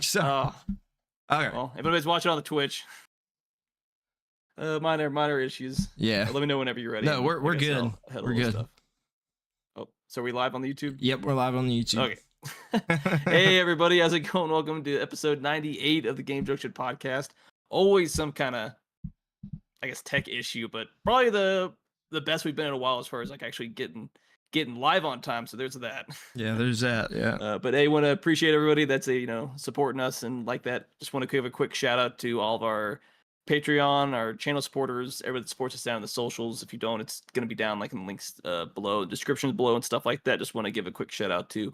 So, okay. Well, if anybody's watching on the Twitch, minor issues. Yeah. Let me know whenever you're ready. No, we're good. We're good. Stuff. Oh, so are we live on the YouTube? Yep, we're live on the YouTube. Okay. Hey, everybody. How's it going? Welcome to episode 98 of the Game Junction Podcast. Always some kind of, I guess, tech issue, but probably the best we've been in a while as far as like actually getting live on time. So there's that. Yeah, there's that. Yeah. But hey, want to appreciate everybody that's supporting us and like that. Just want to give a quick shout out to all of our Patreon, our channel supporters, everybody that supports us down in the socials. If you don't, it's going to be down like in the links below, descriptions below and stuff like that. Just want to give a quick shout out to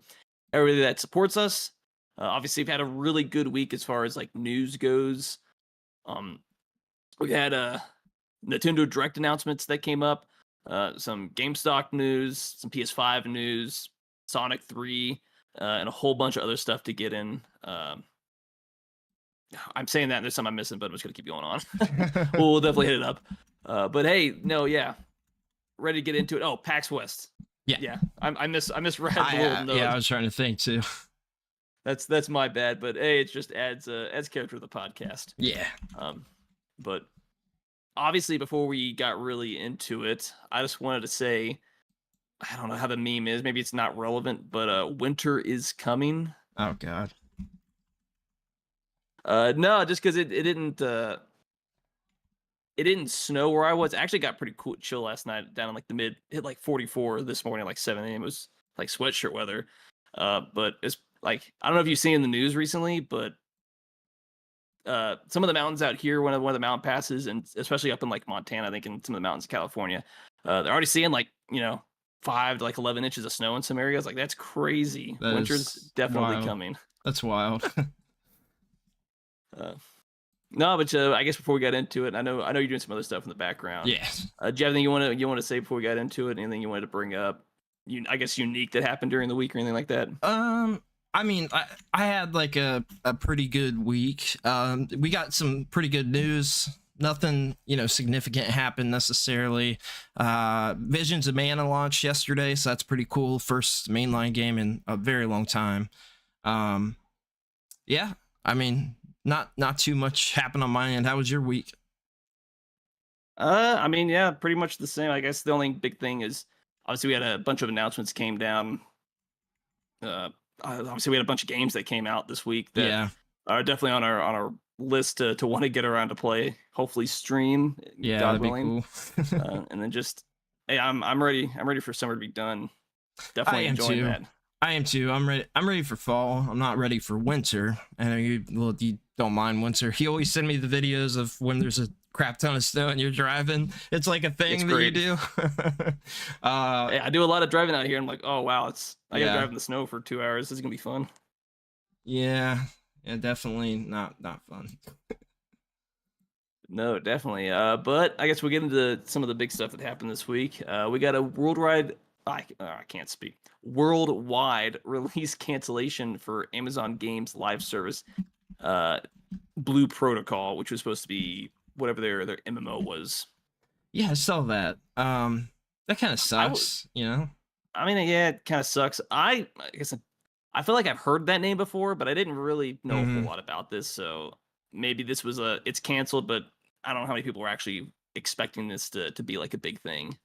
everybody that supports us. Obviously, we've had a really good week as far as like news goes. We had Nintendo Direct announcements that came up, some GameStop news, some PS5 news, Sonic 3, and a whole bunch of other stuff to get in. I'm saying that there's some I'm missing, but I'm just gonna keep going on. We'll definitely hit it up. But hey, ready to get into it. Oh, PAX West. Yeah. I misread the little note. Yeah, I was trying to think too. That's my bad, but hey, it just adds character to the podcast. Yeah. But obviously, before we got really into it, I just wanted to say, I don't know how the meme is. Maybe it's not relevant, but winter is coming. Oh God. No, just because it didn't snow where I was. It actually got pretty cool, chill last night down in like the hit like 44 this morning, like 7 a.m. It was like sweatshirt weather. But it's like, I don't know if you've seen in the news recently, but some of the mountains out here, one of the mountain passes, and especially up in like Montana, I think in some of the mountains of California, they're already seeing like 5 to like 11 inches of snow in some areas. Like that's crazy. Winter's definitely coming. That's wild. No, but I guess before we got into it, I know you're doing some other stuff in the background. Yes. Do you have anything you want to say before we got into it? Anything you wanted to bring up? I guess unique that happened during the week or anything like that? I mean, I had like a pretty good week. We got some pretty good news. Nothing, significant happened necessarily. Visions of Mana launched yesterday, so that's pretty cool. First mainline game in a very long time. Yeah, I mean, not too much happened on my end. How was your week? I mean, yeah, pretty much the same. I guess the only big thing is obviously we had a bunch of announcements came down. Obviously we had a bunch of games that came out this week that are definitely on our list to want to get around to play. Hopefully stream. Yeah, God that'd be willing. cool. And then just hey, I'm ready for summer to be done. Definitely enjoying that. I am too. I'm ready for fall. I'm not ready for winter. I know you don't mind winter. He always send me the videos of when there's a crap ton of snow and you're driving. It's like a thing that you do. Yeah, I do a lot of driving out here. I'm like, oh wow, I gotta drive in the snow for 2 hours. This is gonna be fun. Yeah, definitely not fun. No, definitely. But I guess we'll get into some of the big stuff that happened this week. We got a worldwide release cancellation for Amazon Games live service, Blue Protocol, which was supposed to be whatever their MMO was. Yeah, I saw that. That kind of sucks, I mean, yeah, it kind of sucks. I guess I feel like I've heard that name before, but I didn't really know a whole lot about this. So maybe this was it's canceled, but I don't know how many people were actually expecting this to be like a big thing.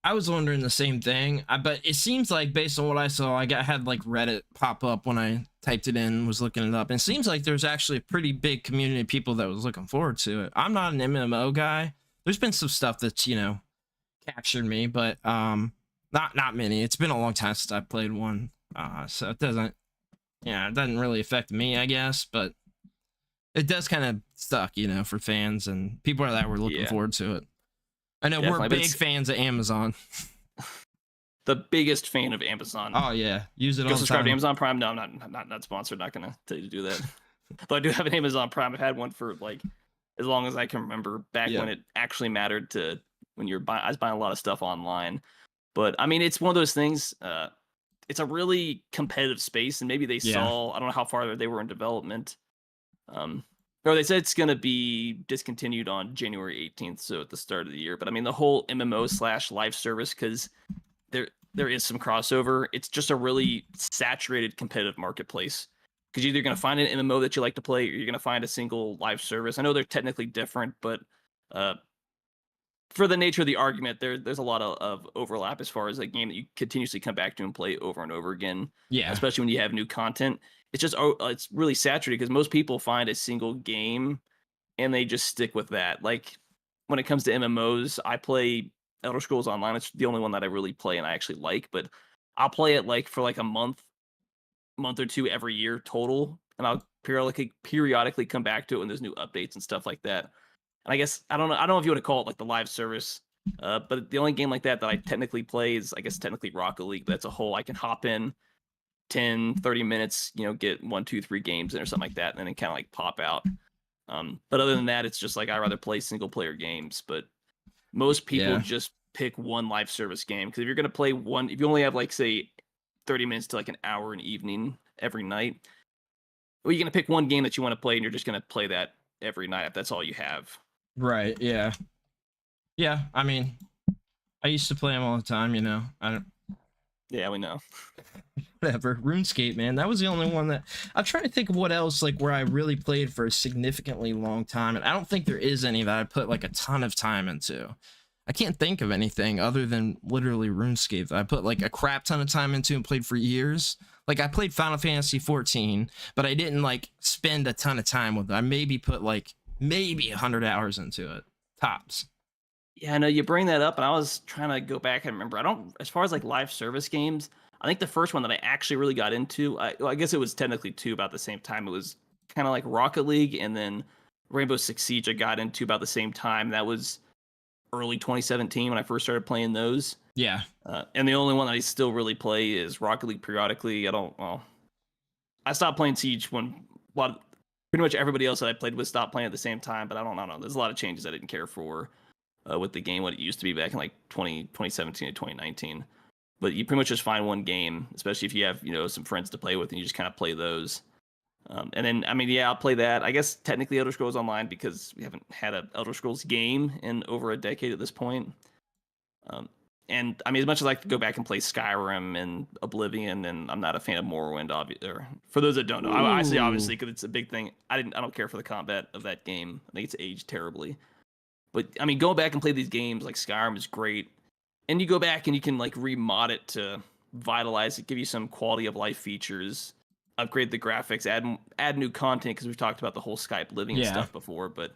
I was wondering the same thing, but it seems like based on what I saw, I had like Reddit pop up when I typed it in, was looking it up, and it seems like there's actually a pretty big community of people that was looking forward to it. I'm not an MMO guy. There's been some stuff that's captured me, but not many. It's been a long time since I played one, so it doesn't really affect me, I guess, but it does kind of suck, for fans and people that were looking forward to it. I know we're big fans of Amazon. The biggest fan of Amazon. Oh yeah, use it all the time. Subscribe to Amazon Prime. No, I'm not sponsored. Not gonna tell you to do that. But I do have an Amazon Prime. I've had one for like as long as I can remember. Back when it actually mattered to when you're buying. I was buying a lot of stuff online. But I mean, it's one of those things. It's a really competitive space, and maybe they saw. I don't know how far they were in development. Or they said it's going to be discontinued on January 18th, so at the start of the year. But I mean, the whole MMO / live service, because there is some crossover. It's just a really saturated competitive marketplace. because you're either going to find an MMO that you like to play, or you're going to find a single live service. I know they're technically different, but uh, for the nature of the argument, there's a lot of overlap as far as a game that you continuously come back to and play over and over again. Yeah. Especially when you have new content. It's just it's really saturated because most people find a single game and they just stick with that. Like when it comes to MMOs, I play Elder Scrolls Online. It's the only one that I really play and I actually like, but I'll play it like for like a month or two every year total, and I'll periodically come back to it when there's new updates and stuff like that. And I guess I don't know if you want to call it like the live service, but the only game like that I technically play is, I guess, technically Rocket League. That's a whole, I can hop in 10, 30 minutes, get 1, 2, 3 games in or something like that, and then kind of like pop out. But other than that, it's just like I rather play single player games. But most people just pick one live service game, because if you're gonna play one, if you only have like say 30 minutes to like an hour an evening every night, well, you're gonna pick one game that you want to play, and you're just gonna play that every night if that's all you have. Right. Yeah. Yeah. I mean, I used to play them all the time. I don't. Yeah, we know. Whatever. RuneScape, man. That was the only one that I'm trying to think of what else like where I really played for a significantly long time, and I don't think there is any that I put like a ton of time into. I can't think of anything other than literally RuneScape that I put like a crap ton of time into and played for years. Like I played Final Fantasy 14, but I didn't like spend a ton of time with it. I maybe put like 100 hours into it, tops. Yeah, I know you bring that up, and I was trying to go back and remember. I don't, as far as like live service games, I think the first one that I actually really got into, I guess it was technically two about the same time. It was kind of like Rocket League, and then Rainbow Six Siege I got into about the same time. That was early 2017 when I first started playing those. Yeah. And the only one that I still really play is Rocket League periodically. I stopped playing Siege when pretty much everybody else that I played with stopped playing at the same time, but I don't know. There's a lot of changes I didn't care for with the game, what it used to be back in like 2017 to 2019. But you pretty much just find one game, especially if you have, some friends to play with, and you just kind of play those. And then, I mean, yeah, I'll play that. I guess technically Elder Scrolls Online, because we haven't had an Elder Scrolls game in over a decade at this point. And I mean, as much as I like to go back and play Skyrim and Oblivion, and I'm not a fan of Morrowind, or for those that don't know, I say obviously because it's a big thing. I don't care for the combat of that game. I think it's aged terribly. But I mean, going back and play these games like Skyrim is great, and you go back and you can like remod it to vitalize it, give you some quality of life features, upgrade the graphics, add new content, because we've talked about the whole Skype living and stuff before. But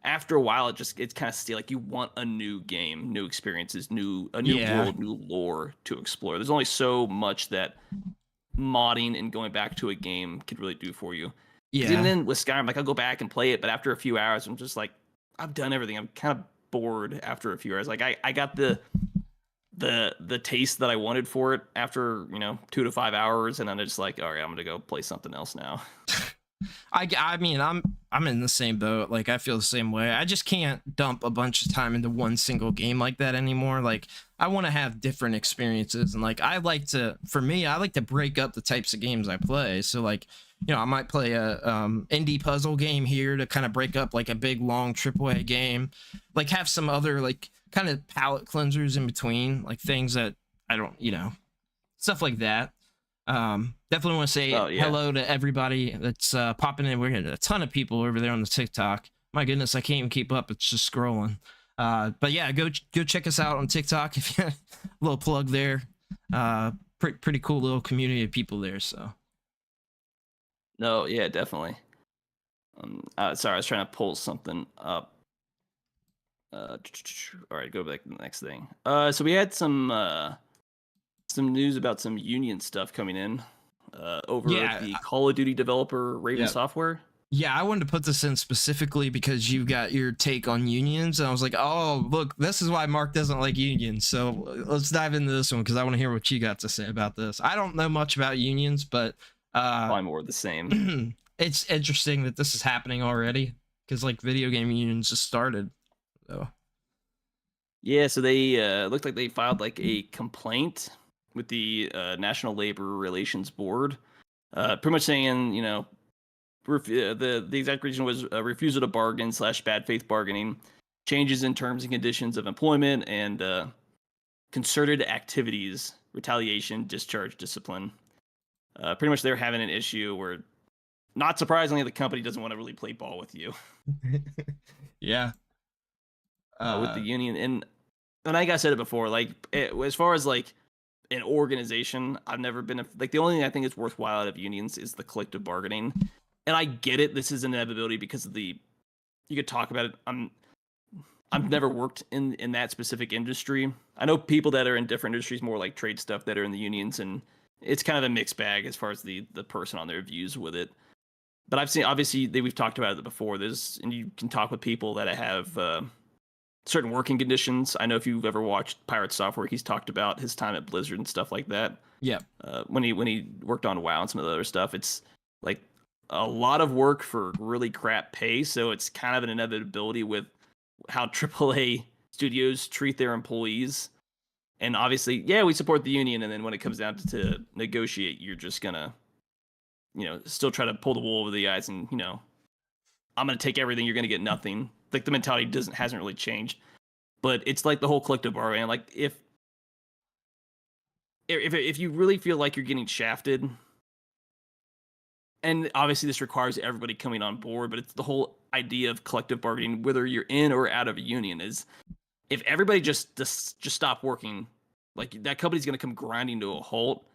after a while, it's kind of still like you want a new game, new experiences, a new world, new lore to explore. There's only so much that modding and going back to a game could really do for you. Yeah. Even then with Skyrim, like I'll go back and play it, but after a few hours, I'm just like, I've done everything. I'm kind of bored after a few hours. Like I got the taste that I wanted for it after 2 to 5 hours, and then it's like, all right, I'm gonna go play something else now. I mean, I'm in the same boat. Like I feel the same way. I just can't dump a bunch of time into one single game like that anymore. Like I want to have different experiences, and like I like to break up the types of games I play. So like, I might play a indie puzzle game here to kind of break up like a big long AAA game, like have some other like kind of palate cleansers in between, like things that I don't, stuff like that. Definitely want to say hello to everybody that's popping in. We're getting a ton of people over there on the TikTok. My goodness, I can't even keep up. It's just scrolling. But yeah, go check us out on TikTok. If you a little plug there. Pretty cool little community of people there. So. No, yeah, definitely. Sorry, I was trying to pull something up. All right, go back to the next thing. So we had some news about some Union stuff coming in over at the Call of Duty developer Raven Software. Yeah, I wanted to put this in specifically because you got your take on unions, and I was like, oh, look, this is why Mark doesn't like unions. So let's dive into this one because I want to hear what you got to say about this. I don't know much about unions, but probably more of the same. It's interesting that this is happening already because like video game unions just started. So yeah, so they looked like they filed like a complaint with the National Labor Relations Board, pretty much saying, the exact reason was refusal to bargain / bad faith bargaining, changes in terms and conditions of employment, and concerted activities, retaliation, discharge, discipline. Pretty much they're having an issue where not surprisingly, the company doesn't want to really play ball with you. Yeah. With the union. And I think I said it before, like as far as like an organization, I've never been like, the only thing I think is worthwhile out of unions is the collective bargaining. And I get it, this is an inevitability because of you could talk about it. I've never worked in that specific industry. I know people that are in different industries, more like trade stuff, that are in the unions, and it's kind of a mixed bag as far as the person on their views with it. But I've seen, obviously, we've talked about it before. And you can talk with people that have certain working conditions. I know if you've ever watched Pirate Software, he's talked about his time at Blizzard and stuff like that. Yeah. When he worked on WoW and some of the other stuff, it's like a lot of work for really crap pay. So it's kind of an inevitability with how AAA studios treat their employees. And obviously, yeah, we support the union. And then when it comes down to negotiate, you're just gonna, still try to pull the wool over the eyes, and I'm gonna take everything. You're gonna get nothing. Like, the mentality hasn't really changed. But it's like the whole collective bargaining. Like, if you really feel like you're getting shafted, and obviously this requires everybody coming on board, but it's the whole idea of collective bargaining, whether you're in or out of a union, is if everybody just stop working, like, that company's going to come grinding to a halt.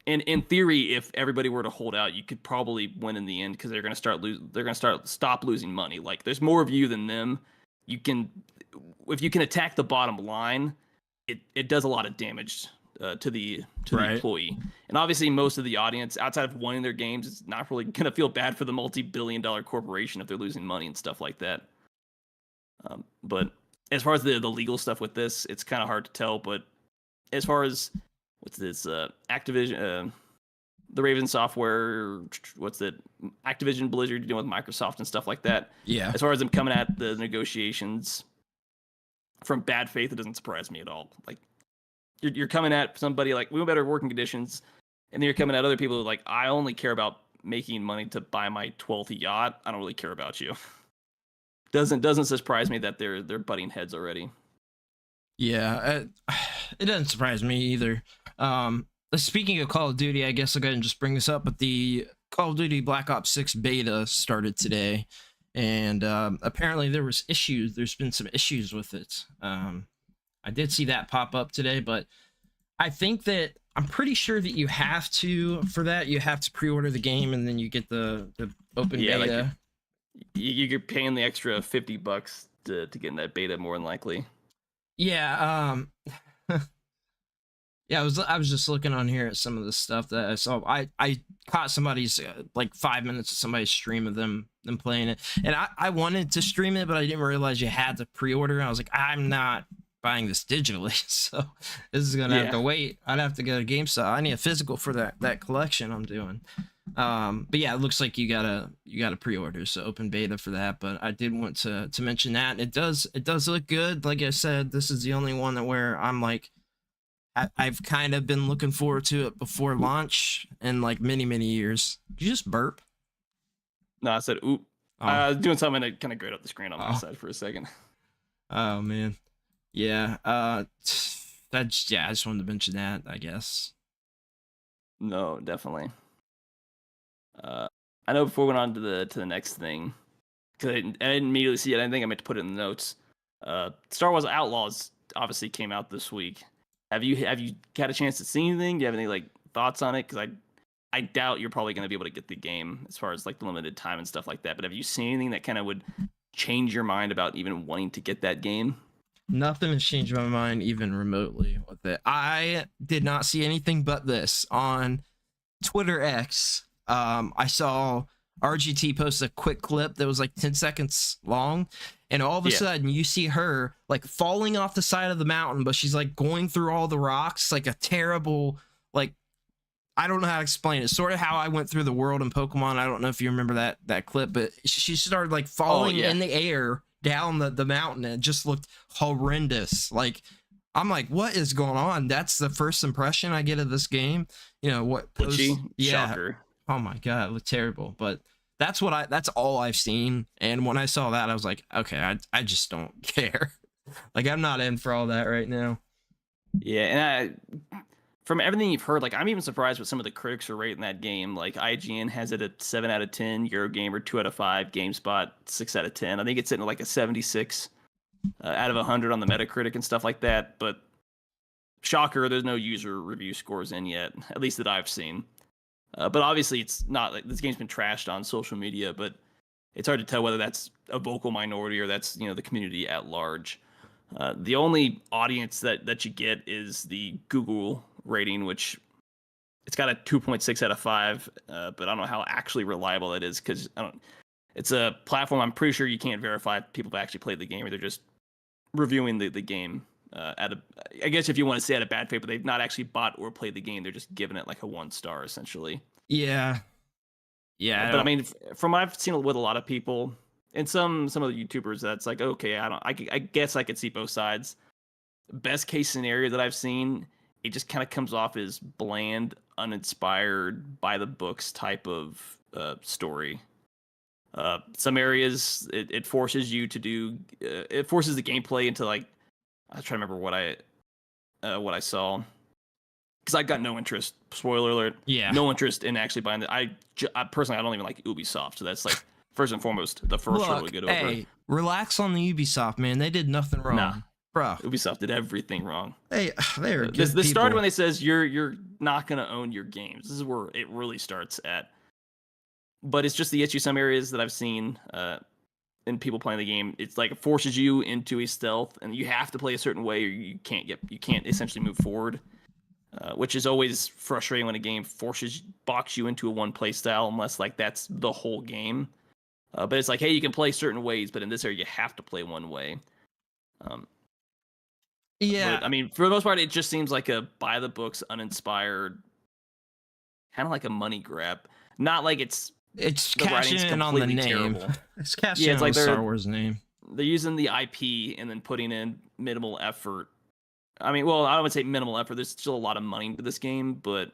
And in theory, if everybody were to hold out, you could probably win in the end, because they're going to stop losing money. Like, there's more of you than them. If you can attack the bottom line, it does a lot of damage to the employee. And obviously, most of the audience, outside of winning their games, is not really going to feel bad for the multi-billion-dollar corporation if they're losing money and stuff like that. But as far as the legal stuff with this, it's kind of hard to tell. But as far as what's this, Activision, the Raven Software, Activision Blizzard dealing with Microsoft and stuff like that. Yeah. As far as them coming at the negotiations from bad faith, it doesn't surprise me at all. Like, you're coming at somebody like, we want better working conditions, and then you're coming at other people like, I only care about making money to buy my 12th yacht. I don't really care about you. Doesn't surprise me that they're butting heads already. Yeah, it doesn't surprise me either. Speaking of Call of Duty, I guess I'll go ahead and just bring this up, but the Call of Duty Black Ops 6 beta started today, and apparently there's been some issues with it. I did see that pop up today, but I'm pretty sure that you have to pre-order the game, and then you get the open beta. Like you're paying the extra $50 to get in that beta, more than likely. Yeah, yeah, I was just looking on here at some of the stuff that I saw. I caught somebody's like 5 minutes of somebody's stream of them playing it, and I wanted to stream it, but I didn't realize you had to pre-order. I was like, I'm not buying this digitally, so this is gonna have to wait. I'd have to go to GameStop. I need a physical for that collection I'm doing. But yeah, it looks like you gotta pre-order, so open beta for that. But I did want to mention that it does look good. Like I said, this is the only one where I'm like, I've kind of been looking forward to it before launch in like many years. Did you just burp? No, I said oop. Oh. I was doing something to kind of grayed up the screen on my side for a second. Oh man. Yeah, I just wanted to mention that, I guess. No, definitely. I know before we went on to the next thing, because I didn't immediately see it. I think I meant to put it in the notes. Star Wars Outlaws obviously came out this week. Have you had a chance to see anything? Do you have any like thoughts on it? Because I doubt you're probably going to be able to get the game as far as like the limited time and stuff like that. But have you seen anything that kind of would change your mind about even wanting to get that game? Nothing has changed my mind even remotely with it. I did not see anything but this on Twitter X. I saw RGT post a quick clip that was like 10 seconds long, and all of a sudden you see her like falling off the side of the mountain, but she's like going through all the rocks, like a terrible, like, I don't know how to explain it. Sort of how I went through the world in Pokemon. I don't know if you remember that clip, but she started like falling in the air down the mountain, and it just looked horrendous. Like, I'm like, what is going on? That's the first impression I get of this game. What post? Shocker. Oh my god, it looked terrible. But that's all I've seen. And when I saw that, I was like, okay, I just don't care. Like, I'm not in for all that right now. Yeah, and from everything you've heard, like I'm even surprised what some of the critics are rating that game. Like IGN has it at 7 out of 10, Eurogamer 2 out of 5, GameSpot 6 out of 10. I think it's sitting at like a 76 out of 100 on the Metacritic and stuff like that. But shocker, there's no user review scores in yet, at least that I've seen. But obviously, it's not like this game's been trashed on social media, but it's hard to tell whether that's a vocal minority or that's the community at large. The only audience that you get is the Google rating, which it's got a 2.6 out of 5, but I don't know how actually reliable that is because it's a platform I'm pretty sure you can't verify if people have actually played the game or they're just reviewing the game I guess if you want to say at a bad faith, but they've not actually bought or played the game, they're just giving it like a 1 star essentially. Yeah. But I mean, from what I've seen with a lot of people and some of the YouTubers, that's like, okay, I guess I could see both sides. Best case scenario that I've seen, it just kind of comes off as bland, uninspired, by the books type of story. Some areas it forces you to do, it forces the gameplay into like, I try to remember what I saw, because I've got no interest. Spoiler alert. Yeah. No interest in actually buying it. I personally I don't even like Ubisoft, so that's like first and foremost the first hurdle to get over. Hey, relax on the Ubisoft, man. They did nothing wrong. Nah. Bro, Ubisoft did everything wrong. They're good this started people. when they says you're not gonna own your games. This is where it really starts at. But it's just the issue. Some areas that I've seen in people playing the game, it's like it forces you into a stealth, and you have to play a certain way, or you can't essentially move forward. Which is always frustrating when a game box you into a one play style, unless like that's the whole game. But it's like, hey, you can play certain ways, but in this area you have to play one way. Yeah, but, I mean, for the most part, it just seems like a by the books, uninspired, kind of like a money grab. Not like it's cashing in on the name. Terrible. It's cashing in on the Star Wars name. They're using the IP and then putting in minimal effort. I mean, well, I would say minimal effort. There's still a lot of money into this game, but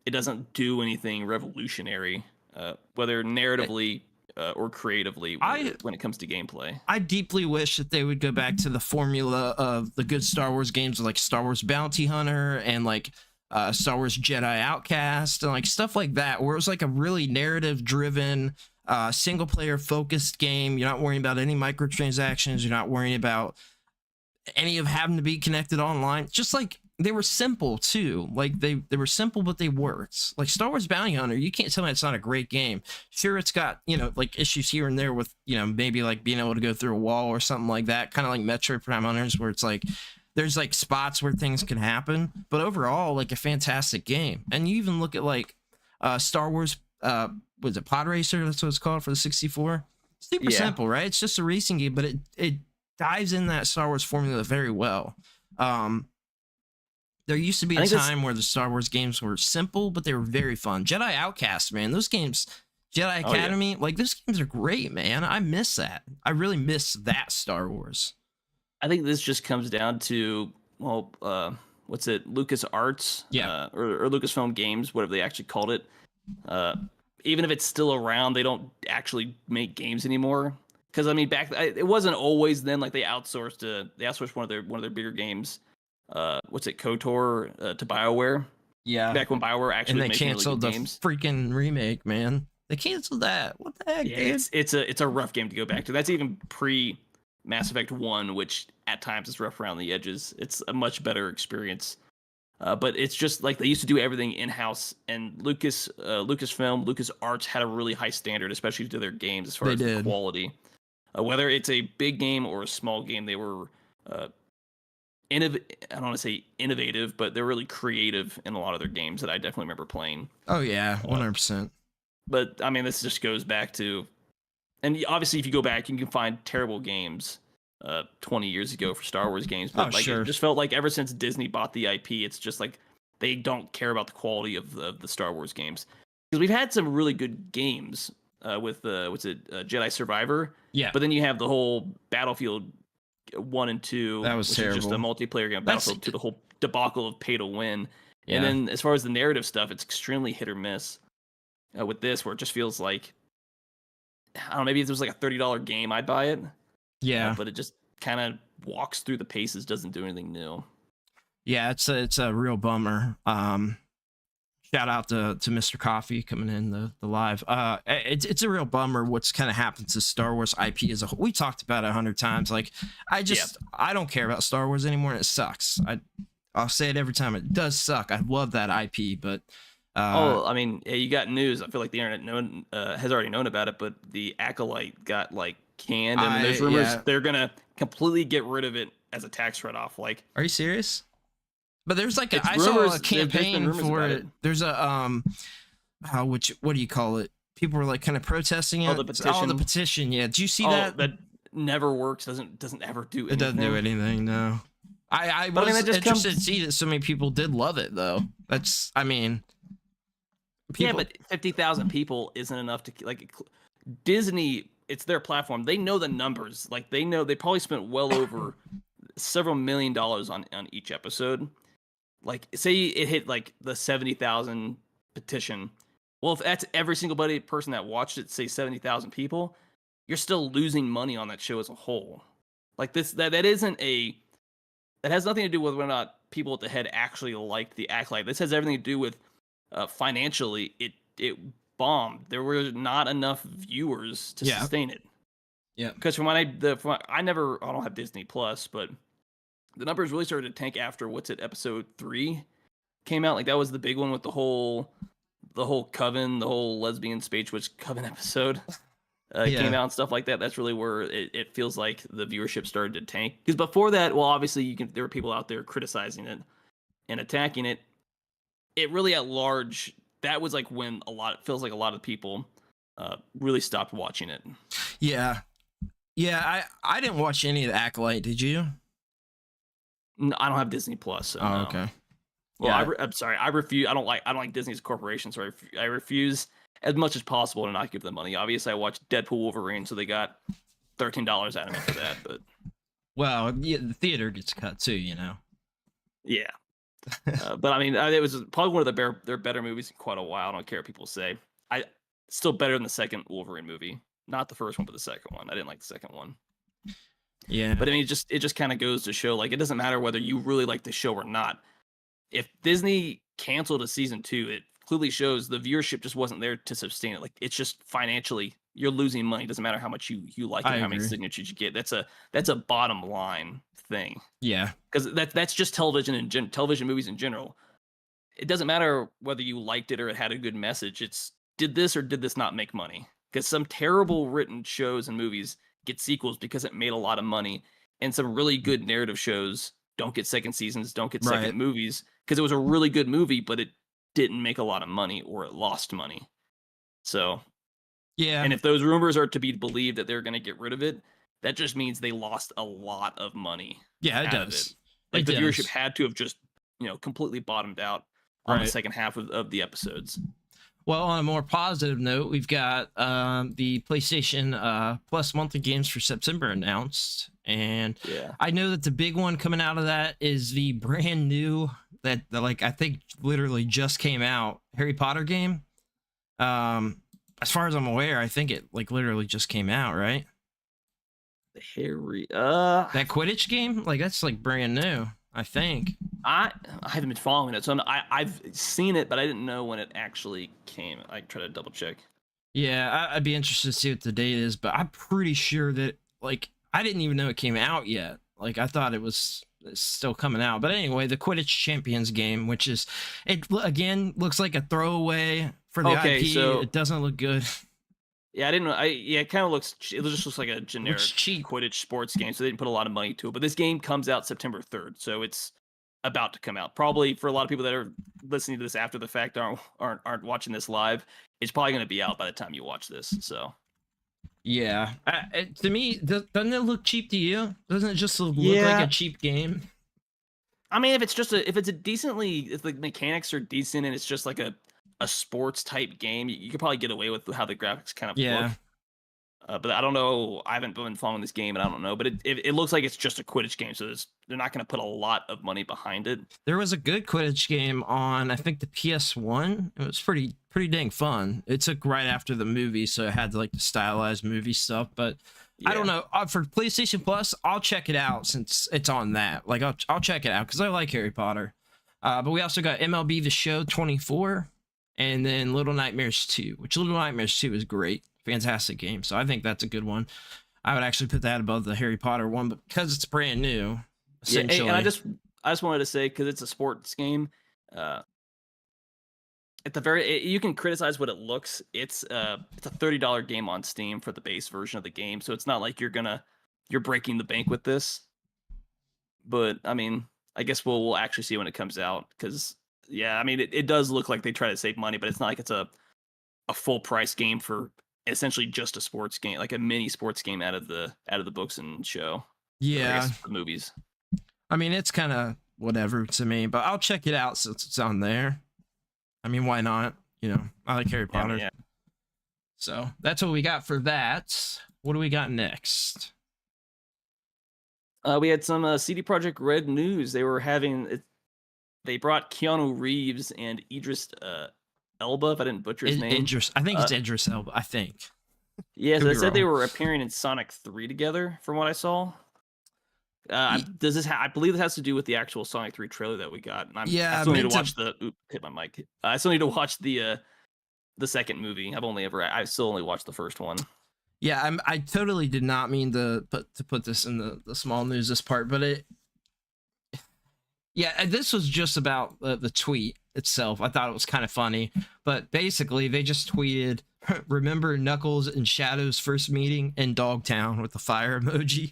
it doesn't do anything revolutionary, whether narratively or creatively when it comes to gameplay. I deeply wish that they would go back to the formula of the good Star Wars games, like Star Wars Bounty Hunter and like Star Wars Jedi Outcast and like stuff like that, where it was like a really narrative-driven, single-player focused game. You're not worrying about any microtransactions. You're not worrying about any of having to be connected online. Just like they were simple too. Like they were simple, but they worked. Like Star Wars Bounty Hunter, you can't tell me it's not a great game. Sure, it's got like issues here and there with maybe like being able to go through a wall or something like that, kind of like Metroid Prime Hunters, where it's like there's like spots where things can happen, but overall like a fantastic game. And you even look at like Star Wars was it Pod Racer, that's what it's called, for the 64. Super simple, right? It's just a racing game, but it dives in that Star Wars formula very well. There used to be a time where the Star Wars games were simple, but they were very fun. Jedi Outcast, man, those games, Jedi Academy, like those games are great, man. I miss that. I really miss that Star Wars. I think this just comes down to, what's it, LucasArts, or Lucasfilm Games, whatever they actually called it. Even if it's still around, they don't actually make games anymore. Because I mean, it wasn't always then. Like they outsourced one of their bigger games. What's it, KOTOR, to BioWare? Yeah. Back when BioWare actually and they canceled really the freaking remake, man. They canceled that. What the heck? Yeah, dude? It's a rough game to go back to. That's even pre Mass Effect 1, which at times is rough around the edges. It's a much better experience. But it's just like they used to do everything in-house, and Lucasfilm, LucasArts had a really high standard, especially to their games as far as quality. Whether it's a big game or a small game, they were I don't want to say innovative, but they're really creative in a lot of their games that I definitely remember playing. Oh yeah, 100%. But I mean, this just goes back to, and obviously if you go back, you can find terrible games 20 years ago for Star Wars games. But it just felt like ever since Disney bought the IP, it's just like they don't care about the quality of the Star Wars games. Because we've had some really good games with Jedi Survivor. Yeah. But then you have the whole Battlefield 1 and 2. That was terrible. Is just a multiplayer game. Battlefield 2, the whole debacle of pay to win. Yeah. And then as far as the narrative stuff, it's extremely hit or miss. With this, where it just feels like, I don't know, maybe if it was like a $30 game, I'd buy it. Yeah. But it just kind of walks through the paces, doesn't do anything new. Yeah, it's a real bummer. Shout out to Mr. Coffee coming in the live. It's a real bummer what's kind of happened to Star Wars IP as a whole. We talked about it 100 times. Like, I don't care about Star Wars anymore, and it sucks. I'll say it every time. It does suck. I love that IP, but I mean, yeah, you got news. I feel like the internet has already known about it, but the Acolyte got like canned, and there's rumors they're gonna completely get rid of it as a tax write-off. Like, are you serious? But there's like I saw a campaign for it. There's a what do you call it? People were like kind of protesting it. The petition. Oh, the petition. Yeah, did you see that? That never works. Doesn't ever do anything. It doesn't do anything. No. I was interested to see that so many people did love it though. That's people, yeah, but 50,000 people isn't enough to like Disney. It's their platform. They know the numbers. Like they know they probably spent well over several $1 million on each episode. Like, say it hit like the 70,000 petition. Well, if that's every single person that watched it, say 70,000 people, you're still losing money on that show as a whole. Like that has nothing to do with whether or not people at the head actually liked the Acolyte. This has everything to do with financially, it bombed. There were not enough viewers to sustain it. Yeah, because I don't have Disney Plus, but the numbers really started to tank after episode 3 came out. Like that was the big one with the whole coven, the whole lesbian space witch coven episode came out and stuff like that. That's really where it feels like the viewership started to tank. Because before that, well, obviously there were people out there criticizing it and attacking it. It really at large, that was like when it feels like a lot of people really stopped watching it. Yeah. Yeah, I didn't watch any of the Acolyte. Did you? No, I don't have Disney Plus. So no. Okay. Well, yeah. I'm sorry. I refuse. I don't like Disney as a corporation, so I refuse as much as possible to not give them money. Obviously, I watched Deadpool Wolverine, so they got $13 out of me for that. But well, yeah, the theater gets cut too, you know. Yeah. But I mean, it was probably one of their better movies in quite a while. I don't care what people say. Still better than the second Wolverine movie. Not the first one, but the second one. I didn't like the second one. Yeah. But I mean, it just kind of goes to show, like, it doesn't matter whether you really like the show or not. If Disney canceled a season 2, it clearly shows the viewership just wasn't there to sustain it. Like, it's just financially, you're losing money. It doesn't matter how much you like it, how many signatures you get. That's a bottom line thing. Yeah. Because that's just television and television movies in general. It doesn't matter whether you liked it or it had a good message. It's did this or did this not make money? Because some terrible written shows and movies get sequels because it made a lot of money, and some really good narrative shows don't get second seasons, don't get second movies because it was a really good movie, but it didn't make a lot of money or it lost money. So, yeah. And if those rumors are to be believed that they're going to get rid of it, that just means they lost a lot of money. Yeah, it does. Like the viewership had to have just, completely bottomed out on the second half of the episodes. Well, on a more positive note, we've got the PlayStation Plus monthly games for September announced. And I know that the big one coming out of that is the brand new, that I think literally just came out, Harry Potter game. As far as I'm aware, I think it literally just came out, right? The Harry that Quidditch game? That's brand new, I think. I haven't been following it, so I've seen it, but I didn't know when it actually came. I try to double check. Yeah, I'd be interested to see what the date is, but I'm pretty sure that I didn't even know it came out yet. I thought it's still coming out. But anyway, the Quidditch Champions game, which is again looks like a throwaway for the IP. So it doesn't look good. Yeah, I didn't know. It kind of looks. It just looks like a generic Quidditch sports game, so they didn't put a lot of money to it. But this game comes out September 3rd, so it's about to come out. Probably for a lot of people that are listening to this after the fact, aren't watching this live, it's probably going to be out by the time you watch this. So yeah, to me, doesn't it look cheap to you? Doesn't it just look like a cheap game? I mean, if the mechanics are decent and it's just like a sports type game, you could probably get away with how the graphics kind of look. But I don't know. I haven't been following this game, and I don't know. But it looks like it's just a Quidditch game, so they're not going to put a lot of money behind it. There was a good Quidditch game on, I think, the PS1. It was pretty dang fun. It took right after the movie, so it had the stylized movie stuff. But I don't Yeah. know. For PlayStation Plus, I'll check it out since it's on that. Like, I'll check it out because I like Harry Potter. But we also got MLB The Show 24, and then Little Nightmares 2, which Little Nightmares 2 is great, fantastic game. So I think that's a good one. I would actually put that above the Harry Potter one, but because it's brand new, essentially. Yeah, and I just wanted to say, because it's a sports game, at the you can criticize what it looks. It's a $30 game on Steam for the base version of the game, so it's not like you're breaking the bank with this. But I mean, I guess we'll actually see when it comes out, because yeah, I mean, it does look like they try to save money, but it's not like it's a full price game for essentially just a sports game, like a mini sports game out of the books and show. Or I Yeah, guess the movies. I mean, it's kind of whatever to me, but I'll check it out since it's on there. I mean, why not? You know, I like Harry Potter. Yeah. So that's what we got for that. What do we got next? We had some CD Projekt Red news. They were having it. They brought Keanu Reeves and Idris Elba, if I didn't butcher his name. I think it's Idris Elba. I think. Yeah, so Could they be said they wrong. were appearing in Sonic 3 together, from what I saw. Does this? I believe this has to do with the actual Sonic 3 trailer that we got. And Yeah, I still need to meant to- watch the. Hit my mic. I still need to watch the second movie. I still only watched the first one. Yeah, I totally did not mean to put this in the small news, this part, but this was just about the tweet itself. I thought it was kind of funny, but basically they just tweeted, remember Knuckles and Shadow's first meeting in Dogtown with the fire emoji.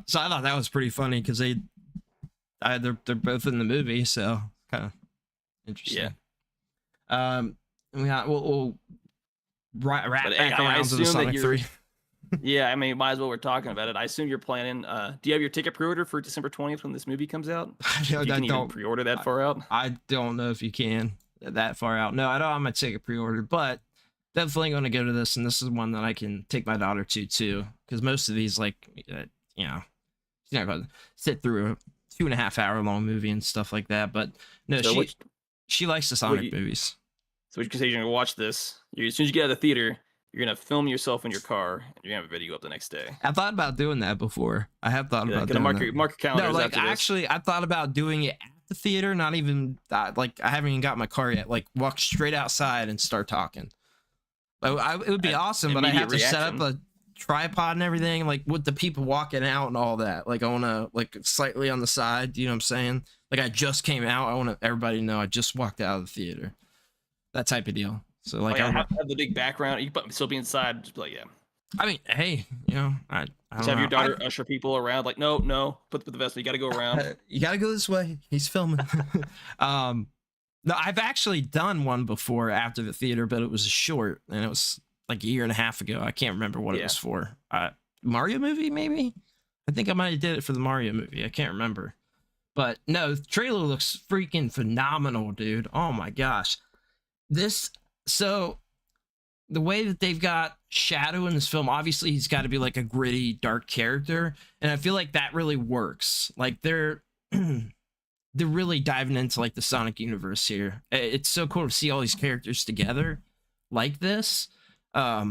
So I thought that was pretty funny because they're both in the movie, so kind of interesting. Yeah. We'll wrap back I around to assume the that Sonic you're- 3. Yeah, I mean, might as well we're talking about it. I assume you're planning. Do you have your ticket pre-order for December 20th when this movie comes out? You can even pre-order that far out. I don't know if you can that far out. No, I don't have my ticket pre-order, but definitely going to go to this, and this is one that I can take my daughter to too, because most of these, like, she's not going to sit through a 2.5 hour long movie and stuff like that. But no, So she likes the Sonic movies. So what you can say, you're gonna watch this. As soon as you get out of the theater, you're gonna film yourself in your car, and you're gonna have a video up the next day. I thought about doing that before. I have thought about doing mark that. your calendars. No, like after this. actually, I thought about doing it at the theater. Not even like I haven't even got my car yet. Like walk straight outside and start talking. It would be awesome, but I have to set up a tripod and everything, like with the people walking out and all that. Like I want to like slightly on the side. You know what I'm saying? Like I just came out. I want everybody to know I just walked out of the theater. That type of deal. So like I have the big background. You can still be inside. Just be like, yeah. I mean, hey, I Just have your daughter usher people around. Like, no, put the vest. You got to go around. You got to go this way. He's filming. No, I've actually done one before after the theater, but it was a short, and it was like a year and a half ago. I can't remember what it was for. Mario movie, maybe? I think I might have did it for the Mario movie. I can't remember. But no, the trailer looks freaking phenomenal, dude. Oh my gosh. So the way that they've got Shadow in this film, obviously he's got to be like a gritty, dark character, and I feel like that really works. Like they're really diving into like the Sonic universe here. It's so cool to see all these characters together like this. I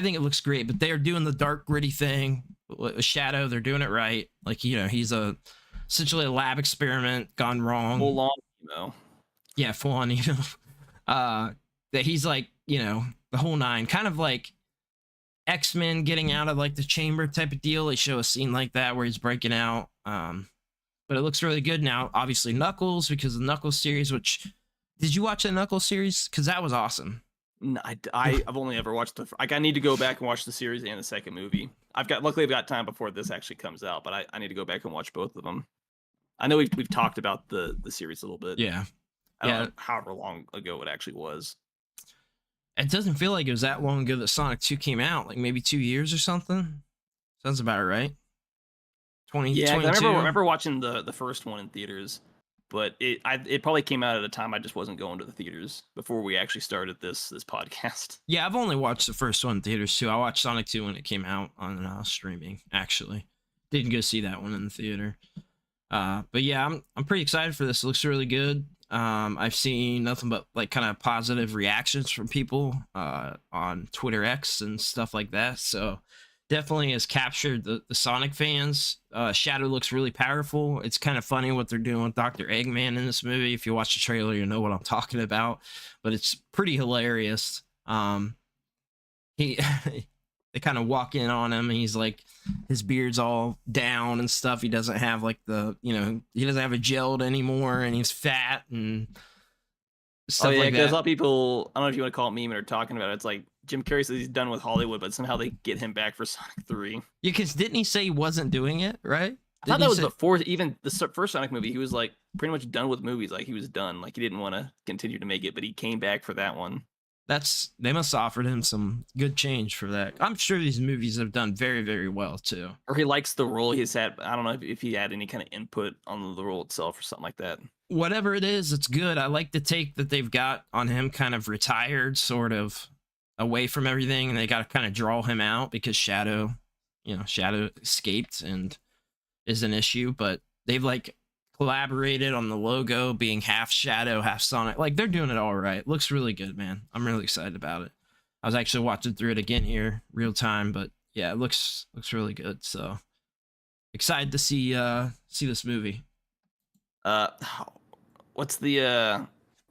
think it looks great, but they're doing the dark, gritty thing with Shadow. They're doing it right. Like, he's essentially a lab experiment gone wrong. Full on emo. Yeah, full on emo. That he's like, the whole nine, kind of like X-Men getting out of like the chamber type of deal. They show a scene like that where he's breaking out. But it looks really good now. Obviously Knuckles, because of the Knuckles series, did you watch the Knuckles series? Because that was awesome. No, I've only ever watched I need to go back and watch the series and the second movie. Luckily I've got time before this actually comes out, but I need to go back and watch both of them. I know we've talked about the series a little bit. Yeah. I don't know however long ago it actually was. It doesn't feel like it was that long ago that Sonic 2 came out, like maybe 2 years or something. Sounds about right. 2022. Yeah, I remember watching the first one in theaters, but it probably came out at a time I just wasn't going to the theaters before we actually started this podcast. Yeah, I've only watched the first one in theaters too. I watched Sonic 2 when it came out on streaming, actually. Didn't go see that one in the theater. But yeah, I'm pretty excited for this. It looks really good. I've seen nothing but like kind of positive reactions from people on Twitter X and stuff like that. So definitely has captured the Sonic fans. Shadow looks really powerful. It's kind of funny what they're doing with Dr. Eggman in this movie. If you watch the trailer, you know what I'm talking about, but it's pretty hilarious. He they kind of walk in on him and he's like, his beard's all down and stuff. He doesn't have like he doesn't have a gelled anymore, and he's fat and stuff like because that. a lot of people, I don't know if you want to call it meme or talking about it. It's like Jim Carrey says he's done with Hollywood, but somehow they get him back for Sonic 3. Yeah, because didn't he say he wasn't doing it, right? I thought that was before even the first Sonic movie. He was like pretty much done with movies. Like he was done. Like he didn't want to continue to make it, but he came back for that one. They must have offered him some good change for that. I'm sure these movies have done very, very well too. Or he likes the role he's had. I don't know if he had any kind of input on the role itself or something like that. Whatever it is, it's good. I like the take that they've got on him, kind of retired, sort of away from everything, and they got to kind of draw him out because Shadow escaped and is an issue, but they've like collaborated on the logo being half Shadow, half Sonic. Like they're doing it all right. Looks really good, man. I'm really excited about it. I was actually watching through it again here, real time, but yeah, it looks really good. So excited to see this movie. What's the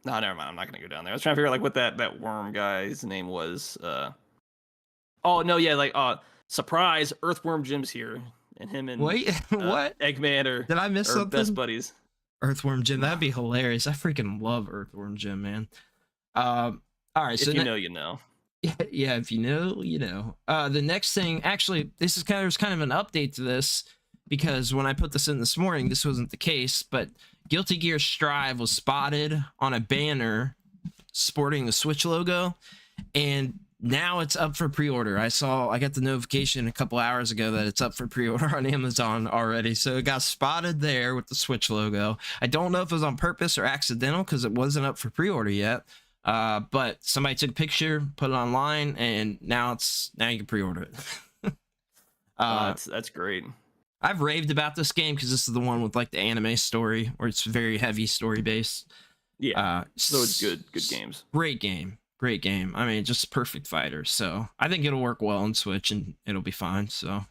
no, never mind. I'm not gonna go down there. I was trying to figure out like what that worm guy's name was. Oh no, yeah, like surprise, Earthworm Jim's here, and him and wait, what? Eggman did I miss something? Best buddies. Earthworm Jim, that'd be hilarious. I freaking love Earthworm Jim, man. All right, so if you know, you know. Yeah, if you know, you know. The next thing, actually, there's kind of an update to this, because when I put this in this morning, this wasn't the case, but Guilty Gear Strive was spotted on a banner sporting the Switch logo, and now it's up for pre-order. I got the notification a couple hours ago that it's up for pre-order on Amazon already, so it got spotted there with the Switch logo. I don't know if it was on purpose or accidental, because it wasn't up for pre-order yet, but somebody took a picture, put it online, and now you can pre-order it. That's great. I've raved about this game because this is the one with like the anime story, where it's very heavy story based. Yeah, so it's good games. Great game. I mean, just perfect fighter. So I think it'll work well on Switch and it'll be fine. So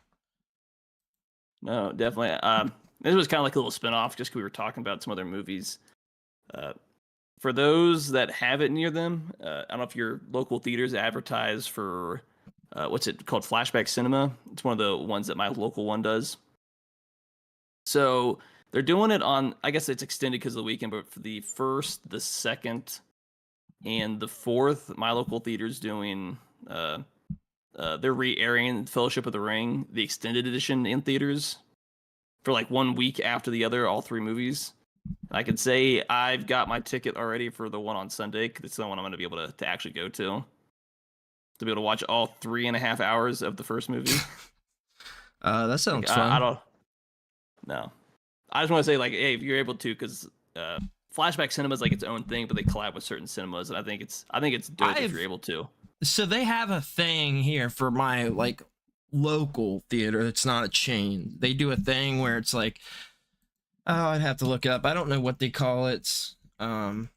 no, definitely. This was kind of like a little spinoff, just because we were talking about some other movies. For those that have it near them, I don't know if your local theaters advertise for what's it called, Flashback Cinema. It's one of the ones that my local one does. So they're doing it on, I guess it's extended because of the weekend, but for the 1st, the 2nd, and the 4th, my local theater's doing, they're re-airing Fellowship of the Ring, the extended edition in theaters for like 1 week after the other, all 3 movies. I could say I've got my ticket already for the one on Sunday, because it's the one I'm going to be able to actually go to be able to watch all 3.5 hours of the first movie. That sounds fun. I don't. No, I just want to say, like, hey, if you're able to, because Flashback Cinema is like its own thing, but they collab with certain cinemas, and I think it's dope if you're able to. So they have a thing here for my like local theater. It's not a chain. They do a thing where it's like, I'd have to look it up. I don't know what they call it. But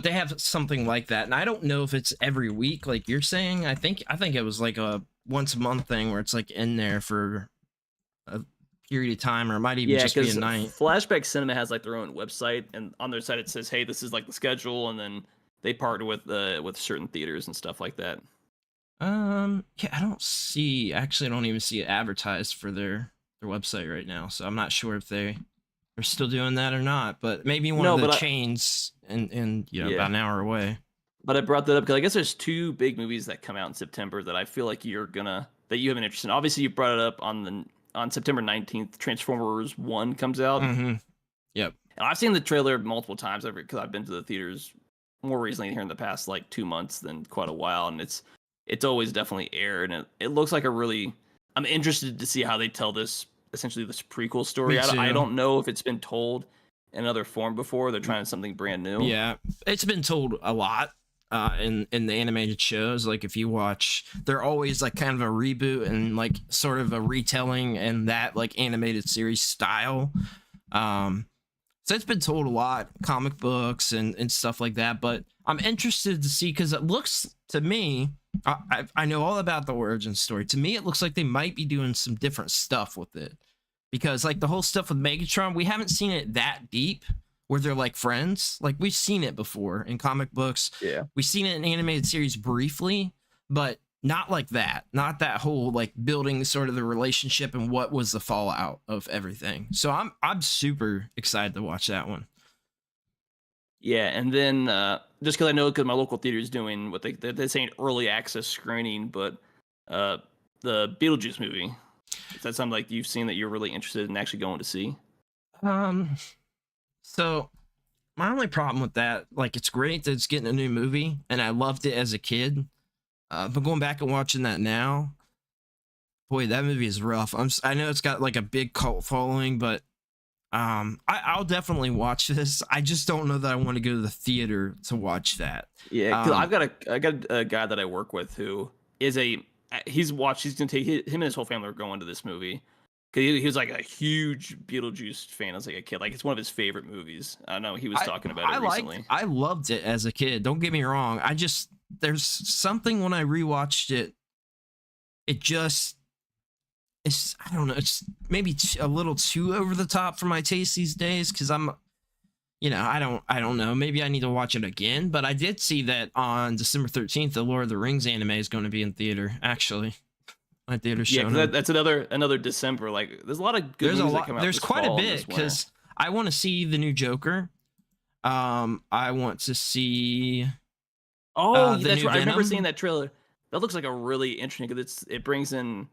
they have something like that, and I don't know if it's every week, like you're saying. I think it was like a once a month thing where it's like in there for a period of time, or it might even just be a night. Flashback Cinema has like their own website, and on their site it says, "Hey, this is like the schedule," and then they partner with certain theaters and stuff like that. Yeah, I don't even see it advertised for their website right now, so I'm not sure if they're still doing that or not, but maybe one of the chains in about an hour away. But I brought that up because I guess there's 2 big movies that come out in September that I feel like you have an interest in. Obviously, you brought it up on September 19th. Transformers 1 comes out. Mm-hmm. Yep. And I've seen the trailer multiple times because I've been to the theaters more recently here in the past like 2 months than quite a while, and it's always definitely aired, and it looks like I'm interested to see how they tell this prequel story. I don't know if it's been told in another form before. They're trying something brand new. Yeah, it's been told a lot in the animated shows. Like if you watch, they're always like kind of a reboot and like sort of a retelling in that like animated series style. So it's been told a lot, comic books and stuff like that. But I'm interested to see, because it looks to me, I know all about the origin story. To me, it looks like they might be doing some different stuff with it, because like the whole stuff with Megatron, we haven't seen it that deep where they're like friends. Like we've seen it before in comic books. Yeah. We've seen it in animated series briefly, but not like that. Not that whole like building sort of the relationship and what was the fallout of everything. So I'm super excited to watch that one. Yeah, and then just because I know, because my local theater is doing what they're saying early access screening, but the Beetlejuice movie, is that something like you've seen that you're really interested in actually going to see? So my only problem with that, like, it's great that it's getting a new movie, and I loved it as a kid. But going back and watching that now, boy, that movie is rough. I know it's got like a big cult following, but I'll definitely watch this. I just don't know that I want to go to the theater to watch that. Yeah, because I got a guy that I work with who is he's gonna take him and his whole family are going to this movie. Cause he was like a huge Beetlejuice fan as like a kid. Like it's one of his favorite movies. I know he was talking about it recently. I loved it as a kid. Don't get me wrong. There's something when I rewatched it. I don't know. It's maybe a little too over the top for my taste these days. Cause I don't know. Maybe I need to watch it again, but I did see that on December 13th, the Lord of the Rings anime is going to be in theater, actually. My theater's showing. Yeah, that's another December. Like, there's a lot of good movies that come out. There's quite a bit, because I want to see the new Joker. I want to see. Oh, that's right. I remember seeing that trailer. That looks like a really interesting, because it brings in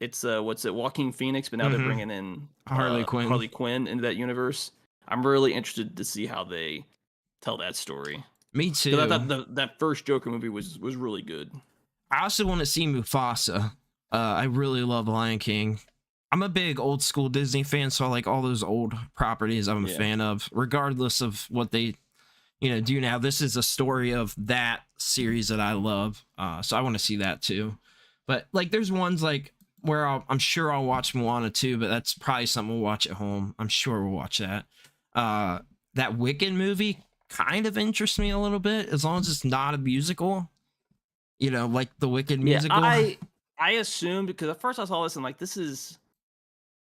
Joaquin Phoenix, but now they're bringing in Harley Quinn into that universe. I'm really interested to see how they tell that story. Me too. I thought that first Joker movie was really good. I also want to see Mufasa. I really love Lion King. I'm a big old school Disney fan, so I like all those old properties I'm a fan of, regardless of what they, do now. This is a story of that series that I love, so I want to see that too. But like, there's ones like where I'm sure I'll watch Moana too, but that's probably something we'll watch at home. I'm sure we'll watch that. That Wicked movie kind of interests me a little bit, as long as it's not a musical. Like the Wicked musical. I assumed, because at first I saw this and like, this is,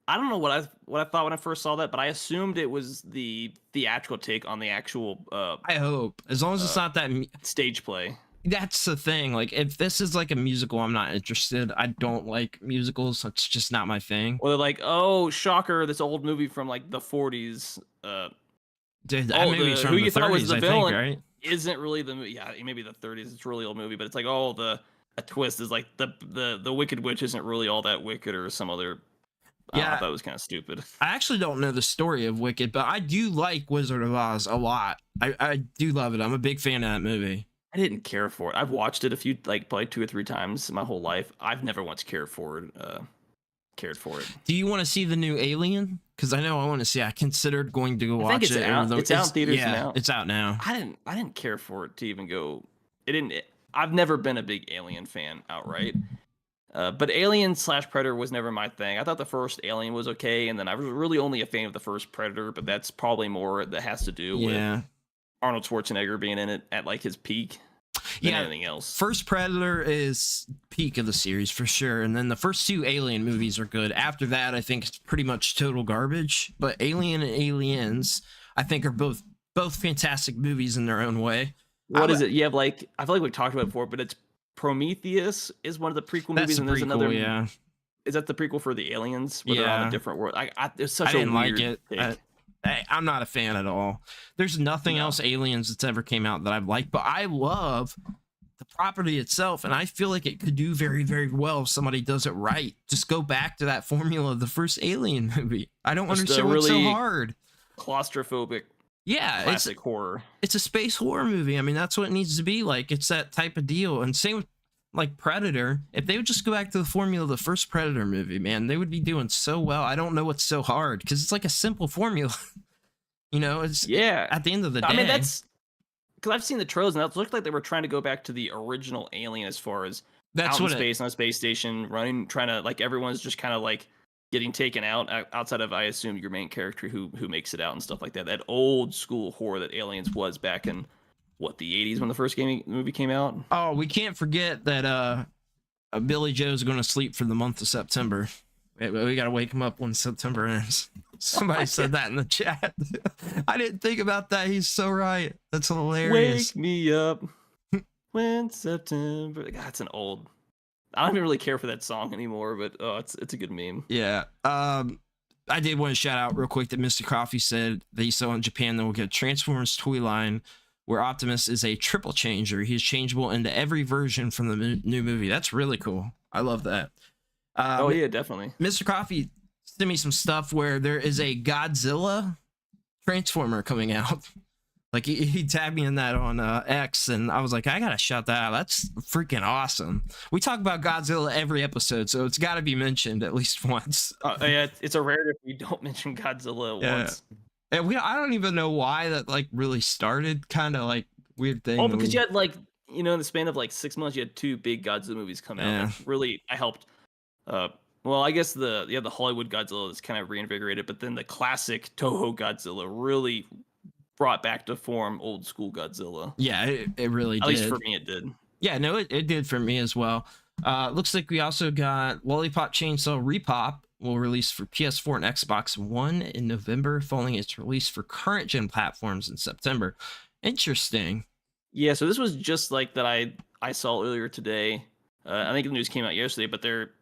I don't know what I thought when I first saw that, but I assumed it was the theatrical take on the actual. I hope, as long as it's not that stage play. That's the thing. Like, if this is like a musical, I'm not interested. I don't like musicals. It's just not my thing. Or they're like, oh, shocker, this old movie from like the 40s. Dude, that movie's from the 30s, I think, right? Isn't really the movie. Yeah, maybe the 30s. It's a really old movie, but it's like, oh, a twist is like the Wicked Witch isn't really all that wicked, or some other. I thought it was kind of stupid. I actually don't know the story of Wicked, but I do like Wizard of Oz a lot. I do love it. I'm a big fan of that movie. I didn't care for it. I've watched it probably 2 or 3 times my whole life. I've never once cared for it. Do you want to see the new Alien? Because I know I want to see. I considered going to go watch it. It's out in theaters now. It's out now. I didn't care for it to even go. I've never been a big Alien fan outright. But Alien / Predator was never my thing. I thought the first Alien was okay, and then I was really only a fan of the first Predator, but that's probably more that has to do with Arnold Schwarzenegger being in it at like his peak than anything else. First Predator is peak of the series for sure, and then the first 2 Alien movies are good. After that, I think it's pretty much total garbage. But Alien and Aliens, I think, are both fantastic movies in their own way. What is it? You have like, I feel like we talked about it before, but it's Prometheus is one of the prequel movies, and there's another. Yeah. Is that the prequel for the aliens? Where they're on a different world. It's such I didn't weird like it. I'm not a fan at all. There's nothing else Aliens that's ever came out that I've liked, but I love the property itself, and I feel like it could do very, very well if somebody does it right. Just go back to that formula of the first Alien movie. I don't understand what's so hard. Claustrophobic. Yeah, classic horror. It's a space horror movie. I mean, that's what it needs to be like. It's that type of deal. And same with like Predator. If they would just go back to the formula of the first Predator movie, man, they would be doing so well. I don't know what's so hard, because it's like a simple formula. It's at the end of the day. I mean, that's because I've seen the trailers, and it looked like they were trying to go back to the original Alien as far as out in space on a space station, trying to like everyone's just kind of like getting taken out outside of, I assume, your main character who makes it out and stuff like that. That old school horror that Aliens was back in the 80s when the first movie came out. Oh, we can't forget that Billy Joe's going to sleep for the month of September. We got to wake him up when September ends. Somebody said that in the chat. I didn't think about that. He's so right. That's hilarious. Wake me up when September. God, it's an old. I don't even really care for that song anymore, but it's a good meme. Yeah. I did want to shout out real quick that Mr. Coffee said that he saw in Japan that we'll get a Transformers toy line where Optimus is a triple changer. He's changeable into every version from the new movie. That's really cool. I love that. Yeah, definitely. Mr. Coffee sent me some stuff where there is a Godzilla Transformer coming out. Like he tagged me in that on X, and I was like, I gotta shout that out. That's freaking awesome. We talk about Godzilla every episode, so it's got to be mentioned at least once. Yeah, it's a rarity if we don't mention Godzilla once. And I don't even know why that like really started. Kind of like weird thing. Oh, because you had like in the span of like 6 months, you had 2 big Godzilla movies come out. That really, I helped. Well, I guess the Hollywood Godzilla is kind of reinvigorated, but then the classic Toho Godzilla really brought back to form old school Godzilla. Yeah, it really did. At least for me, it did. Yeah, no, it did for me as well. Looks like we also got Lollipop Chainsaw Repop will release for PS4 and Xbox One in November, following its release for current gen platforms in September. Interesting. Yeah, so this was just like that I saw earlier today. I think the news came out yesterday, but they're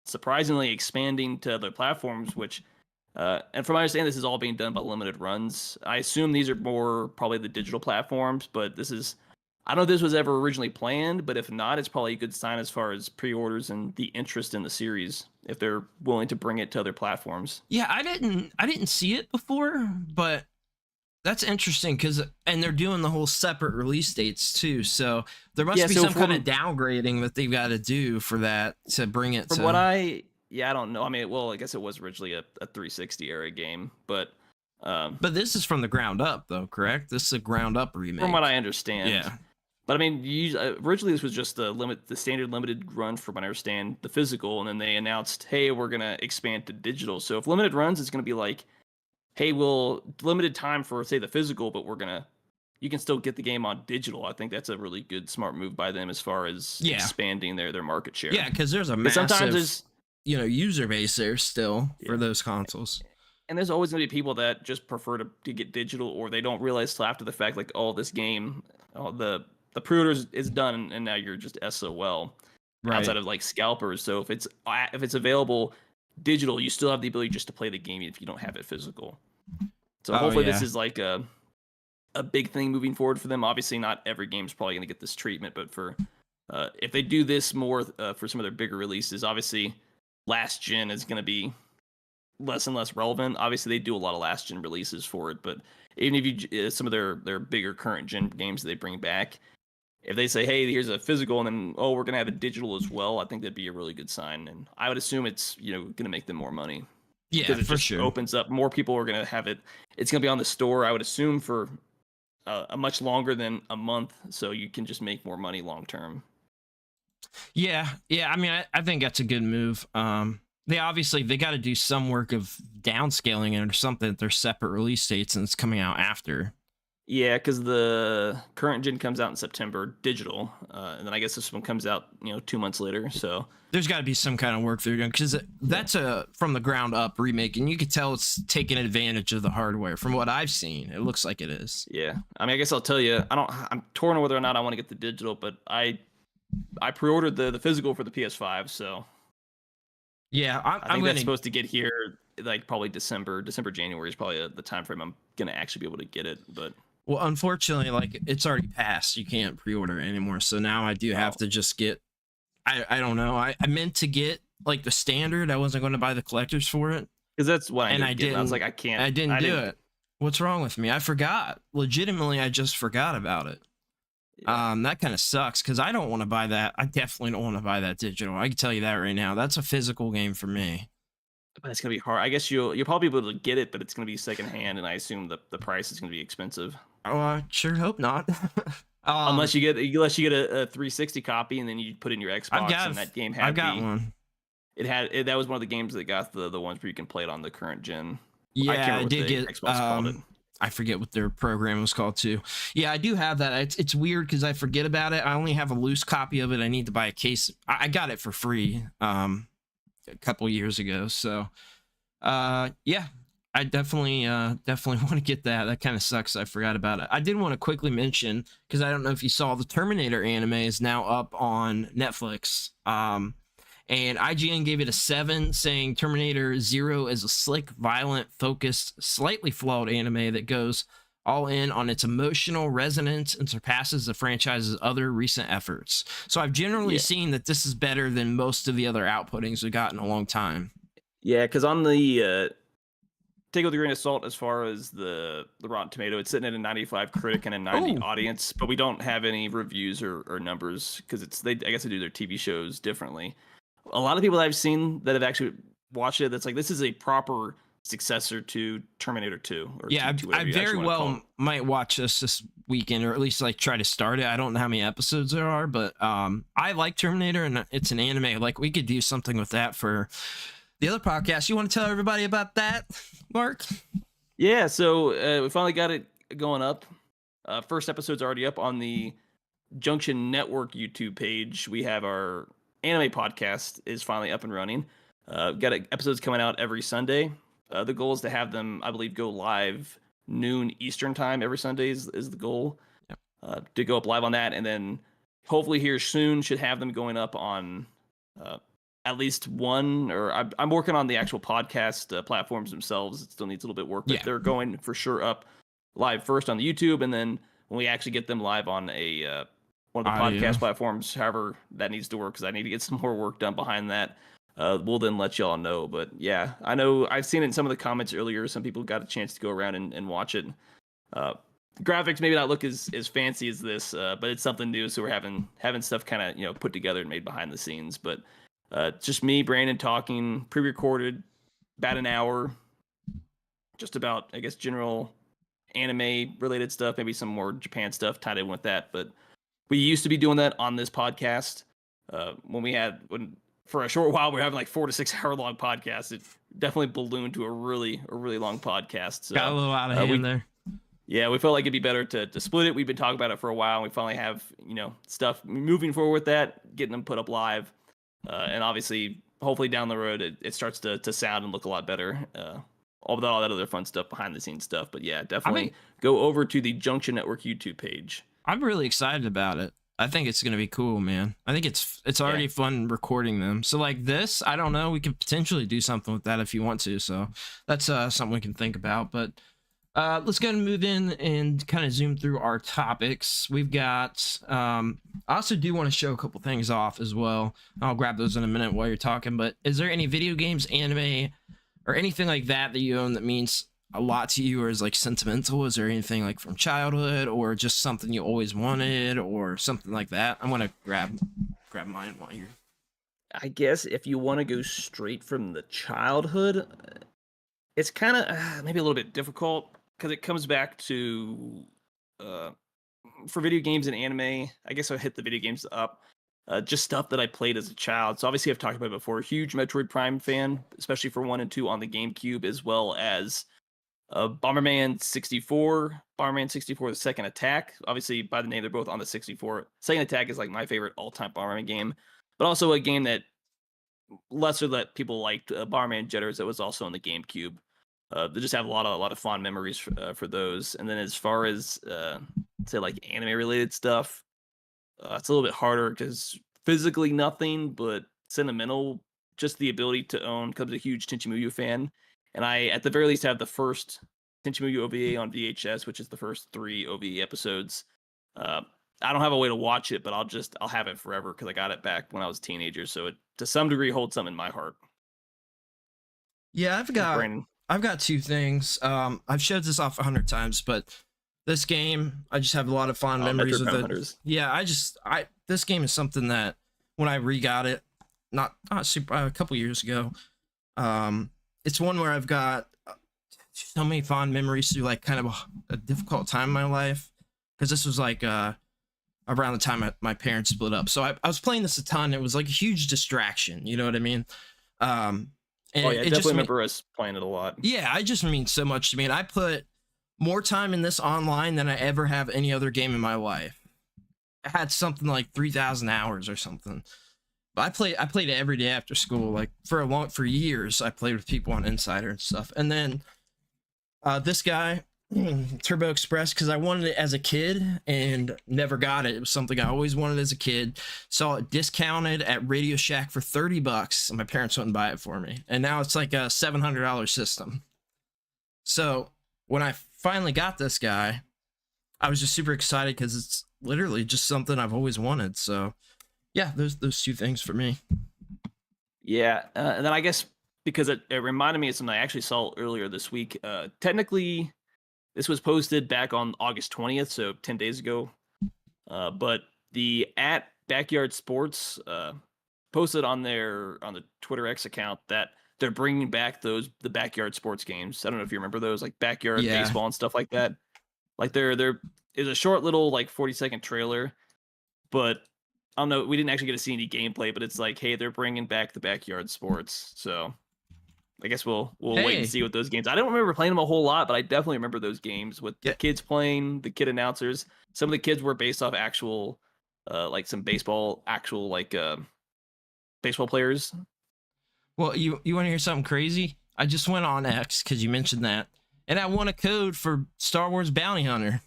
surprisingly expanding to other platforms, which and from my understanding, this is all being done by limited runs. I assume these are more probably the digital platforms, but this is, I don't know if this was ever originally planned, but if not, it's probably a good sign as far as pre-orders and the interest in the series, if they're willing to bring it to other platforms. Yeah, I didn't see it before, but that's interesting and they're doing the whole separate release dates too, so there must be some kind of downgrading that they've got to do for that to bring it to... I don't know. I mean, well, I guess it was originally a 360 era game, but this is from the ground up, though, correct? This is a ground up remake, from what I understand. Yeah, but I mean, originally this was just the standard limited run, from what I understand, the physical, and then they announced, hey, we're gonna expand to digital. So if limited runs, it's gonna be like, hey, we'll limited time for say the physical, but you can still get the game on digital. I think that's a really good, smart move by them as far as expanding their market share. Yeah, because there's a massive user base there still for those consoles. And there's always going to be people that just prefer to get digital, or they don't realize till after the fact, like, oh, this game, the pre-order is done, and now you're just SOL outside of like scalpers. So if it's available digital, you still have the ability just to play the game if you don't have it physical. So hopefully this is like a big thing moving forward for them. Obviously, not every game's probably going to get this treatment, but for if they do this more for some of their bigger releases, obviously last gen is going to be less and less relevant. Obviously, they do a lot of last gen releases for it, but even if you some of their bigger current gen games that they bring back, if they say, hey, here's a physical, and then we're gonna have a digital as well, I think that'd be a really good sign, and I would assume it's gonna make them more money. Yeah, because it for just sure opens up more people are gonna have it. It's gonna be on the store, I would assume, for a much longer than a month, so you can just make more money long term. Yeah. I mean, I think that's a good move. They got to do some work of downscaling it or something. They're separate release dates and it's coming out after. Yeah, because the current gen comes out in September, digital, and then I guess this one comes out 2 months later. So there's got to be some kind of work they're doing, because that's a from the ground up remake, and you could tell it's taking advantage of the hardware. From what I've seen, it looks like it is. Yeah, I mean, I guess I'll tell you, I'm torn on whether or not I want to get the digital, but I pre-ordered the physical for the PS5, so yeah, I think that's supposed to get here like probably December, January is probably the time frame I'm gonna actually be able to get it. But well, unfortunately, like it's already passed. You can't pre-order it anymore. So now I do have to just get. I don't know. I meant to get like the standard. I wasn't going to buy the collectors for it because that's what I didn't. I was like, I can't. I didn't do it. What's wrong with me? I forgot. Legitimately, I just forgot about it. Yeah. That kind of sucks because I don't want to buy that. I definitely don't want to buy that digital. I can tell you that right now. That's a physical game for me. But it's gonna be hard. I guess you'll probably be able to get it, but it's gonna be secondhand, and I assume the price is gonna be expensive. Oh, I sure hope not. Unless you get a 360 copy, and then you put in your Xbox, and that game had. I've got one. that was one of the games that got the ones where you can play it on the current gen. I can't Yeah, remember I what did the get Xbox called it. I forget what their program was called too. Yeah, I do have that. It's weird because I forget about it. I only have a loose copy of it. I need to buy a case. I got it for free a couple years ago. So yeah, I definitely want to get that. That kind of sucks. I forgot about it. I did want to quickly mention, because I don't know if you saw, the Terminator anime is now up on Netflix. And IGN gave it a 7, saying Terminator Zero is a slick, violent, focused, slightly flawed anime that goes all in on its emotional resonance and surpasses the franchise's other recent efforts. So I've generally seen that this is better than most of the other outputtings we've got in a long time. Yeah, because on the take it with a grain of salt as far as the Rotten Tomato, it's sitting at a 95 critic and a 90 audience, but we don't have any reviews or numbers because I guess they do their TV shows differently. A lot of people that I've seen that have actually watched it, that's like, this is a proper successor to Terminator 2. Or yeah, to I very well might watch this weekend, or at least like try to start it. I don't know how many episodes there are, but I like Terminator, and it's an anime. Like, we could do something with that for the other podcast. You want to tell everybody about that, Mark? Yeah, so we finally got it going up. First episode's already up on the Junction Network YouTube page. We have our anime podcast is finally up and running. Got episodes coming out every Sunday. The goal is to have them, I believe, go live noon Eastern time every Sunday is the goal. Yep. To go up live on that, and then hopefully here soon should have them going up on at least one, or I'm working on the actual podcast platforms themselves. It still needs a little bit of work, but they're going for sure up live first on the YouTube, and then when we actually get them live on a one of the podcast platforms, however that needs to work, because I need to get some more work done behind that. We'll then let y'all know. But yeah, I know I've seen it in some of the comments earlier. Some people got a chance to go around and watch it. Graphics maybe not look as fancy as this, but it's something new. So we're having stuff kind of put together and made behind the scenes. But just me, Brandon, talking, pre-recorded, about an hour, just about, I guess, general anime related stuff, maybe some more Japan stuff tied in with that. But we used to be doing that on this podcast when for a short while we were having like 4 to 6 hour long podcasts. It definitely ballooned to a really long podcast. So, got a little out of hand there. Yeah, we felt like it'd be better to split it. We've been talking about it for a while, and we finally have stuff moving forward with that, getting them put up live, and obviously, hopefully down the road it starts to sound and look a lot better. All that other fun stuff, behind the scenes stuff. But yeah, definitely go over to the Junction Network YouTube page. I'm really excited about it. I think it's gonna be cool, man. I think it's already fun recording them. So like this, I don't know, we could potentially do something with that if you want to. So that's something we can think about. But let's go and move in and kind of zoom through our topics. We've got I also do want to show a couple things off as well. I'll grab those in a minute while you're talking. But is there any video games, anime, or anything like that you own that means a lot to you, or is like sentimental? Is there anything like from childhood, or just something you always wanted, or something like that? I want to grab mine while you're... I guess if you want to go straight from the childhood, it's kind of maybe a little bit difficult, because it comes back to for video games and anime. I guess I'll hit the video games up. Just stuff that I played as a child. So obviously I've talked about it before. Huge Metroid Prime fan, especially for 1 and 2 on the GameCube, as well as Bomberman 64, The Second Attack. Obviously, by the name, they're both on the 64. Second Attack is like my favorite all-time Bomberman game, but also a game that lesser that people liked, Bomberman Jetters, that was also on the GameCube. They just have a lot of fond memories for those. And then as far as say like anime-related stuff, it's a little bit harder because physically nothing, but sentimental, just the ability to own, because I'm a huge Tenchi Muyo fan. And I, at the very least, have the first Tenchi Muyo OVA on VHS, which is the first 3 OVA episodes. I don't have a way to watch it, but I'll have it forever because I got it back when I was a teenager. So it, to some degree, holds something in my heart. Yeah, I've got 2 things. I've showed this off 100 times, but this game, I just have a lot of fond memories of it. Yeah, this game is something that when I re-got it, not super, a couple years ago, it's one where I've got so many fond memories through like kind of a difficult time in my life, because this was like around the time my parents split up. So I was playing this a ton. It was like a huge distraction, you know what I mean? And Oh yeah, I it definitely just remember us playing it a lot. yeah, it just means so much to me. And I put more time in this online than I ever have any other game in my life. I had something like 3,000 hours or something. But I played it every day after school. Like for years, I played with people on Insider and stuff. And then this guy, Turbo Express, because I wanted it as a kid and never got it. It was something I always wanted as a kid. Saw it discounted at Radio Shack for $30, and my parents wouldn't buy it for me. And now it's like a $700 system. So when I finally got this guy, I was just super excited because it's literally just something I've always wanted. So yeah, those two things for me. Yeah, and then I guess because it reminded me of something I actually saw earlier this week. Technically, this was posted back on August 20th, so 10 days ago. But the @Backyard Sports posted on the Twitter X account that they're bringing back the backyard sports games. I don't know if you remember those, like backyard baseball and stuff like that. Like there is a short little like 40-second trailer, but I don't know. We didn't actually get to see any gameplay, but it's like, hey, they're bringing back the backyard sports. So I guess we'll wait and see what those games. I don't remember playing them a whole lot, but I definitely remember those games with the kids playing, the kid announcers. Some of the kids were based off actual, like some baseball, actual like baseball players. Well, you want to hear something crazy? I just went on X because you mentioned that, and I won a code for Star Wars Bounty Hunter.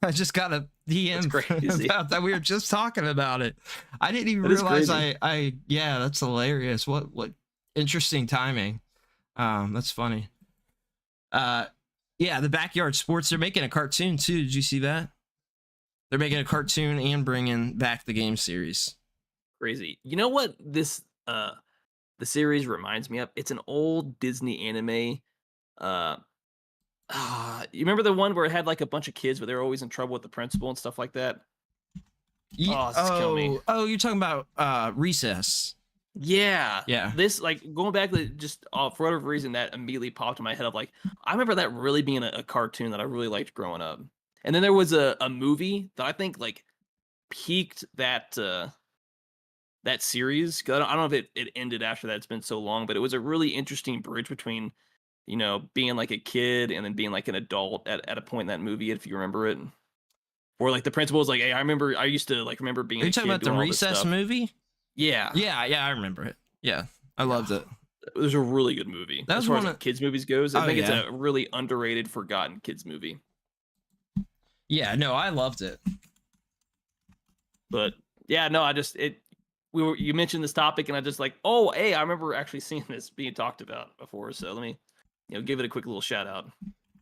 I just got a DM about that. We were just talking about it. I didn't even realize yeah, that's hilarious. What interesting timing. That's funny. Yeah, the backyard sports, they're making a cartoon too. Did you see that? They're making a cartoon and bringing back the game series. Crazy. You know what this the series reminds me of? It's an old Disney anime. You remember the one where it had like a bunch of kids, but they were always in trouble with the principal and stuff like that? Oh, you're talking about Recess. Yeah. This, like, going back to just for whatever reason, that immediately popped in my head of like, I remember that really being a cartoon that I really liked growing up. And then there was a movie that I think like peaked that series. I don't know if it ended after that. It's been so long, but it was a really interesting bridge between, you know, being like a kid and then being like an adult at a point in that movie, if you remember it. Or like the principal was like, hey, I used to like remember being. Are you talking about the Recess movie? Yeah, I remember it. Yeah, I loved it. It was a really good movie. That was as far one as of kids movies goes. I think it's a really underrated, forgotten kids movie. Yeah, no, I loved it. But yeah, no, you mentioned this topic and I just like, oh, hey, I remember actually seeing this being talked about before. So let me, give it a quick little shout out.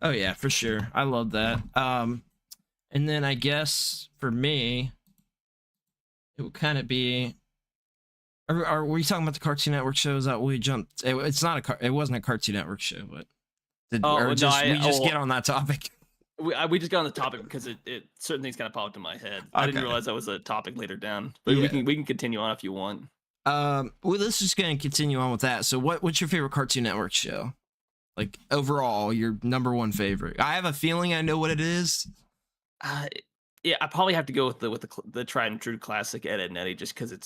Oh yeah, for sure. I love that. And then I guess for me, it would kind of be. Are we talking about the Cartoon Network shows that we jumped? It's not it wasn't a Cartoon Network show, but we just get on that topic. We just got on the topic because it certain things kind of popped in my head. I didn't realize that was a topic later down, but we can continue on if you want. Well, let's just going to continue on with that. So, what's your favorite Cartoon Network show? Like overall, your number one favorite? I have a feeling I know what it is. Yeah, I probably have to go with the tried and true classic Ed, Edd n Eddy, just because it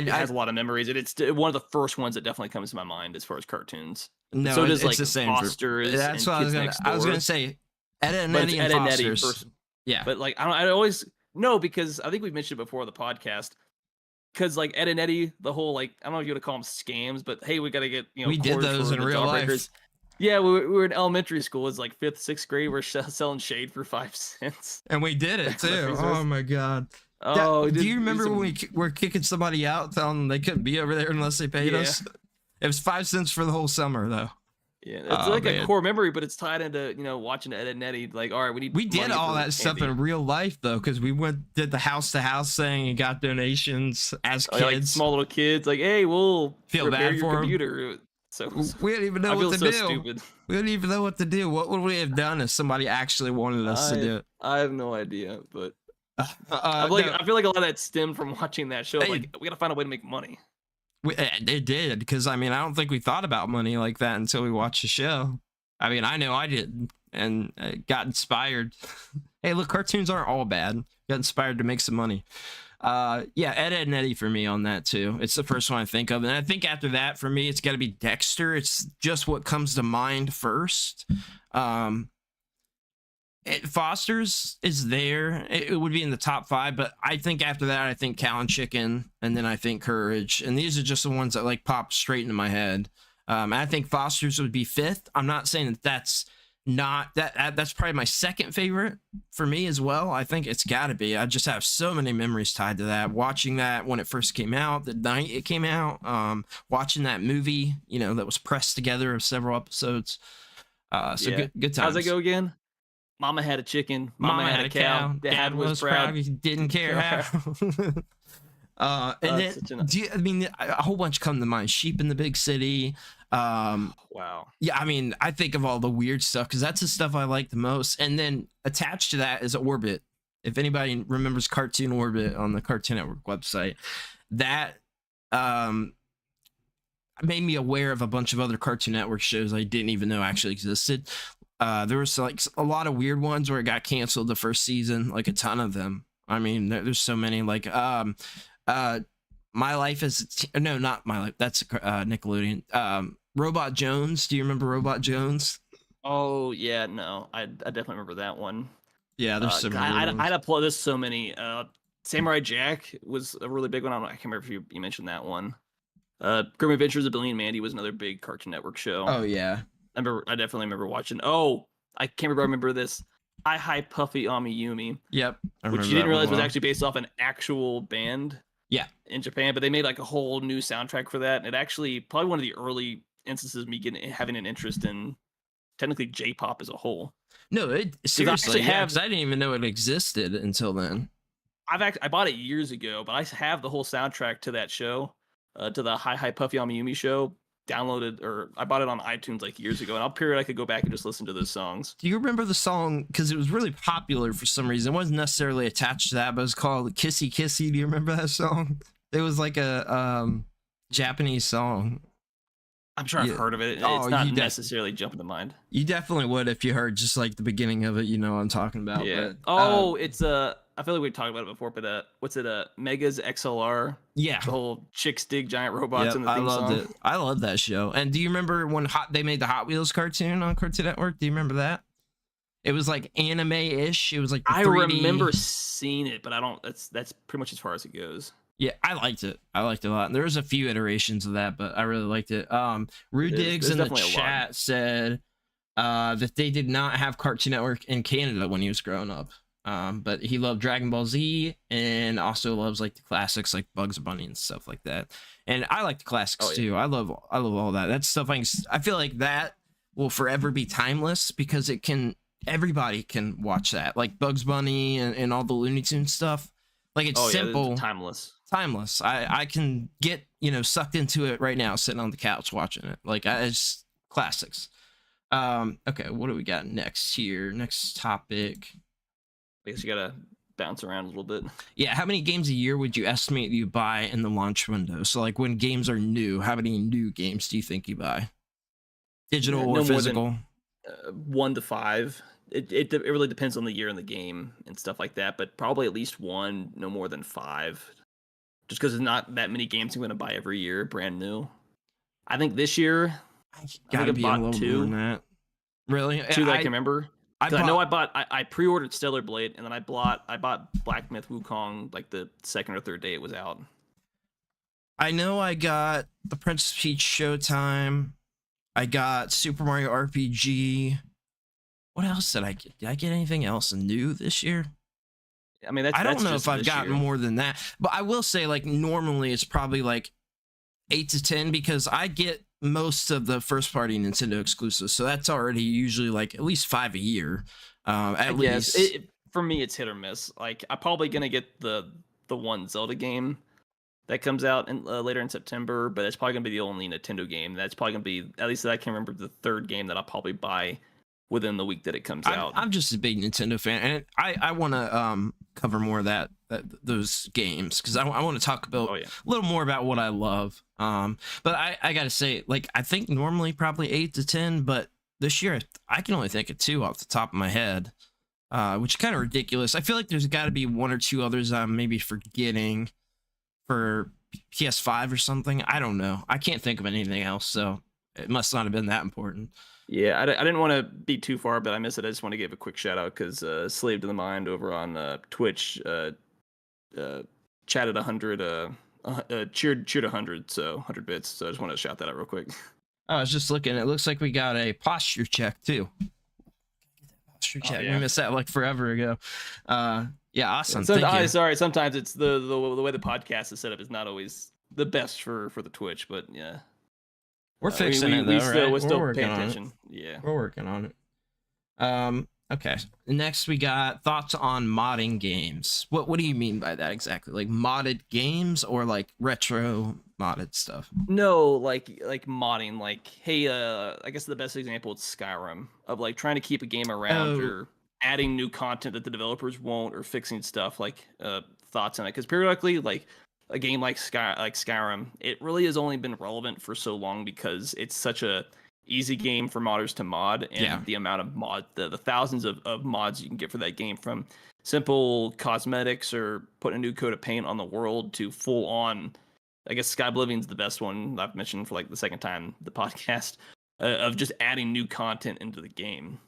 has a lot of memories, and it's one of the first ones that definitely comes to my mind as far as cartoons. No, so does it's like the same. Foster's. That's what I was gonna say. Ed, Edd n Eddy and Foster's. Yeah, but like I always know because I think we've mentioned it before on the podcast. Because like Ed, Edd n Eddy, the whole like I don't know if you want to call them scams, but hey, we got to get we did those in real life. Yeah, we were in elementary school. It was like 5th, 6th grade. We're selling shade for 5 cents, and we did it too. Oh my god. Oh, do you remember when we were kicking somebody out, telling them they couldn't be over there unless they paid us? It was 5 cents for the whole summer, though. Yeah, it's like a core memory, but it's tied into watching Ed, Edd n Eddy. Like, all right, we did all that stuff in real life though, because we did the house to house thing and got donations as kids, like small little kids. Like, hey, we'll feel bad for computer. So we didn't even know what to do. Stupid. We didn't even know what to do. What would we have done if somebody actually wanted us to do it? I have no idea, but I feel like a lot of that stemmed from watching that show. Like, we gotta find a way to make money. It did, because I mean, I don't think we thought about money like that until we watched the show. I mean, I know I did, and got inspired. Hey, look, cartoons aren't all bad. Got inspired to make some money. Yeah, Ed, Ed and Eddie for me on that too. It's the first one I think of, and I think after that for me it's got to be Dexter. It's just what comes to mind first. Foster's is there. It would be in the top 5, but I think after that I think Cow and Chicken, and then I think Courage, and these are just the ones that like pop straight into my head. I think Foster's would be 5th. I'm not saying that that's not that's probably my second favorite for me as well. I think it's got to be. I just have so many memories tied to that. Watching that when it first came out, the night it came out, watching that movie, that was pressed together of several episodes. So good times. How's it go again? Mama had a chicken. Mama had a cow. Dad was proud. He didn't care how. And then, a whole bunch come to mind. Sheep in the Big City. Wow. Yeah, I mean, I think of all the weird stuff because that's the stuff I like the most. And then attached to that is Orbit. If anybody remembers Cartoon Orbit on the Cartoon Network website, that made me aware of a bunch of other Cartoon Network shows I didn't even know actually existed. There was like a lot of weird ones where it got canceled the first season, like a ton of them. I mean, there's so many. Like My Life as no, not My Life. That's Nickelodeon. Robot Jones. Do you remember Robot Jones? Oh yeah, no, I definitely remember that one. Yeah, there's so many. I'd applaud this so many. Samurai Jack was a really big one. I can't remember if you mentioned that one. Grim Adventures of Billy and Mandy was another big Cartoon Network show. Oh yeah, I definitely remember watching. Oh, I can't remember this. Hi Puffy Amiyumi. Yep, which you didn't realize was actually based off an actual band. Yeah, in Japan, but they made like a whole new soundtrack for that. And it actually probably one of the early instances of me having an interest in technically J-pop as a whole. No, seriously, because I didn't even know it existed until then. I bought it years ago, but I have the whole soundtrack to that show, to the Hi Puffy Amiyumi show, downloaded, or I bought it on iTunes like years ago, and I'll periodically go back and just listen to those songs. Do you remember the song? Because it was really popular for some reason. It wasn't necessarily attached to that, but it was called Kissy Kissy. Do you remember that song? It was like a Japanese song. I'm sure I've heard of it. It's not necessarily jumping to mind. You definitely would if you heard just like the beginning of it. You know what I'm talking about. Yeah. But, it's I feel like we've talked about it before, but what's it? Megas XLR. Yeah. The whole chicks dig giant robots in the theme song. I loved it. I love that show. And do you remember when they made the Hot Wheels cartoon on Cartoon Network? Do you remember that? It was like anime-ish. It was like 3D. I remember seeing it, but I don't. That's pretty much as far as it goes. Yeah, I liked it. I liked it a lot. And there was a few iterations of that, but I really liked it. Rudigs in the chat said that they did not have Cartoon Network in Canada when he was growing up. But he loved Dragon Ball Z and also loves like the classics like Bugs Bunny and stuff like that. And I like the classics too. I love all that. That's stuff I feel like that will forever be timeless because everybody can watch that. Like Bugs Bunny and all the Looney Tunes stuff. Like it's simple. It's timeless. I can get sucked into it right now sitting on the couch watching it. Like it's classics. Okay, what do we got next here? Next topic. I guess you gotta bounce around a little bit. Yeah, how many games a year would you estimate you buy in the launch window? So like when games are new, how many new games do you think you buy? Digital or physical? 1 to 5. It really depends on the year and the game and stuff like that, but probably at least 1, no more than 5. Just because there's not that many games I'm going to buy every year, brand new. I think this year, I think I bought 2. More than that. Really? 2 that I can remember. I pre-ordered Stellar Blade, and then I bought Black Myth Wukong like the second or third day it was out. I know I got the Princess Peach Showtime. I got Super Mario RPG. What else did I get? Did I get anything else new this year? I mean, I don't know if I've gotten more than that, but I will say like normally it's probably like 8 to 10 because I get most of the first party Nintendo exclusives. So that's already usually like at least 5 a year. At least for me, it's hit or miss. Like I'm probably going to get the one Zelda game that comes out later in September, but it's probably going to be the only Nintendo game. That's probably going to be, at least that I can remember, the third game that I'll probably buy within the week that it comes out. I'm just a big Nintendo fan, and I want to cover more of those games because I want to talk about a little more about what I love. But I gotta say, like I think normally probably 8 to 10, but this year I can only think of 2 off the top of my head. which is kind of ridiculous. I feel like there's got to be one or two others I'm maybe forgetting for PS5 or something. I don't know. I can't think of anything else, so it must not have been that important. Yeah, I didn't want to be too far, but I missed it. I just want to give a quick shout out because Slave to the Mind over on Twitch chatted 100, cheered 100, so 100 bits. So I just wanted to shout that out real quick. I was just looking. It looks like we got a posture check too. Posture check. Yeah. We missed that like forever ago. Yeah, awesome. Sorry, sometimes it's the way the podcast is set up is not always the best for the Twitch, but yeah. We're fixing it though, right? We're still paying attention. Yeah. We're working on it. Okay. Next we got thoughts on modding games. What do you mean by that exactly? Like modded games or like retro modded stuff? No, like modding, like, hey, I guess the best example is Skyrim, of like trying to keep a game around or adding new content that the developers won't, or fixing stuff, like thoughts on it. Because periodically, like a game like Skyrim, it really has only been relevant for so long because it's such a easy game for modders to mod, and the amount of the thousands of mods you can get for that game, from simple cosmetics or putting a new coat of paint on the world to full on. I guess Sky Oblivion's the best one I've mentioned for like the second time the podcast, of just adding new content into the game.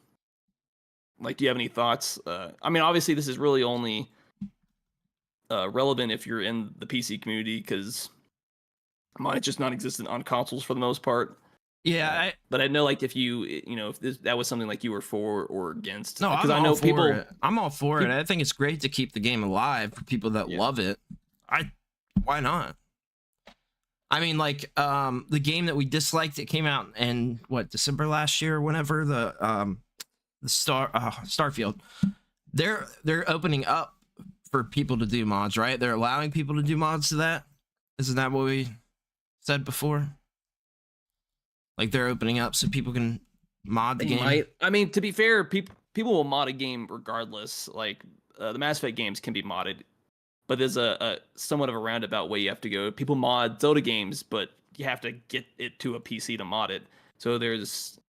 Like, do you have any thoughts? I mean, obviously this is really only relevant if you're in the PC community, because mine's just non-existent on consoles for the most part. Yeah, but I know, like, if if that was something like you were for or against. No, I'm all for it. I'm all for it. I think it's great to keep the game alive for people that love it. Why not? I mean, like, the game that we disliked, it came out in December last year, or whenever, the Starfield. They're opening up for people to do mods, right? They're allowing people to do mods to that. Isn't that what we said before? Like, they're opening up so people can mod the game. I mean, to be fair, people will mod a game regardless. Like, the Mass Effect games can be modded, but there's a somewhat of a roundabout way you have to go. People mod Zelda games, but you have to get it to a PC to mod it. So there's,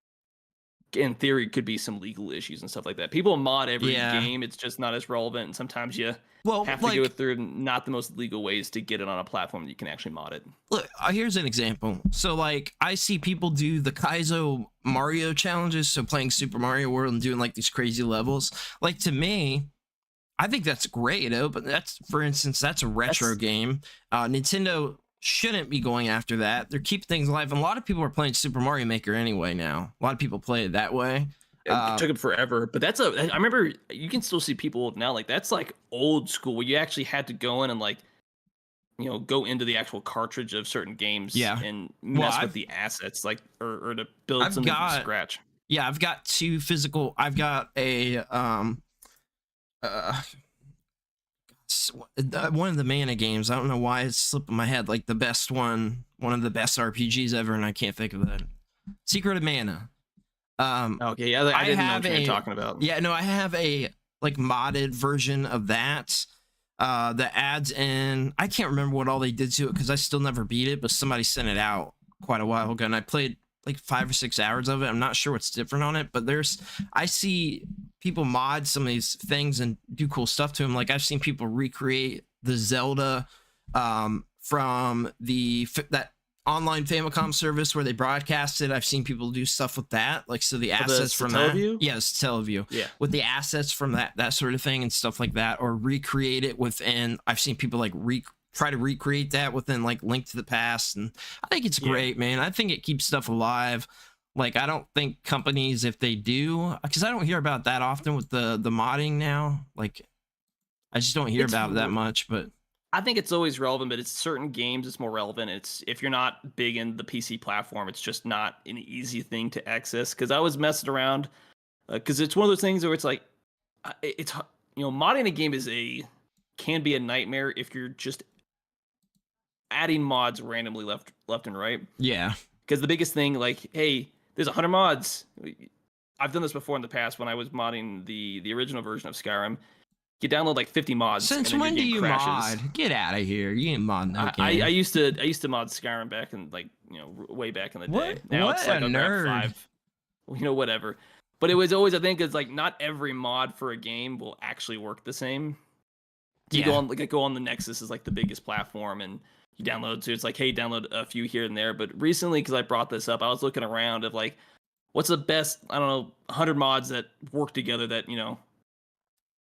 in theory, could be some legal issues and stuff like that. People mod every game. It's just not as relevant, and sometimes you have to go through not the most legal ways to get it on a platform that you can actually mod it. Look, here's an example. So, like, I see people do the Kaizo Mario challenges, so playing Super Mario World and doing like these crazy levels. Like, to me, I think that's great. But that's, for instance, that's a retro game. Nintendo shouldn't be going after that. They're keeping things alive. And a lot of people are playing Super Mario Maker anyway now. A lot of people play it that way. It took it forever, but I remember you can still see people now, like, that's like old school, where you actually had to go in and, like, go into the actual cartridge of certain games and mess with the assets, like, or to build something from scratch. Yeah, I've got two physical. I've got a one of the Mana games. I don't know why it's slipping my head. Like, the best one of the best RPGs ever, and I can't think of that. Secret of Mana. Okay, yeah, I didn't know what you're talking about. Yeah, no, I have a like modded version of that that adds in. I can't remember what all they did to it because I still never beat it, but somebody sent it out quite a while ago, and I played like 5 or 6 hours of it. I'm not sure what's different on it, but I see people mod some of these things and do cool stuff to them. Like, I've seen people recreate the Zelda from that online Famicom service where they broadcast it. I've seen people do stuff with that, like, so the assets from that. Yes, Teleview. Yeah, with the assets from that sort of thing and stuff like that, or recreate it within. I've seen people like try to recreate that within like Link to the Past, and I think it's great, man. I think it keeps stuff alive. Like, I don't think companies, if they do, because I don't hear about that often with the modding now. Like, I just don't hear about it that much, but I think it's always relevant, but it's certain games it's more relevant. It's, if you're not big in the PC platform, it's just not an easy thing to access. Because I was messing around, because it's one of those things where it's like, it's modding a game can be a nightmare if you're just adding mods randomly left and right. Yeah. Because the biggest thing, like, hey, there's 100 mods. I've done this before in the past when I was modding the original version of Skyrim. You download like 50 mods. Since when do you mod? Get out of here! You ain't modding no game. I used to mod Skyrim back in, like, way back in the day. Now it's like a nerd. 5. Whatever. But it was always, I think, it's like not every mod for a game will actually work the same. You go on the Nexus is like the biggest platform, and you download. So it's like, hey, download a few here and there. But recently, because I brought this up, I was looking around of like, what's the best, I don't know, 100 mods that work together that,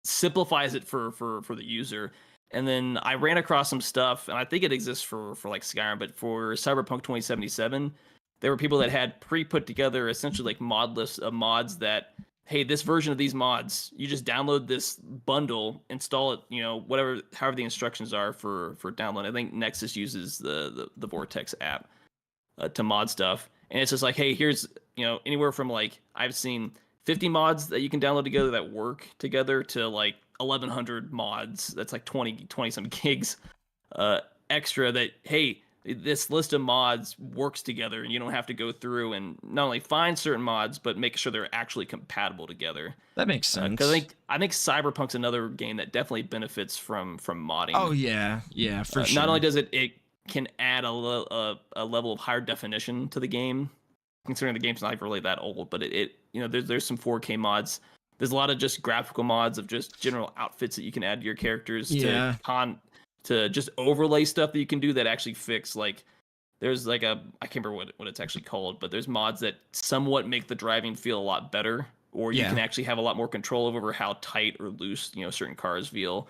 simplifies it for the user. And then I ran across some stuff, and I think it exists for like Skyrim, but for Cyberpunk 2077, there were people that had pre-put together essentially like mod lists of mods that, hey, this version of these mods, you just download this bundle, install it, however the instructions are for download. I think Nexus uses the Vortex app to mod stuff. And it's just like, hey, here's, anywhere from like, I've seen 50 mods that you can download together that work together to like 1,100 mods. That's like 20 some gigs extra that, hey, this list of mods works together, and you don't have to go through and not only find certain mods, but make sure they're actually compatible together. That makes sense. Because I think Cyberpunk's another game that definitely benefits from modding. Oh yeah, for sure. Not only does it can add a level of higher definition to the game, considering the game's not really that old, but there's some 4K mods. There's a lot of just graphical mods of just general outfits that you can add to your characters to just overlay stuff that you can do that actually fix, like, there's like I can't remember what it's actually called, but there's mods that somewhat make the driving feel a lot better, or you can actually have a lot more control over how tight or loose, certain cars feel.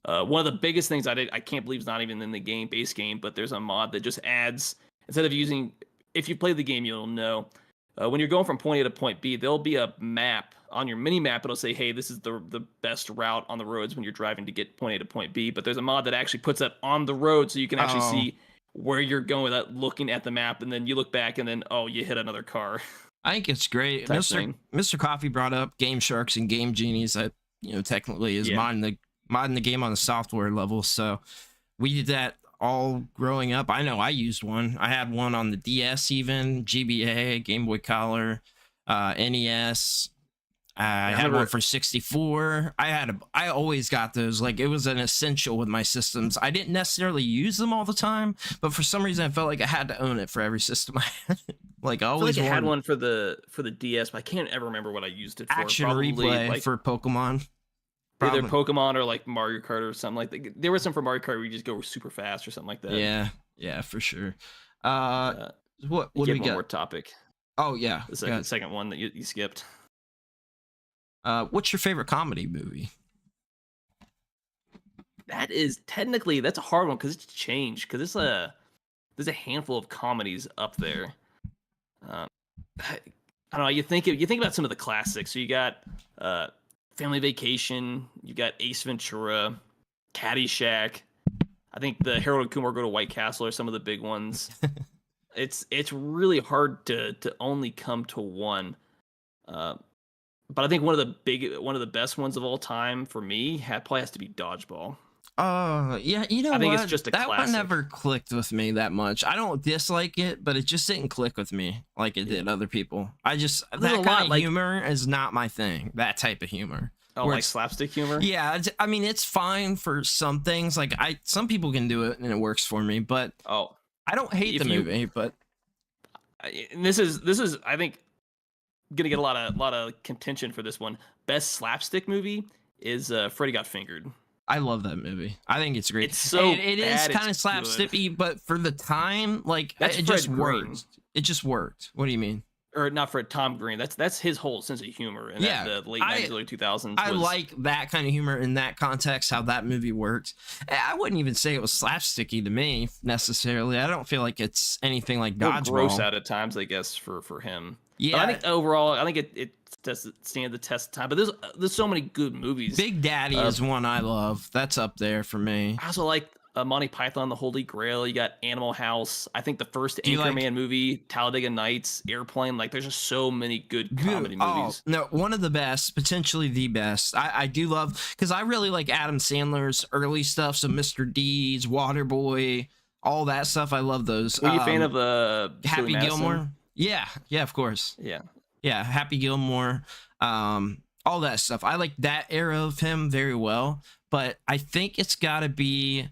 One of the biggest things I can't believe is not even in the base game, but there's a mod that just adds, instead of using, if you play the game, you'll know, when you're going from point A to point B, there'll be a map on your mini map. It'll say, hey, this is the best route on the roads when you're driving to get point A to point B. But there's a mod that actually puts that on the road, so you can actually see where you're going without looking at the map. And then you look back, and then, you hit another car. I think it's great. Mr. Coffee brought up Game Sharks and Game Genies. That technically is modding the game on the software level. So we did that all growing up. I know I used one. I had one on the DS, even GBA, Game Boy Color, NES. I had one for 64. I always got those. Like, it was an essential with my systems. I didn't necessarily use them all the time, but for some reason I felt like I had to own it for every system I had. Like, I always had one for the DS, but I can't ever remember what I used it for. Action replay for Pokemon. Either Pokemon or like Mario Kart or something like that. There was some for Mario Kart where you just go super fast or something like that. Yeah, for sure. What do we got? One more topic. Oh yeah, the second one that you skipped. What's your favorite comedy movie? That's a hard one because it's changed. Because there's a handful of comedies up there. I don't know. You think about some of the classics. So you got Family Vacation. You got Ace Ventura, Caddyshack. I think the Harold and Kumar Go to White Castle are some of the big ones. It's really hard to only come to one. But I think one of the best ones of all time for me probably has to be Dodgeball. Yeah, I think it's just that classic. one never clicked with me that much. I don't dislike it, but it just didn't click with me like it did other people. That kind of humor is not my thing. That type of humor. Oh, like slapstick humor? Yeah, I mean, it's fine for some things. Like, some people can do it and it works for me, but I don't hate the movie. But this is I think gonna get a lot of contention for this one. Best slapstick movie is Freddy Got Fingered. I love that movie. I think it's great. It's so it is kind of slapsticky, but for the time, like, it just worked. It just worked. What do you mean? Or not for Tom Green. That's his whole sense of humor in the late 90s, early 2000s. I like that kind of humor in that context, how that movie worked. I wouldn't even say it was slapsticky to me necessarily. I don't feel like it's anything like Dodgeball. Gross out at times, I guess, for him. Yeah, but I think overall, it does stand the test of time. But there's so many good movies. Big Daddy is one I love. That's up there for me. I also like Monty Python, The Holy Grail. You got Animal House. I think the first Anchorman movie, Talladega Nights, Airplane. Like, there's just so many good comedy movies. No, one of the best, potentially the best. I do love, because I really like Adam Sandler's early stuff. So Mr. Deeds, Waterboy, all that stuff. I love those. Were you a fan of Happy Gilmore? Yeah, of course. Yeah, Happy Gilmore, all that stuff. I like that era of him very well, but I think it's got to be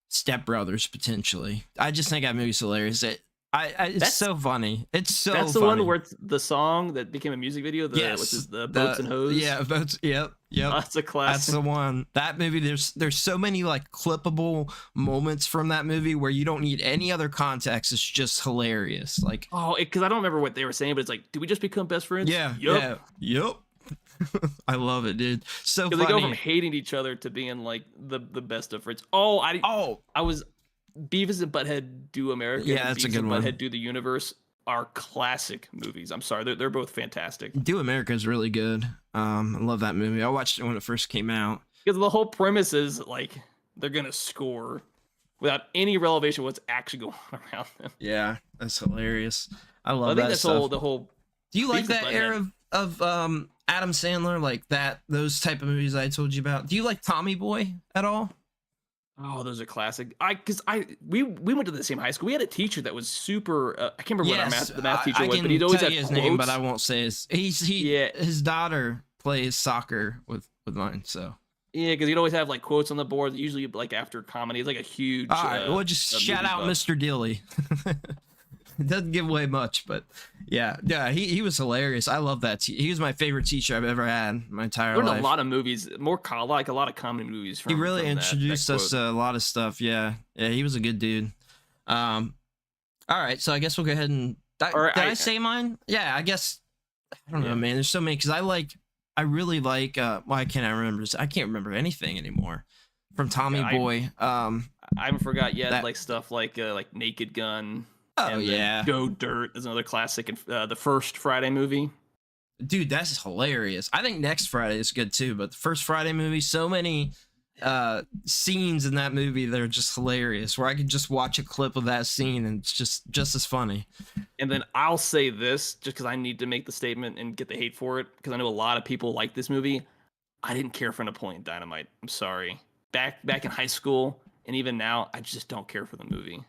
Step Brothers, potentially. I just think that movie's hilarious. It's That's so funny. It's so that's the funny. one where it's the song that became a music video. Which is the boats and hose. Yeah, boats. Yep. That's a classic. That's the one. That movie. There's so many like clippable moments from that movie where you don't need any other context. It's just hilarious. Like, because I don't remember what they were saying, but it's like, did we just become best friends? yeah, Yup. yep. I love it, dude. So funny. Because they go from hating each other to being like the best of friends. I was Beavis and Butthead Do America. Yeah, that's a good one. Butthead Do the Universe are classic movies. I'm sorry, they're both fantastic. Do America is really good. I love that movie. I watched it when it first came out. Because the whole premise is like they're gonna score without any revelation what's actually going on around them. Yeah, that's hilarious. I love that. I think that's stuff. the whole. Do you like Beavis that and era of Adam Sandler, like those type of movies I told you about? Do you like Tommy Boy at all? Oh, those are classic. We went to the same high school. We had a teacher that was super. I can't remember what the math teacher was, but he'd always have his quotes. name, but I won't say his daughter plays soccer with mine, so. Yeah, because he'd always have like quotes on the board, usually like after comedy. It's like a huge. All right, we'll just shout out Mr. Dilly. It doesn't give away much, but yeah, he was hilarious. I love that. He was my favorite teacher I've ever had in my entire life. Learned a lot of movies, like a lot of comedy movies. He really introduced us to a lot of stuff. Yeah, he was a good dude. All right, so I guess we'll go ahead and. Did I say mine? Yeah, I guess. I don't know, man. There's so many because I really like. Why can't I remember? I can't remember anything anymore from Tommy Boy. I haven't forgot yet. Like stuff like Naked Gun. Oh yeah, Go Dirt is another classic, and the first Friday movie. Dude, that's hilarious. I think Next Friday is good too, but the first Friday movie, so many scenes in that movie that are just hilarious. Where I could just watch a clip of that scene and it's just as funny. And then I'll say this, just because I need to make the statement and get the hate for it, because I know a lot of people like this movie. I didn't care for Napoleon Dynamite. I'm sorry. Back in high school and even now, I just don't care for the movie.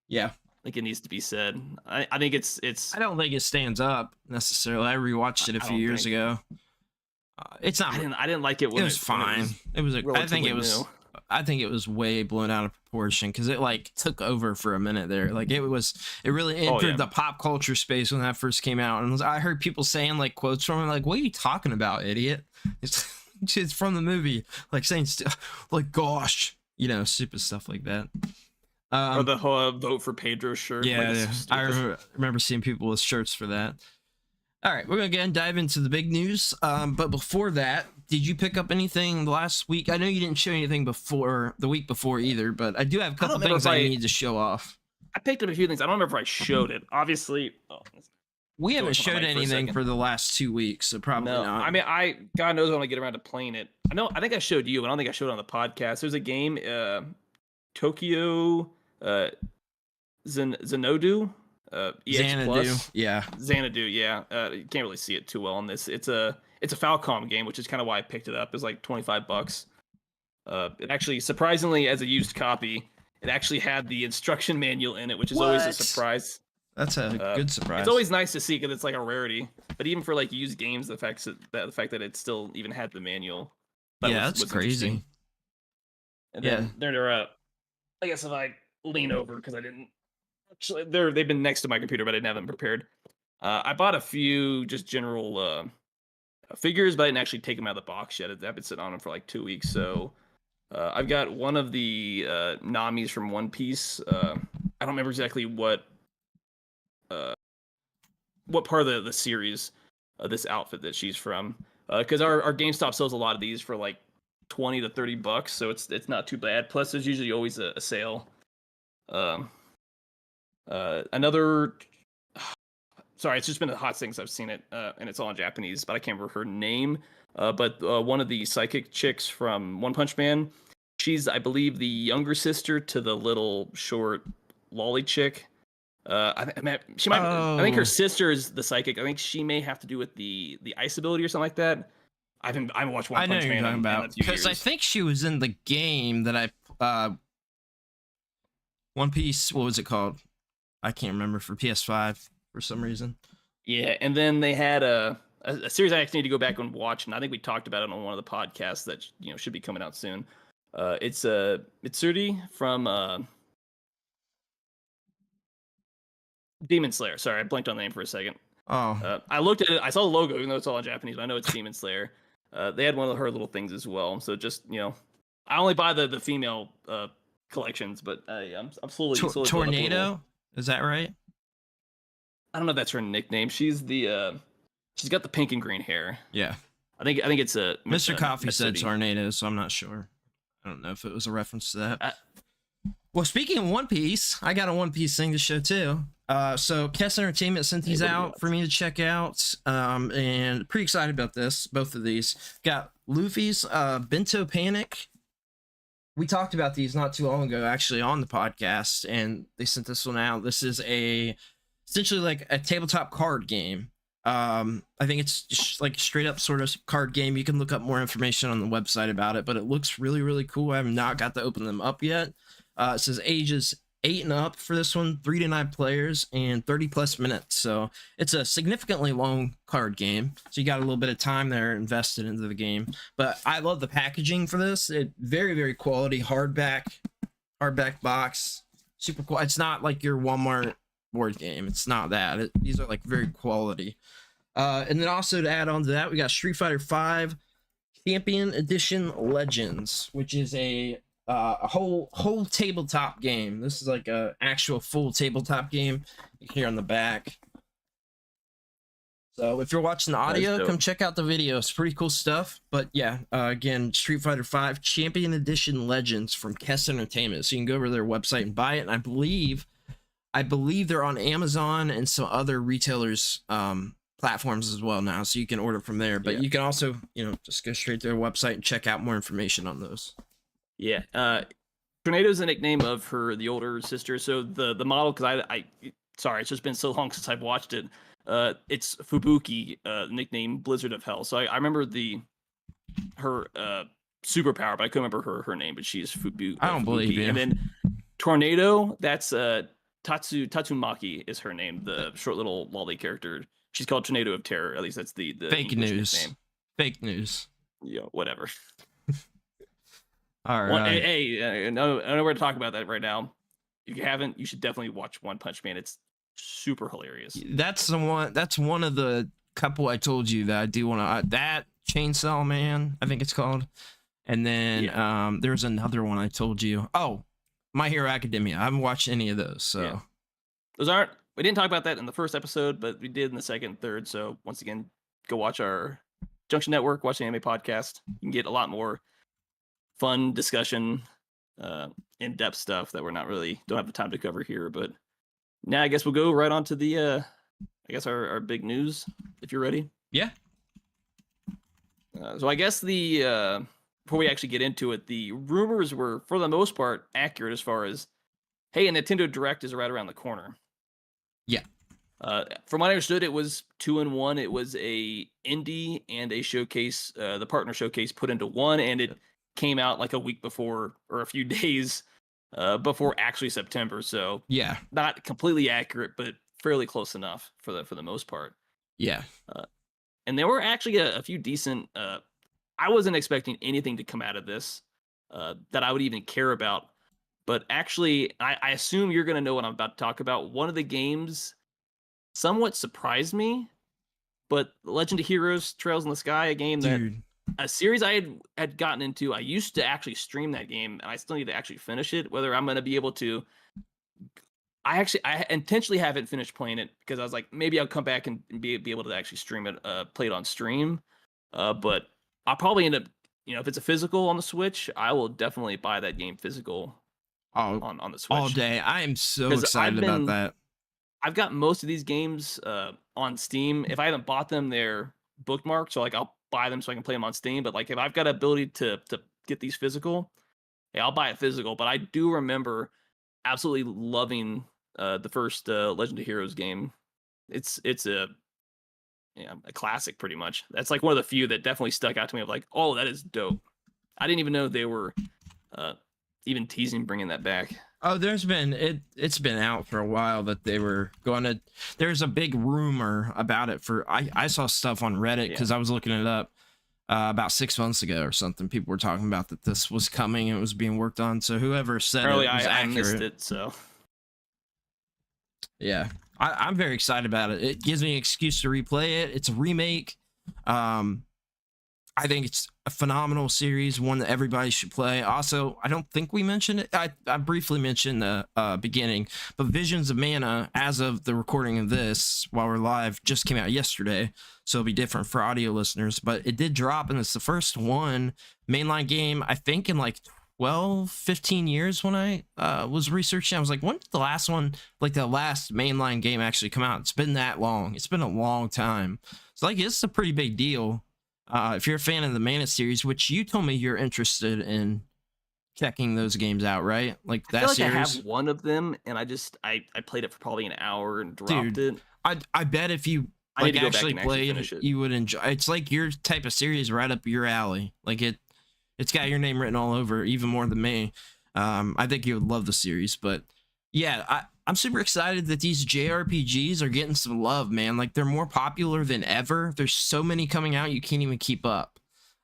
Yeah. Like it needs to be said. I think it's. I don't think it stands up necessarily. I rewatched it a few years ago. It's not. I didn't like it. It was fine. It was. I think it was. I think it was way blown out of proportion because it like took over for a minute there. Like it really entered the pop culture space when that first came out, and I heard people saying like quotes from it, like, "What are you talking about, idiot?" It's from the movie, like saying like, "Gosh," stupid stuff like that. Or the whole vote for Pedro shirt. Yeah, I remember seeing people with shirts for that. All right, we're gonna dive into the big news. But before that, did you pick up anything last week? I know you didn't show anything before the week before either, but I do have a couple things I need to show off. I picked up a few things. I don't remember if I showed it. Obviously, we haven't showed anything for the last 2 weeks, so probably not. I mean, God knows when I get around to playing it. I think I showed you, but I don't think I showed it on the podcast. There's a game, Tokyo. Xanadu, Xanadu, yeah. Xanadu, yeah. You can't really see it too well on this. It's a Falcom game, which is kind of why I picked it up. It's like $25. It actually, surprisingly, as a used copy, it actually had the instruction manual in it, which is always a surprise. That's a good surprise. It's always nice to see because it's like a rarity. But even for like used games, the fact that it still even had the manual. That's crazy. And then they're I guess if I lean over because I didn't actually they've been next to my computer, but I didn't have them prepared. I bought a few just general figures, but I didn't actually take them out of the box yet. I've been sitting on them for like 2 weeks. So I've got one of the Namis from One Piece. I don't remember exactly what part of the series this outfit that she's from, because our GameStop sells a lot of these for like $20 to $30, so it's not too bad. Plus, there's usually always a sale. Another, sorry, it's just been a hot since I've seen it, and it's all in Japanese, but I can't remember her name. But one of the psychic chicks from One Punch Man, she's, I believe, the younger sister to the little short lolly chick. I think her sister is the psychic. I think she may have to do with the ice ability or something like that. I haven't watched One Punch Man in a few years. Because I think she was in the game that One Piece, what was it called? I can't remember, for PS5 for some reason. Yeah, and then they had a series I actually need to go back and watch, and I think we talked about it on one of the podcasts that should be coming out soon. It's Mitsuri from Demon Slayer. Sorry, I blanked on the name for a second. Oh, I looked at it. I saw the logo, even though it's all in Japanese. But I know it's Demon Slayer. They had one of her little things as well. So just I only buy the female collections, but yeah, I'm slowly building up a little. Tornado, is that right? I don't know if that's her nickname. She's got the pink and green hair. Yeah. I think it's a Mr. Coffee Miss said City. Tornado, so I'm not sure. I don't know if it was a reference to that. Well, speaking of One Piece, I got a One Piece thing to show too. So Kess Entertainment sent these out for me to check out, and pretty excited about this. Both of these got Luffy's Bento Panic. We talked about these not too long ago, actually, on the podcast, and they sent this one out. This is essentially like a tabletop card game. I think it's just like straight up sort of card game. You can look up more information on the website about it, but it looks really, really cool. I have not got to open them up yet. It says ages 8 and up for this one, 3 to 9 players, and 30 plus minutes. So it's a significantly long card game. So you got a little bit of time there invested into the game. But I love the packaging for this. It very, very quality hardback box. Super cool. It's not like your Walmart board game. It's not that. These are like very quality. And then also to add on to that, we got Street Fighter 5 Champion Edition Legends, which is a whole tabletop game. This is like a actual full tabletop game. You can hear on the back. So if you're watching the audio, come check out the video. It's pretty cool stuff. But yeah, again, Street Fighter 5 Champion Edition Legends from Kess Entertainment. So you can go over to their website and buy it. And I believe they're on Amazon and some other retailers platforms as well now, so you can order from there. But you can also just go straight to their website and check out more information on those. Tornado's the nickname of the older sister. So the model, because I sorry, it's just been so long since I've watched it. It's Fubuki, nickname Blizzard of Hell. So I remember her superpower, but I couldn't remember her name. But she's Fubuki. I don't believe you. And then Tornado, that's Tatsumaki is her name, the short little lolly character. She's called Tornado of Terror. At least that's the fake English news. nickname. Fake news. Yeah, whatever. All right. Well, I know we're to talk about that right now. If you haven't, you should definitely watch One Punch Man. It's super hilarious. That's one of the couple I told you that I do want to. That Chainsaw Man, I think it's called. And then there's another one I told you. Oh, My Hero Academia. I haven't watched any of those. So those we didn't talk about that in the first episode, but we did in the second and third. So once again, go watch our Junction Network, watch the anime podcast. You can get a lot more fun discussion, in-depth stuff that don't have the time to cover here. But now I guess we'll go right on to the our big news, if you're ready. Yeah. So I guess before we actually get into it, the rumors were for the most part accurate as far as, hey, a Nintendo Direct is right around the corner. Yeah. From what I understood, it was 2-in-1. It was a indie and a showcase, the partner showcase put into one, and it came out like a week before or a few days before actually September. So yeah, not completely accurate, but fairly close enough for the most part. Yeah. And there were actually a few decent. I wasn't expecting anything to come out of this that I would even care about. But actually, I assume you're going to know what I'm about to talk about. One of the games somewhat surprised me, but Legend of Heroes Trails in the Sky, a game a series I had gotten into. I used to actually stream that game, and I still need to actually finish it. Whether I'm going to be able to. I intentionally haven't finished playing it because I was like, maybe I'll come back and be able to actually stream it, play it on stream. But I'll probably end up, if it's a physical on the Switch, I will definitely buy that game physical. On the Switch all day. I am so excited about that. I've got most of these games on Steam. If I haven't bought them, they're bookmarked, so like I'll buy them so I can play them on Steam. But like if I've got ability to get these physical, I'll buy it physical. But I do remember absolutely loving the first Legend of Heroes game. It's a classic pretty much. That's like one of the few that definitely stuck out to me of like, oh, that is dope. I didn't even know they were even teasing bringing that back. Oh, it's been out for a while that they were going to. There's a big rumor about it I saw stuff on Reddit because I was looking it up about 6 months ago or something. People were talking about that this was coming and it was being worked on. So whoever said Apparently it was accurate. I missed it. So yeah, I'm very excited about it. It gives me an excuse to replay it. It's a remake. I think it's a phenomenal series, one that everybody should play. Also, I don't think we mentioned it. I briefly mentioned the beginning, but Visions of Mana, as of the recording of this while we're live, just came out yesterday. So it'll be different for audio listeners, but it did drop, and it's the first one mainline game, I think, in like 12, 15 years. When I was researching, I was like, when did the last one, like the last mainline game, actually come out? It's been that long. It's been a long time. So like, it's a pretty big deal. If you're a fan of the Mana series, which you told me you're interested in checking those games out, right? Like that I feel like series. I have one of them, and I played it for probably an hour and dropped Dude, it. I bet if you I need like to go back actually and actually played, finish it. you would enjoy. It's like your type of series, right up your alley. Like it's got your name written all over, even more than me. I think you would love the series, but yeah, I'm super excited that these JRPGs are getting some love, man. Like they're more popular than ever. There's so many coming out, you can't even keep up.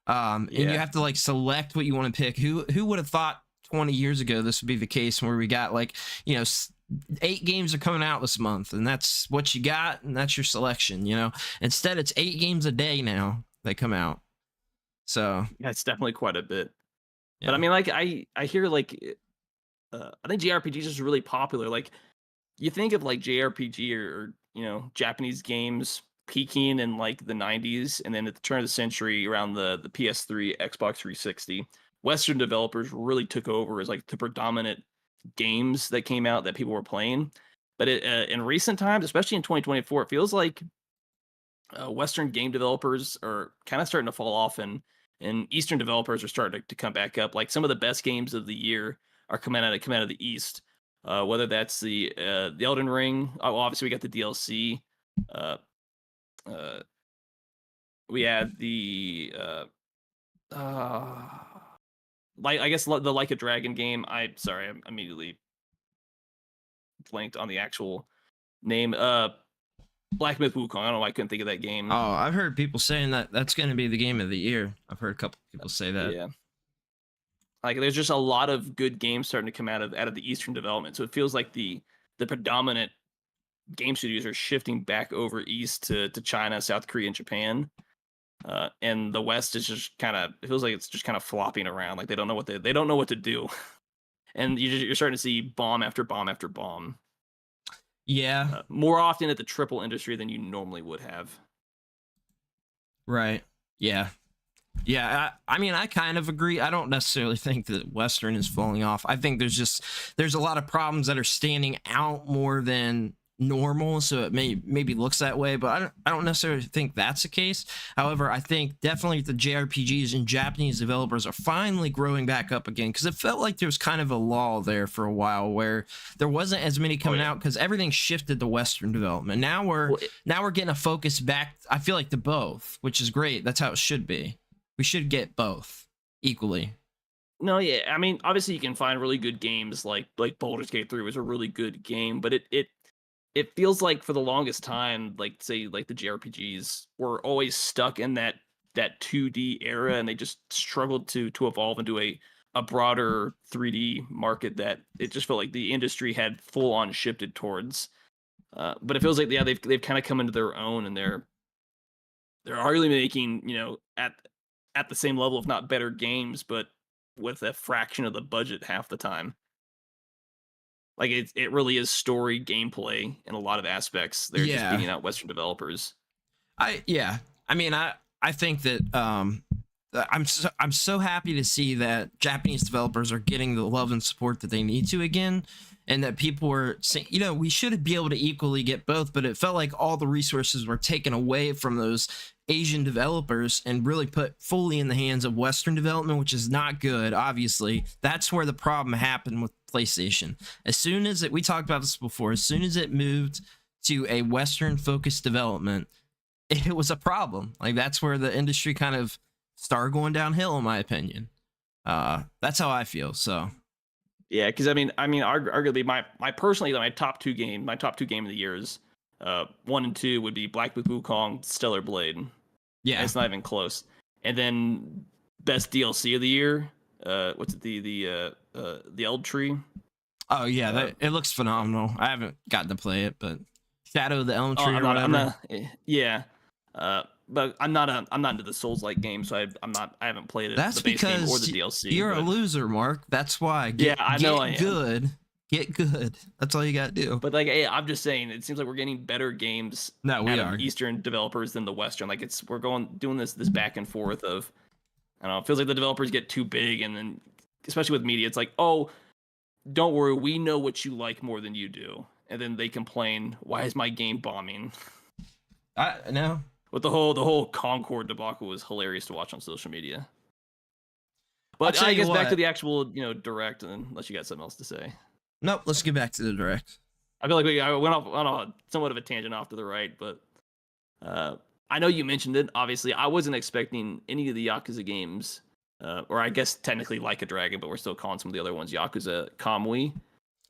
And you have to like select what you want to pick. Who would have thought 20 years ago this would be the case, where we got like, 8 games are coming out this month, and that's what you got, and that's your selection. Instead it's 8 games a day now that come out. So Yeah, it's definitely quite a bit. yeah. But I mean, like I hear like I think JRPGs is really popular. Like you think of like JRPG or Japanese games peaking in like the 90s, and then at the turn of the century, around the PS3, Xbox 360, Western developers really took over as like the predominant games that came out that people were playing. But in recent times, especially in 2024, it feels like Western game developers are kind of starting to fall off, and Eastern developers are starting to come back up. Like some of the best games of the year are coming out of the East. Whether that's the Elden Ring, obviously we got the DLC. Uh, we had the like I guess the Like a Dragon game. I'm immediately blanked on the actual name. Black Myth Wukong. I don't know why I couldn't think of that game. Oh, I've heard people saying that that's going to be the game of the year. I've heard a couple people say that. Yeah. Like there's just a lot of good games starting to come out of the Eastern development. So it feels like the predominant game studios are shifting back over east to China, South Korea, and Japan. And the West is just it feels like it's just kind of flopping around. Like they don't know what to do. And you're starting to see bomb after bomb after bomb. Yeah. More often at the triple industry than you normally would have. Right. Yeah. Yeah, I mean, I kind of agree. I don't necessarily think that Western is falling off. I think there's a lot of problems that are standing out more than normal, so it maybe looks that way, but I don't necessarily think that's the case. However, I think definitely the JRPGs and Japanese developers are finally growing back up again, because it felt like there was kind of a lull there for a while where there wasn't as many coming out because everything shifted to Western development. Now we're getting a focus back, I feel like, to both, which is great. That's how it should be. We should get both equally. No, yeah. I mean, obviously you can find really good games like Baldur's Gate 3 was a really good game, but it feels like for the longest time, like say like the JRPGs were always stuck in that 2D era, and they just struggled to evolve into a broader 3D market that it just felt like the industry had full on shifted towards. But it feels like they've kind of come into their own, and they're arguably making at the same level, if not better, games, but with a fraction of the budget half the time. Like it really is story gameplay in a lot of aspects. They're just beating out Western developers. I mean, I think that I'm so happy to see that Japanese developers are getting the love and support that they need to again, and that people were saying, we should be able to equally get both, but it felt like all the resources were taken away from those Asian developers and really put fully in the hands of Western development, which is not good. Obviously, that's where the problem happened with PlayStation. As soon as we talked about this before, as soon as it moved to a Western focused development, it was a problem. Like that's where the industry kind of started going downhill, in my opinion. That's how I feel. So yeah, because I mean, arguably my personally my top two game of the year is 1 and 2 would be Black Myth Wukong, Stellar Blade. Yeah, it's not even close. And then best DLC of the year, what's it, the Eld Tree? Oh yeah, it looks phenomenal. I haven't gotten to play it, but Shadow of the Elm Oh, Tree or whatever. Yeah. But I'm not into the Souls-like game, so I haven't played it. That's the base game or because the DLC. you're a loser, Mark. That's why. Yeah, I know I am. Good. Get good. That's all you got to do. But like, hey, I'm just saying, it seems like we're getting better games No, we out are. of Eastern developers than the Western. Like we're doing this back and forth of, I don't know. It feels like the developers get too big, and then especially with media, it's like, oh, don't worry, we know what you like more than you do, and then they complain, why is my game bombing? I know. But the whole Concord debacle was hilarious to watch on social media. But I guess back to the actual, direct, unless you got something else to say. Nope, let's get back to the direct. I feel like I went off on a somewhat of a tangent off to the right, but I know you mentioned it. Obviously, I wasn't expecting any of the Yakuza games, or I guess technically Like a Dragon, but we're still calling some of the other ones Yakuza Kamui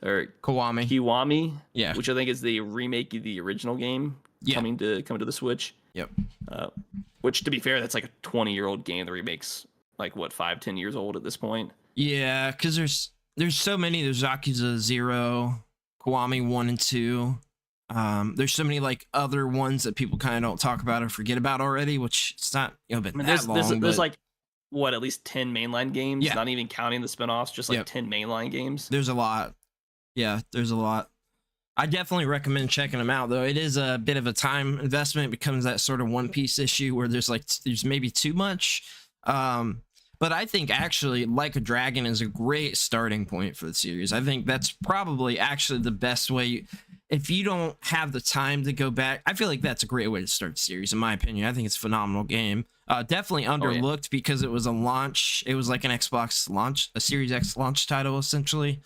or Kiwami, yeah, which I think is the remake of the original game coming to the Switch. Yep. Which, to be fair, that's like a 20-year-old game. The remake's like 5-10 years old at this point. Yeah, because there's so many. There's Yakuza 0, Kiwami 1 and 2. There's so many like other ones that people kind of don't talk about or forget about already, which it's not been that long. There's like at least 10 mainline games, yeah. Not even counting the spinoffs, just like 10 mainline games. There's a lot. Yeah, there's a lot. I definitely recommend checking them out, though. It is a bit of a time investment. It becomes that sort of One Piece issue where there's maybe too much. But I think actually Like a Dragon is a great starting point for the series. I think that's probably actually the best way. If you don't have the time to go back, I feel like that's a great way to start the series, in my opinion. I think it's a phenomenal game. Definitely underlooked because it was a launch. It was like an Xbox launch, a Series X launch title, essentially.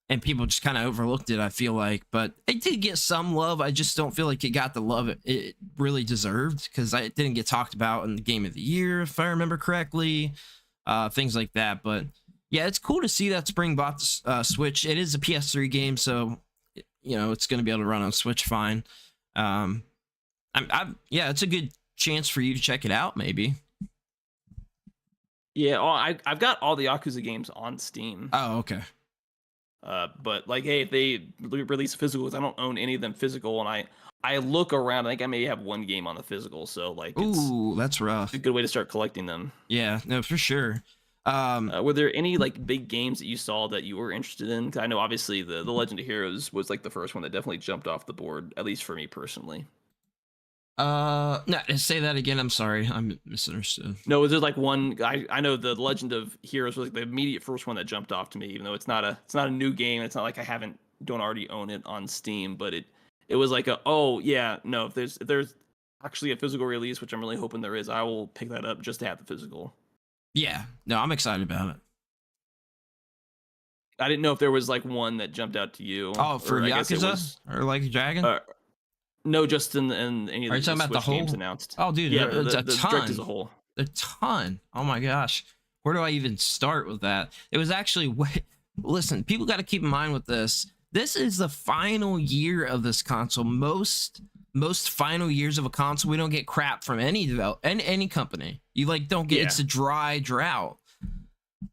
And people just kind of overlooked it, I feel like. But it did get some love. I just don't feel like it got the love it really deserved because it didn't get talked about in the Game of the Year, if I remember correctly. Things like that. But yeah, it's cool to see that Spring bought the Switch. It is a PS3 game, so it's going to be able to run on Switch fine. Yeah, it's a good chance for you to check it out, maybe. Yeah, I've got all the Yakuza games on Steam. Oh, okay. But like, hey, if they release physicals, I don't own any of them physical, and I look around. I think I may have one game on the physical, so like, that's rough. It's a good way to start collecting them. Yeah, no, for sure. Were there any like big games that you saw that you were interested in? 'Cause I know obviously the Legend of Heroes was like the first one that definitely jumped off the board, at least for me personally. No, say that again. I'm sorry, I misunderstood. No, was there like one? I know the Legend of Heroes was like the immediate first one that jumped off to me, even though it's not a new game. It's not like I don't already own it on Steam, but it was like if there's actually a physical release, which I'm really hoping there is, I will pick that up just to have the physical. Yeah, no, I'm excited about it. I didn't know if there was like one that jumped out to you. Oh, for Yakuza or Like a Dragon? No, just in any of the talking about the whole games announced. Oh, dude, yeah, it's a ton. Direct as a whole. A ton. Oh my gosh, where do I even start with that? It was actually listen, people got to keep in mind with this. This is the final year of this console. Most final years of a console, we don't get crap from any company. You don't get it's a dry drought.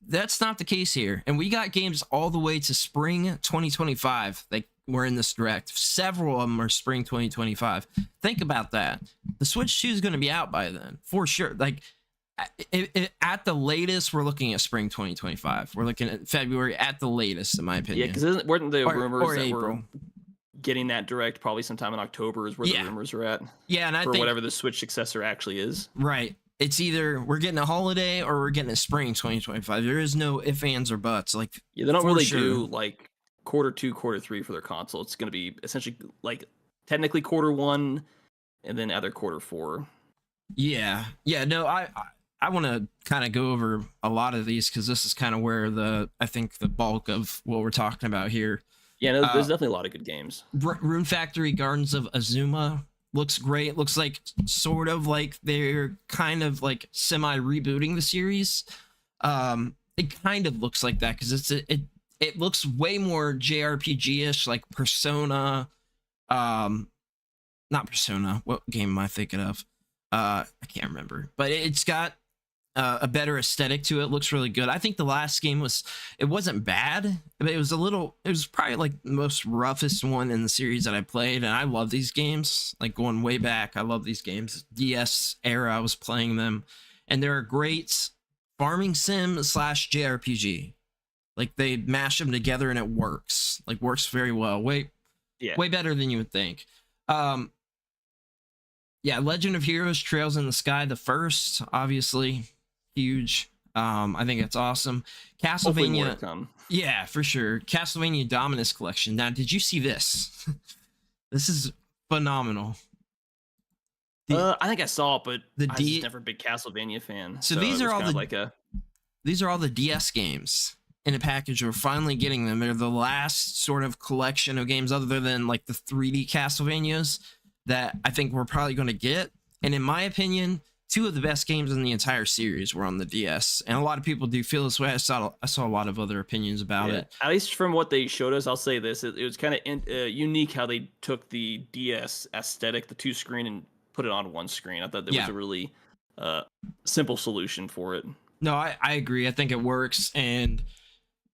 That's not the case here, and we got games all the way to spring 2025. We're in this direct. Several of them are spring 2025. Think about that. The Switch 2 is going to be out by then, for sure. At the latest, we're looking at spring 2025. We're looking at February at the latest, in my opinion. Yeah, because weren't the rumors that April. we're getting that direct probably sometime in October is where the rumors are at? Yeah, and I think whatever the Switch successor actually is. Right. It's either we're getting a holiday or we're getting a spring 2025. There is no ifs, ands, or buts. They don't really do quarter 2, quarter 3 for their console. It's going to be essentially technically quarter 1 and then either quarter 4. Yeah. No, I want to kind of go over a lot of these because this is kind of where I think the bulk of what we're talking about here. Yeah, no, there's definitely a lot of good games. Rune Factory Gardens of Azuma looks great. Looks like sort of like they're kind of like semi rebooting the series. It kind of looks like that because it looks way more JRPG-ish, like Persona. Not Persona. What game am I thinking of? I can't remember. But it's got a better aesthetic to it. Looks really good. I think the last game it wasn't bad, but it was probably like the most roughest one in the series that I played. And I love these games, like going way back. I love these games. DS era, I was playing them, and they're a great farming sim / JRPG. Like they mash them together and it works very well. Way better than you would think. Yeah, Legend of Heroes Trails in the Sky, the first, obviously huge. I think it's awesome. Castlevania, yeah, for sure. Castlevania Dominus Collection. Now, did you see this? This is phenomenal. I think I saw it, but I was never a big Castlevania fan. So these are all these are all the DS games in a package. We're finally getting them. They're the last sort of collection of games, other than like the 3D Castlevanias, that I think we're probably going to get. And in my opinion, two of the best games in the entire series were on the DS, and a lot of people do feel this way. I saw a lot of other opinions about it. At least from what they showed us, I'll say this: it was kind of unique how they took the DS aesthetic, the 2-screen, and put it on 1 screen. I thought that was a really simple solution for it. No, I agree. I think it works. And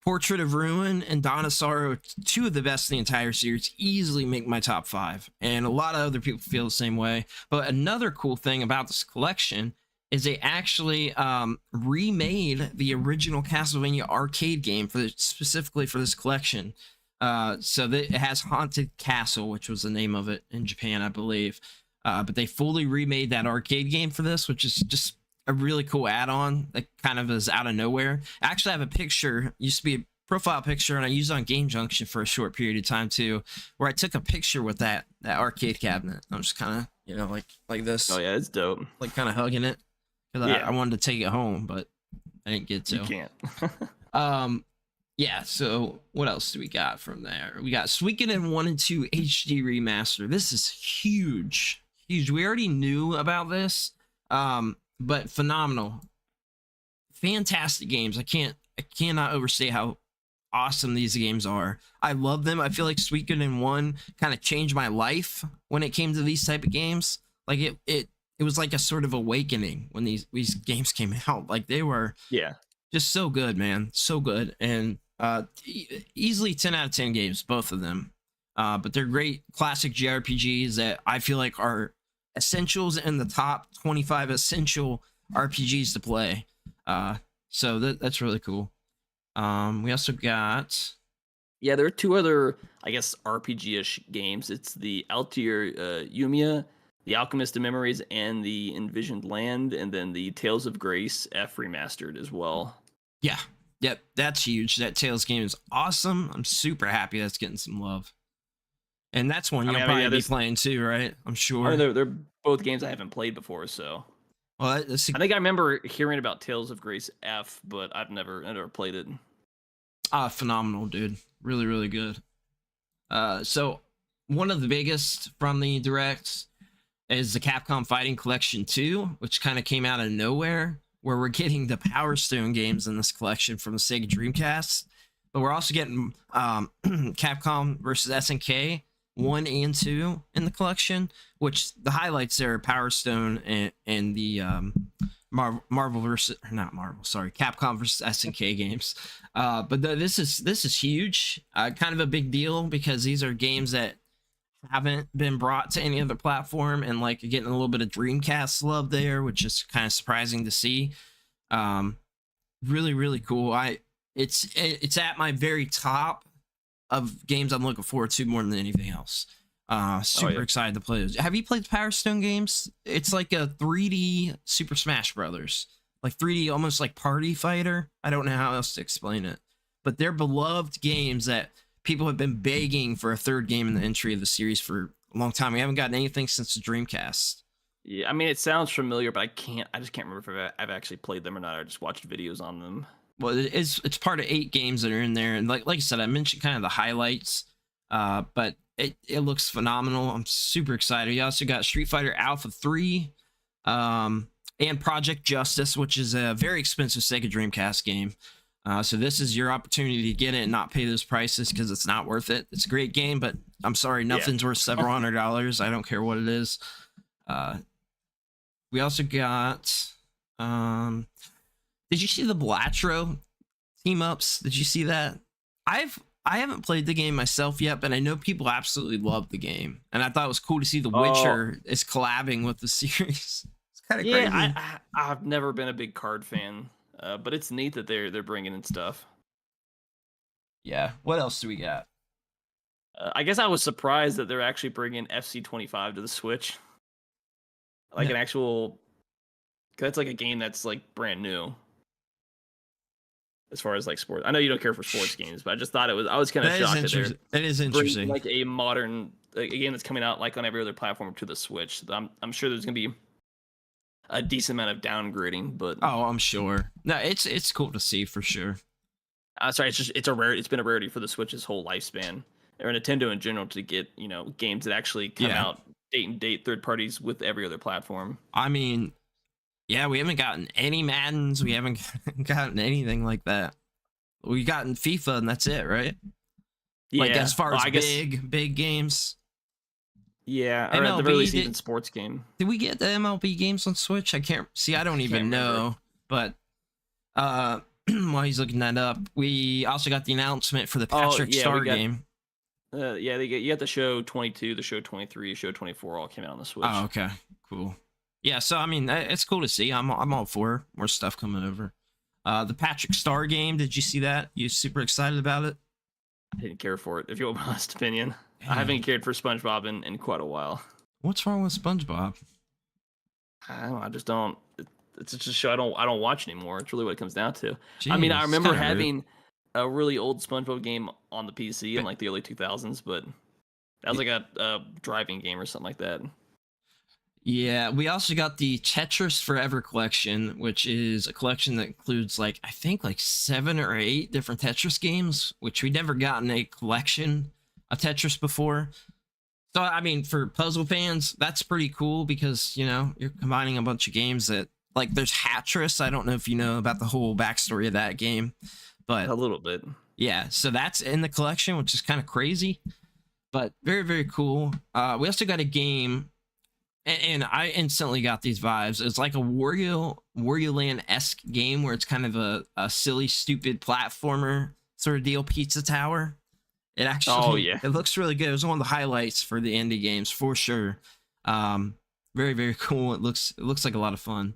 Portrait of Ruin and Dawn of Sorrow, two of the best in the entire series, easily make my top 5. And a lot of other people feel the same way. But another cool thing about this collection is they actually remade the original Castlevania arcade game specifically for this collection. So it has Haunted Castle, which was the name of it in Japan, I believe. But they fully remade that arcade game for this, which is just a really cool add-on that kind of is out of nowhere. I actually have a picture, used to be a profile picture, and I used it on Game Junction for a short period of time too, where I took a picture with that arcade cabinet. I'm just kind of, like this. Oh yeah, it's dope. Like kind of hugging it. Because I wanted to take it home, but I didn't get to. You can't. Yeah, so what else do we got from there? We got Suikoden 1 and 2 HD Remaster. This is huge. Huge. We already knew about this. But phenomenal, fantastic games. I cannot overstate how awesome these games are. I love them. I feel like Suikoden 1 kind of changed my life when it came to these type of games. Like it was like a sort of awakening when these games came out. Like they were just so good, man, so good. And easily 10 out of 10 games, both of them. But they're great classic JRPGs that I feel like are essentials in the top 25 essential RPGs to play. So that's really cool. We also got there are 2 other, I guess, RPG-ish games. It's the Altair Yumiya, the Alchemist of Memories, and the Envisioned Land, and then the Tales of Grace F remastered as well. Yep, that's huge. That Tales game is awesome. I'm super happy that's getting some love. And that's one you'll probably be playing too, right? I'm sure. I mean, they're both games I haven't played before, so. Well, I think I remember hearing about Tales of Grace F, but I've never played it. Phenomenal, dude. Really, really good. So one of the biggest from the Direct is the Capcom Fighting Collection 2, which kind of came out of nowhere, where we're getting the Power Stone games in this collection from the Sega Dreamcast. But we're also getting Capcom versus SNK 1 and 2 in the collection, which the highlights there are Power Stone and the Capcom versus SNK games. But this is huge, kind of a big deal, because these are games that haven't been brought to any other platform, and like getting a little bit of Dreamcast love there, which is kind of surprising to see. Really, really cool. It's at my very top of games I'm looking forward to more than anything else. Super excited to play those. Have you played the Power Stone games? It's like a 3D Super Smash Brothers, like 3D, almost like Party Fighter. I don't know how else to explain it, but they're beloved games that people have been begging for a third game in the entry of the series for a long time. We haven't gotten anything since the Dreamcast. Yeah, I mean, it sounds familiar, but I just can't remember if I've actually played them or not. I just watched videos on them. Well, it's part of 8 games that are in there, and like I said, I mentioned kind of the highlights, but it looks phenomenal. I'm super excited. You also got Street Fighter Alpha 3, and Project Justice, which is a very expensive Sega Dreamcast game. So this is your opportunity to get it and not pay those prices, because it's not worth it. It's a great game, but I'm sorry, nothing's worth several $100s. I don't care what it is. We also got Did you see the Blatro team ups? Did you see that? I haven't played the game myself yet, but I know people absolutely love the game, and I thought it was cool to see The Witcher is collabing with the series. It's kind of crazy. I've never been a big card fan, but it's neat that they're bringing in stuff. Yeah. What else do we got? I guess I was surprised that they're actually bringing FC25 to the Switch, like an actual. That's like a game that's like brand new. As far as like sports, I know you don't care for sports games, but I just thought I was kind of shocked that it is interesting. Like a modern a game that's coming out like on every other platform to the Switch. I'm sure there's gonna be a decent amount of downgrading, but I'm sure. No, it's cool to see for sure. Sorry, it's a rare. It's been a rarity for the Switch's whole lifespan, or Nintendo in general, to get games that actually come out date third parties with every other platform. I mean. Yeah, we haven't gotten any Maddens. We haven't gotten anything like that. We've gotten FIFA, and that's it, right? Yeah. Like, as far as big games. Yeah, or at the very least, even sports game. Did we get the MLB games on Switch? I don't even know. But while he's looking that up, we also got the announcement for the Patrick Star game. You got the show 22, the show 23, show 24 all came out on the Switch. Oh, okay, cool. Yeah, so I mean, it's cool to see. I'm all for more stuff coming over. The Patrick Star game, did you see that? You super excited about it? I didn't care for it, if you want my honest opinion. I haven't cared for SpongeBob in quite a while. What's wrong with SpongeBob? I don't know, I just don't. It's just a show I don't watch anymore. It's really what it comes down to. Jeez, I mean, I remember having a really old SpongeBob game on the PC in like the early 2000s, but that was like a driving game or something like that. Yeah, we also got the Tetris Forever collection, which is a collection that includes like 7 or 8 different Tetris games, which we'd never gotten a collection of Tetris before. So I mean, for puzzle fans, that's pretty cool because you're combining a bunch of games that like there's Hatris. I don't know if you know about the whole backstory of that game, but a little bit. Yeah, so that's in the collection, which is kind of crazy, but very, very cool. We also got a game. And I instantly got these vibes. It's like a Wario Land-esque game where it's kind of a silly, stupid platformer sort of deal, Pizza Tower. It actually, it looks really good. It was one of the highlights for the indie games for sure. Very, very cool. It looks like a lot of fun.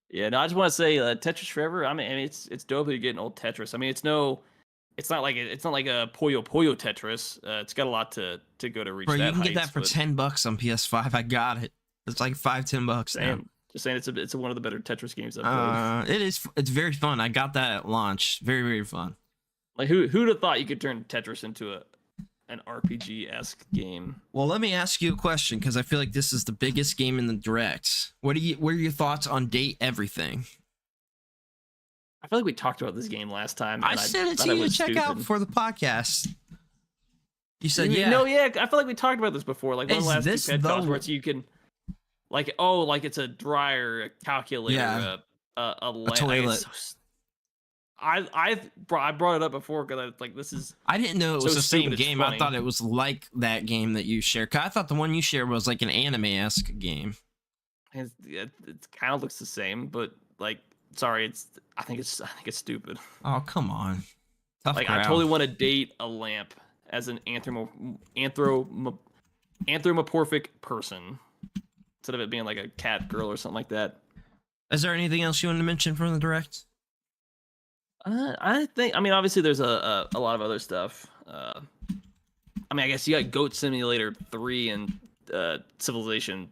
Yeah, no, I just want to say Tetris Forever. I mean, it's dope that you're getting old Tetris. I mean, it's not like a Puyo Puyo Tetris. It's got a lot to go to reach. Bro, that you can heights, get that for $10 on PS5. I got it. It's like $5-10 now. Just saying, it's one of the better Tetris games I've played. It's very fun. I got that at launch. Very, very fun. Like who'd have thought you could turn Tetris into an RPG-esque game? Well, let me ask you a question because I feel like this is the biggest game in the direct. What are your thoughts on Date Everything? I feel like we talked about this game last time. I sent it to you to check out for the podcast. You said I feel like we talked about this before. Like one of the last two podcasts where you can, like it's a dryer, a calculator, a toilet. I brought it up before because this is. I didn't know it was the same game. I thought it was like that game that you shared. I thought the one you shared was like an anime-esque game. It kind of looks the same, but sorry, I think it's stupid. Oh, come on. Tough crowd. I totally want to date a lamp as an anthropomorphic person instead of it being like a cat girl or something like that. Is there anything else you wanted to mention from the direct? I mean, obviously there's a lot of other stuff. I mean, I guess you got Goat Simulator 3 and Civilization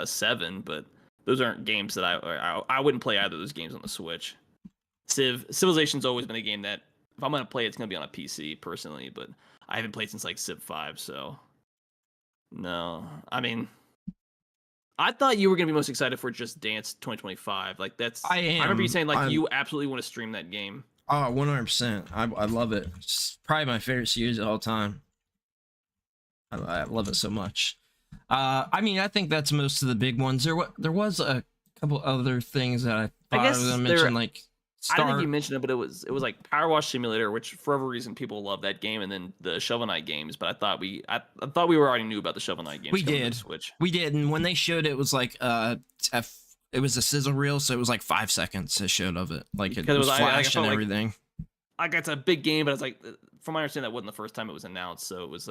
7, but those aren't games that I wouldn't play either of those games on the Switch. Civilization's always been a game that if I'm gonna play it, it's gonna be on a PC personally, but I haven't played since like Civ 5, so no. I mean, I thought you were gonna be most excited for Just Dance 2025. Like I remember you saying you absolutely want to stream that game. Oh, 100%. I love it. It's probably my favorite series of all time. I love it so much. I mean, I think that's most of the big ones. There was a couple other things that I thought I was gonna mention, like I don't think you mentioned it, but it was like Power Wash Simulator, which for whatever reason people love that game, and then the Shovel Knight games. But I thought we already knew about the Shovel Knight games. We did, and when they showed it, was like it it was a sizzle reel, so it was like 5 seconds it showed of it. Like it Because was I flash felt and like everything. it's a big game, but it's like from my understanding that wasn't the first time it was announced, so it was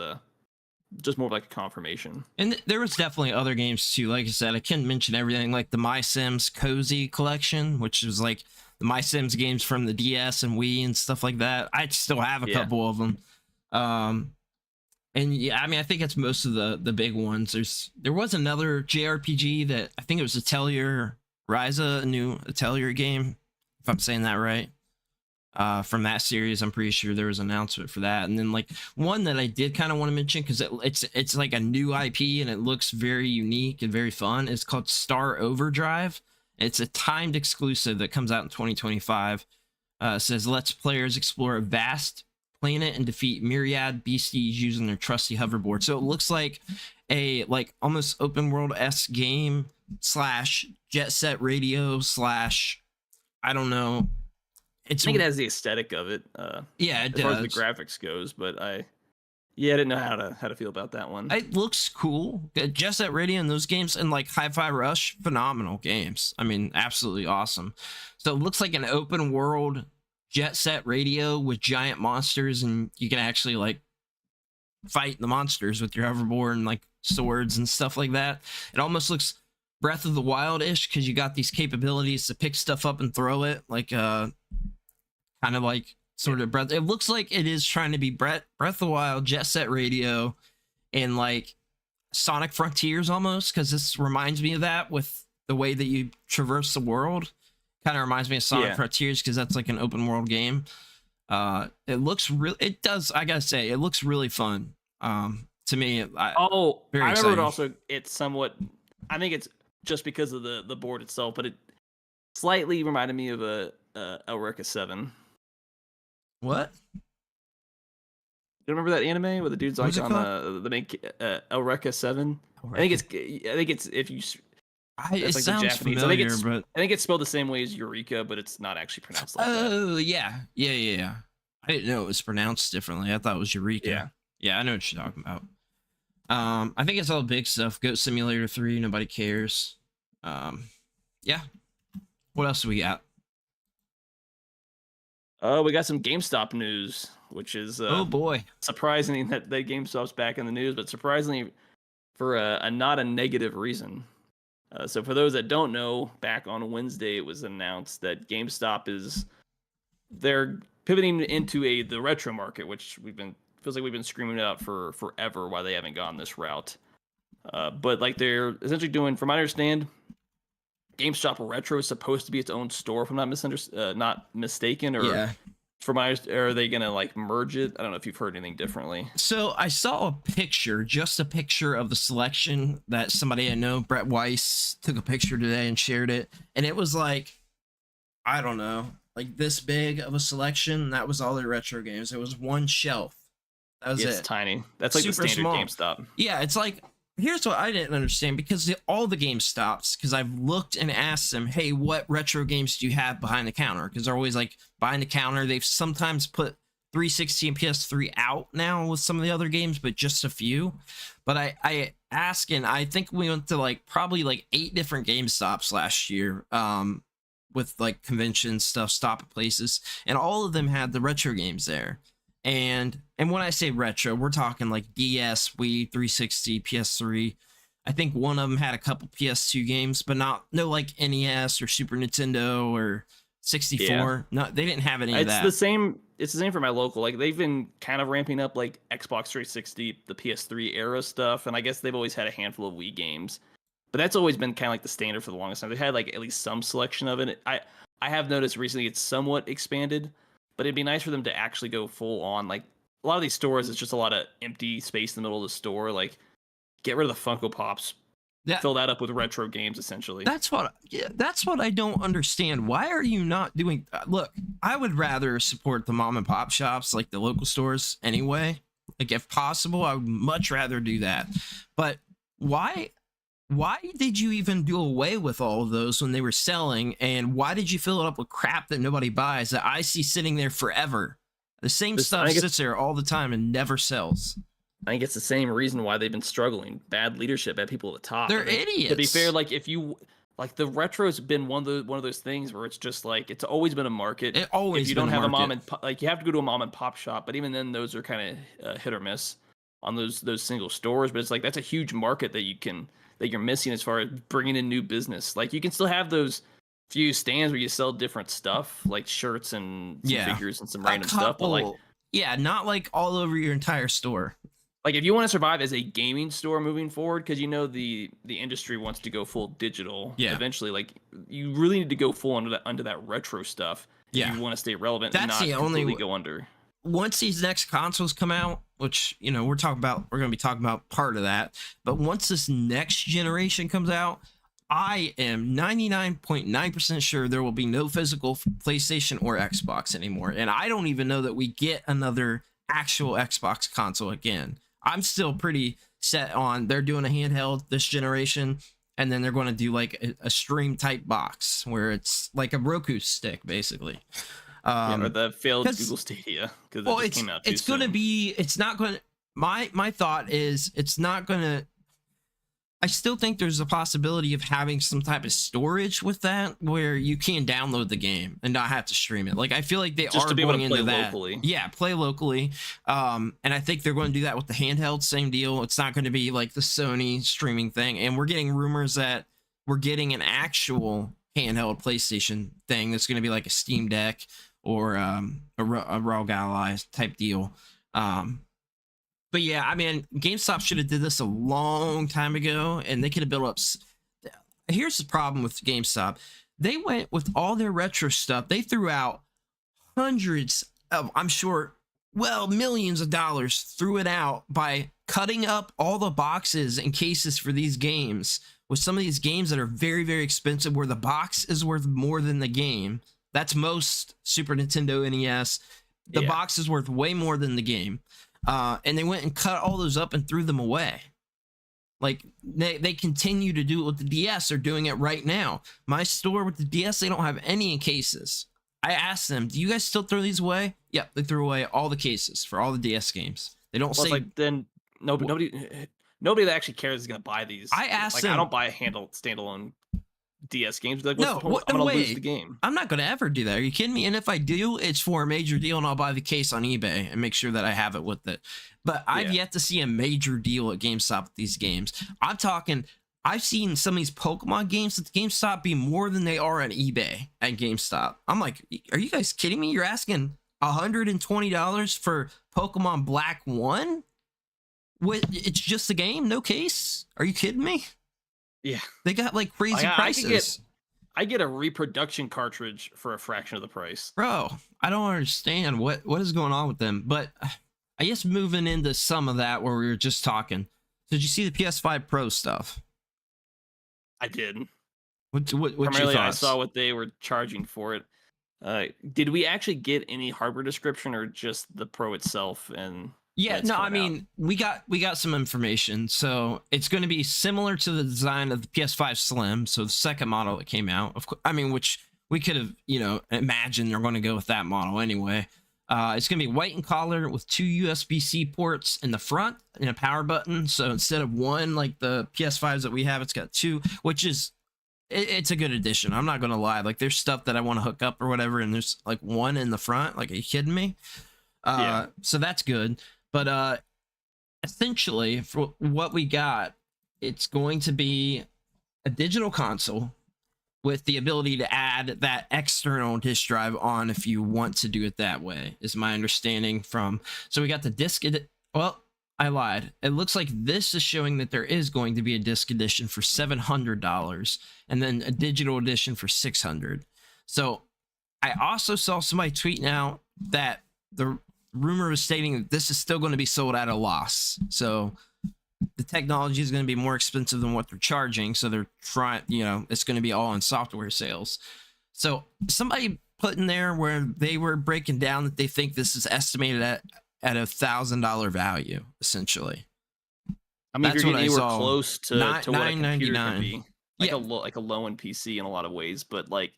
just more of like a confirmation. And there was definitely other games too. Like I said, I can't mention everything, like the My Sims Cozy Collection, which is like the My Sims games from the DS and Wii and stuff like that. I still have a couple of them. And yeah, I mean, I think it's most of the big ones. There was another JRPG that I think it was Atelier Ryza, a new Atelier game, if I'm saying that right. From that series, I'm pretty sure there was an announcement for that. And then like one that I did kind of want to mention because it's like a new IP and it looks very unique and very fun. It's called Star Overdrive. It's a timed exclusive that comes out in 2025. It says lets players explore a vast planet and defeat myriad beasties using their trusty hoverboard. So it looks like a like almost open world-esque game / Jet Set Radio / I don't know. I think it has the aesthetic of it. Yeah, it as does. far as the graphics goes, but I didn't know how to feel about that one. It looks cool. Jet Set Radio and those games and like Hi-Fi Rush, phenomenal games. I mean, absolutely awesome. So it looks like an open world Jet Set Radio with giant monsters, and you can actually like fight the monsters with your hoverboard and like swords and stuff like that. It almost looks Breath of the Wild-ish because you got these capabilities to pick stuff up and throw it, like kind of like sort of Breath. It looks like it is trying to be Breath of the Wild, Jet Set Radio, and like Sonic Frontiers almost, because this reminds me of that with the way that you traverse the world. Kind of reminds me of Sonic Frontiers because that's like an open world game. It looks really, it does, I gotta say, it looks really fun. To me, I remember exciting. It also, it's somewhat, I think it's just because of the board itself, but it slightly reminded me of a Eureka 7. What? You remember that anime where the dude's like on the main Eureka 7? I think it's if you. It like sounds familiar, but I think it's spelled the same way as Eureka, but it's not actually pronounced like that. Oh yeah. I didn't know it was pronounced differently. I thought it was Eureka. Yeah, I know what you're talking about. I think it's all big stuff. Goat Simulator 3, nobody cares. Yeah. What else do we got? We got some GameStop news, which is oh boy, surprising that GameStop's back in the news, but surprisingly for a not a negative reason. So for those that don't know, back on Wednesday it was announced that GameStop they're pivoting into the retro market, which feels like we've been screaming out for forever why they haven't gone this route. But like they're essentially doing, from what I understand, GameStop Retro is supposed to be its own store, if I'm not mistaken, or or are they gonna like merge it? I don't know if you've heard anything differently. So I saw a picture of the selection that somebody I know, Brett Weiss, took a picture today and shared it, and it was like, I don't know, like this big of a selection. That was all their retro games. It was one shelf. That was it. It's tiny. That's like super the standard small. GameStop. Yeah, it's like, here's what I didn't understand, because all the GameStops, because I've looked and asked them, hey, what retro games do you have behind the counter? Because they're always like behind the counter. They've sometimes put 360 and PS3 out now with some of the other games, but just a few. But I asked, and I think we went to like probably like 8 different GameStops last year, with like convention stuff, stop at places, and all of them had the retro games there. And when I say retro, we're talking like DS, Wii, 360, PS3. I think one of them had a couple PS2 games, but no like NES or Super Nintendo or 64. Yeah. No, they didn't have any of that. It's the same for my local. Like they've been kind of ramping up like Xbox 360, the PS3 era stuff, and I guess they've always had a handful of Wii games. But that's always been kind of like the standard for the longest time. They've had like at least some selection of it. I have noticed recently it's somewhat expanded. But it'd be nice for them to actually go full on. Like a lot of these stores, it's just a lot of empty space in the middle of the store. Like get rid of the Funko Pops, fill that up with retro games. Essentially, that's what I don't understand. Why are you not doing? Look, I would rather support the mom and pop shops, like the local stores, anyway. Like if possible, I would much rather do that. But why did you even do away with all of those when they were selling? And why did you fill it up with crap that nobody buys that I see sitting there forever? The same stuff sits there all the time and never sells. I think it's the same reason why they've been struggling. Bad leadership, bad people at the top. They're idiots. To be fair, like like the retro's been one of those things where it's just like it's always been a market. It If always you been don't a have a mom market. and like you have to go to a mom and pop shop, but even then those are kind of hit or miss on those single stores. But it's like that's a huge market that you're missing as far as bringing in new business. Like you can still have those few stands where you sell different stuff like shirts and some Yeah, figures and some a random stuff, but couple. Yeah, not like all over your entire store. like if you want to survive as a gaming store moving forward, because you know the industry wants to go full digital Yeah, eventually, like you really need to go full under that retro stuff if yeah. you want to stay relevant and That's the not only. completely go under. Once these next consoles come out, which we're going to be talking about part of that, but once this next generation comes out, I am 99.9% sure there will be no physical PlayStation or Xbox anymore, and I don't even know that we get another actual Xbox console again. I'm still pretty set on they're doing a handheld this generation, and then they're going to do like a stream type box where it's like a Roku stick basically. Yeah, or the failed 'Cause- Google Stadia because well, it just came out too it's going to soon. be. It's not going to. My thought is it's not going to. I still think there's a possibility of having some type of storage with that where you can download the game and not have to stream it. Like I feel like they Just are to be able going to play into that. locally. Yeah, play locally. And I think they're going to do that with the handheld. Same deal. It's not going to be like the Sony streaming thing. And we're getting rumors that we're getting an actual handheld PlayStation thing that's going to be like a Steam Deck or a ROG Ally type deal. But yeah, I mean, GameStop should have did this a long time ago, and they could have built up. Here's the problem with GameStop: they went with all their retro stuff. They threw out hundreds of, I'm sure, well, millions of dollars. Threw it out by cutting up all the boxes and cases for these games. With some of these games that are very, very expensive, where the box is worth more than the game. That's most Super Nintendo NES. The box is worth way more than the game. And they went and cut all those up and threw them away. Like they continue to do it with the DS. They're doing it right now. My store with the DS, they don't have any in cases. I asked them, do you guys still throw these away? Yep, they threw away all the cases for all the DS games. They don't say like then nobody that actually cares is gonna buy these. I asked them, I don't buy a standalone DS games. Like, no, I'm gonna lose the game. I'm not gonna ever do that. Are you kidding me? And if I do, it's for a major deal, and I'll buy the case on eBay and make sure that I have it with it. But I've yet to see a major deal at GameStop with these games. I'm talking. I've seen some of these Pokemon games at GameStop be more than they are on eBay at GameStop. I'm like, are you guys kidding me? You're asking $120 for Pokemon Black 1? It's just a game, no case? Are you kidding me? Yeah, they got like crazy prices. I get a reproduction cartridge for a fraction of the price. Bro, I don't understand what is going on with them. But I guess moving into some of that where we were just talking. Did you see the PS5 Pro stuff? I did. What's Primarily, your I thoughts? saw what they were charging for it. Did we actually get any hardware description or just the Pro itself? And yeah, no, I mean, we got some information. So it's going to be similar to the design of the PS5 Slim. So the second model that came out, of course, I mean, which we could have, imagined they're going to go with that model anyway. It's going to be white in color with 2 USB-C ports in the front and a power button. So instead of one like the PS5s that we have, it's got 2, which is it's a good addition. I'm not going to lie. Like there's stuff that I want to hook up or whatever, and there's like one in the front. Like, are you kidding me? So that's good. But essentially, for what we got, it's going to be a digital console with the ability to add that external disk drive on if you want to do it that way, is my understanding from. So we got the disc. Well, I lied. It looks like this is showing that there is going to be a disc edition for $700 and then a digital edition for $600. So I also saw somebody tweeting out that the rumor is stating that this is still going to be sold at a loss. So the technology is going to be more expensive than what they're charging. So they're trying, it's going to be all in software sales. So somebody put in there where they were breaking down that they think this is estimated at $1,000 value, essentially. I mean, that's if you're getting anywhere close to what a computer can be, like a low-end PC in a lot of ways. But like,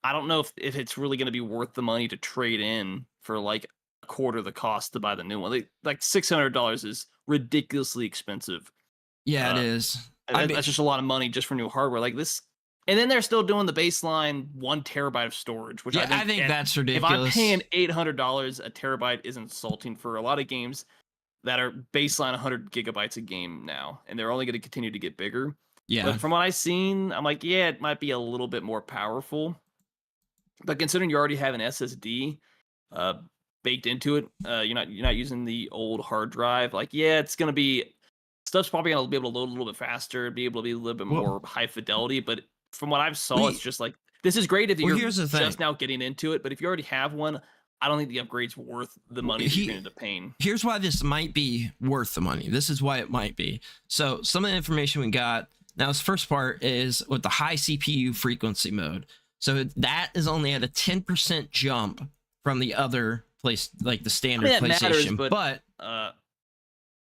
I don't know if it's really going to be worth the money to trade in for like a quarter of the cost to buy the new one. Like $600 is ridiculously expensive. Yeah, it is. That's just a lot of money just for new hardware. Like this, And then they're still doing the baseline 1 terabyte of storage, which Yeah, I think that's ridiculous. If I'm paying $800, a terabyte is insulting for a lot of games that are baseline 100 gigabytes a game now, and they're only going to continue to get bigger. Yeah. But from what I've seen, I'm like, yeah, it might be a little bit more powerful. But considering you already have an SSD baked into it, you're not using the old hard drive. Like, yeah, it's going to be stuff's probably going to be able to load a little bit faster, be able to be a little bit more high fidelity. But from what I've saw, it's just like, this is great if you're just now getting into it. But if you already have one, I don't think the upgrade's worth the money that you're going to end up paying. Here's why this might be worth the money. This is why it might be. So some of the information we got, now this first part is with the high CPU frequency mode. So that is only at a 10% jump from the other place, like the standard PlayStation. Matters,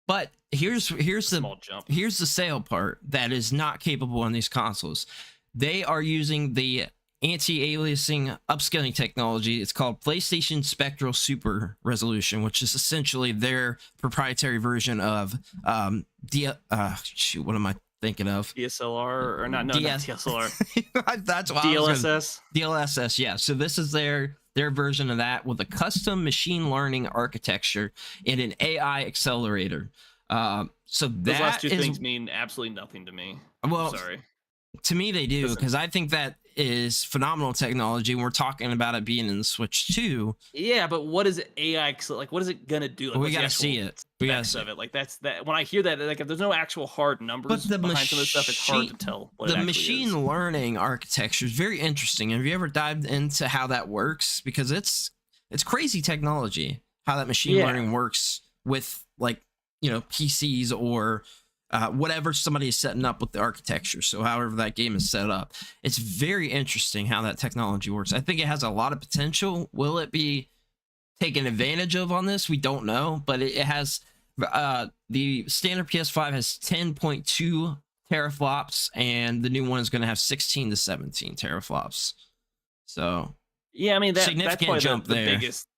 but here's the sale part that is not capable on these consoles. They are using the anti-aliasing upscaling technology. It's called PlayStation Spectral Super Resolution, which is essentially their proprietary version of what am I thinking of? DSLR or not DSLR. That's what DLSS. DLSS, yeah. So this is their version of that with a custom machine learning architecture and an AI accelerator. So those last two things mean absolutely nothing to me. Well, sorry. To me, they do, because I think that is phenomenal technology. And we're talking about it being in the Switch 2. Yeah, but what is AI? Like, what is it gonna do? Like, we gotta see it. We gotta see of it. Like, that's that. When I hear that, like, if there's no actual hard numbers behind some of the stuff, it's hard to tell. What the machine learning architecture is very interesting. Have you ever dived into how that works? Because it's crazy technology. How that machine learning works with, like, PCs or whatever somebody is setting up with the architecture. So however that game is set up, it's very interesting how that technology works. I think it has a lot of potential. Will it be taken advantage of on this? We don't know, but it has the standard PS5 has 10.2 teraflops, and the new one is going to have 16 to 17 teraflops. So yeah, I mean, that's probably jump the there. biggest.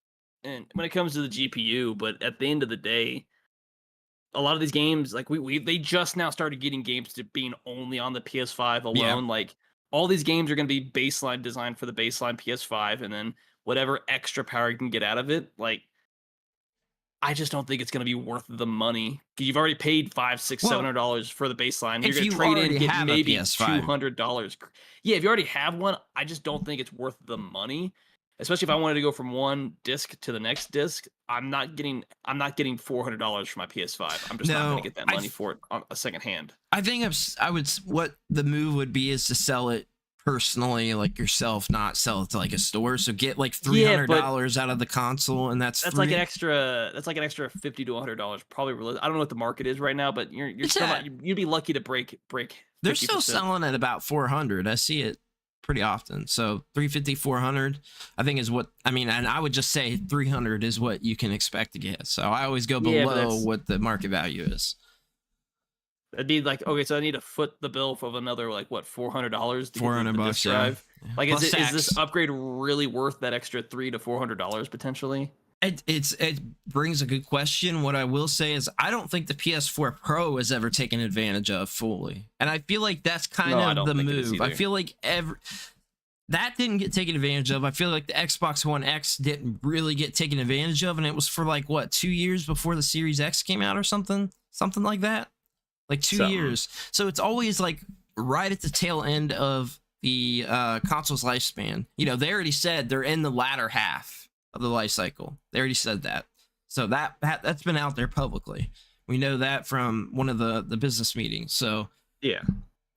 And when it comes to the GPU, but at the end of the day, a lot of these games, like they just now started getting games to being only on the PS5 alone. Yeah. Like, all these games are going to be baseline designed for the baseline PS5, and then whatever extra power you can get out of it. Like, I just don't think it's going to be worth the money. You've already paid $500-$700 for the baseline. You're going to trade in and get maybe $200. Yeah, if you already have one, I just don't think it's worth the money. Especially if I wanted to go from one disc to the next disc, I'm not getting $400 for my PS5. I'm just not going to get that money for it on a second hand. I think what the move would be is to sell it personally, like yourself, not sell it to like a store. So get like $300 out of the console, and that's like an extra $50 to $100 probably. I don't know what the market is right now, but you're still you'd be lucky to break. They're still selling at about $400. I see it pretty often. So 350, 400, I think is what I mean. And I would just say 300 is what you can expect to get. So I always go below what the market value is. It'd be like, okay, so I need to foot the bill of another, like, what, $400 to $400 get the drive. Yeah. Like, is this upgrade really worth that extra $300 to $400 potentially? It brings a good question. What I will say is I don't think the PS4 Pro is ever taken advantage of fully. And I feel like that's kind of the move. I feel like that didn't get taken advantage of. I feel like the Xbox One X didn't really get taken advantage of. And it was for like, what, 2 years before the Series X came out or something? Something like that? Like 2 years. So it's always like right at the tail end of the console's lifespan. They already said they're in the latter half of the life cycle. They already said that. So that's been out there publicly. We know that from one of the business meetings. So yeah,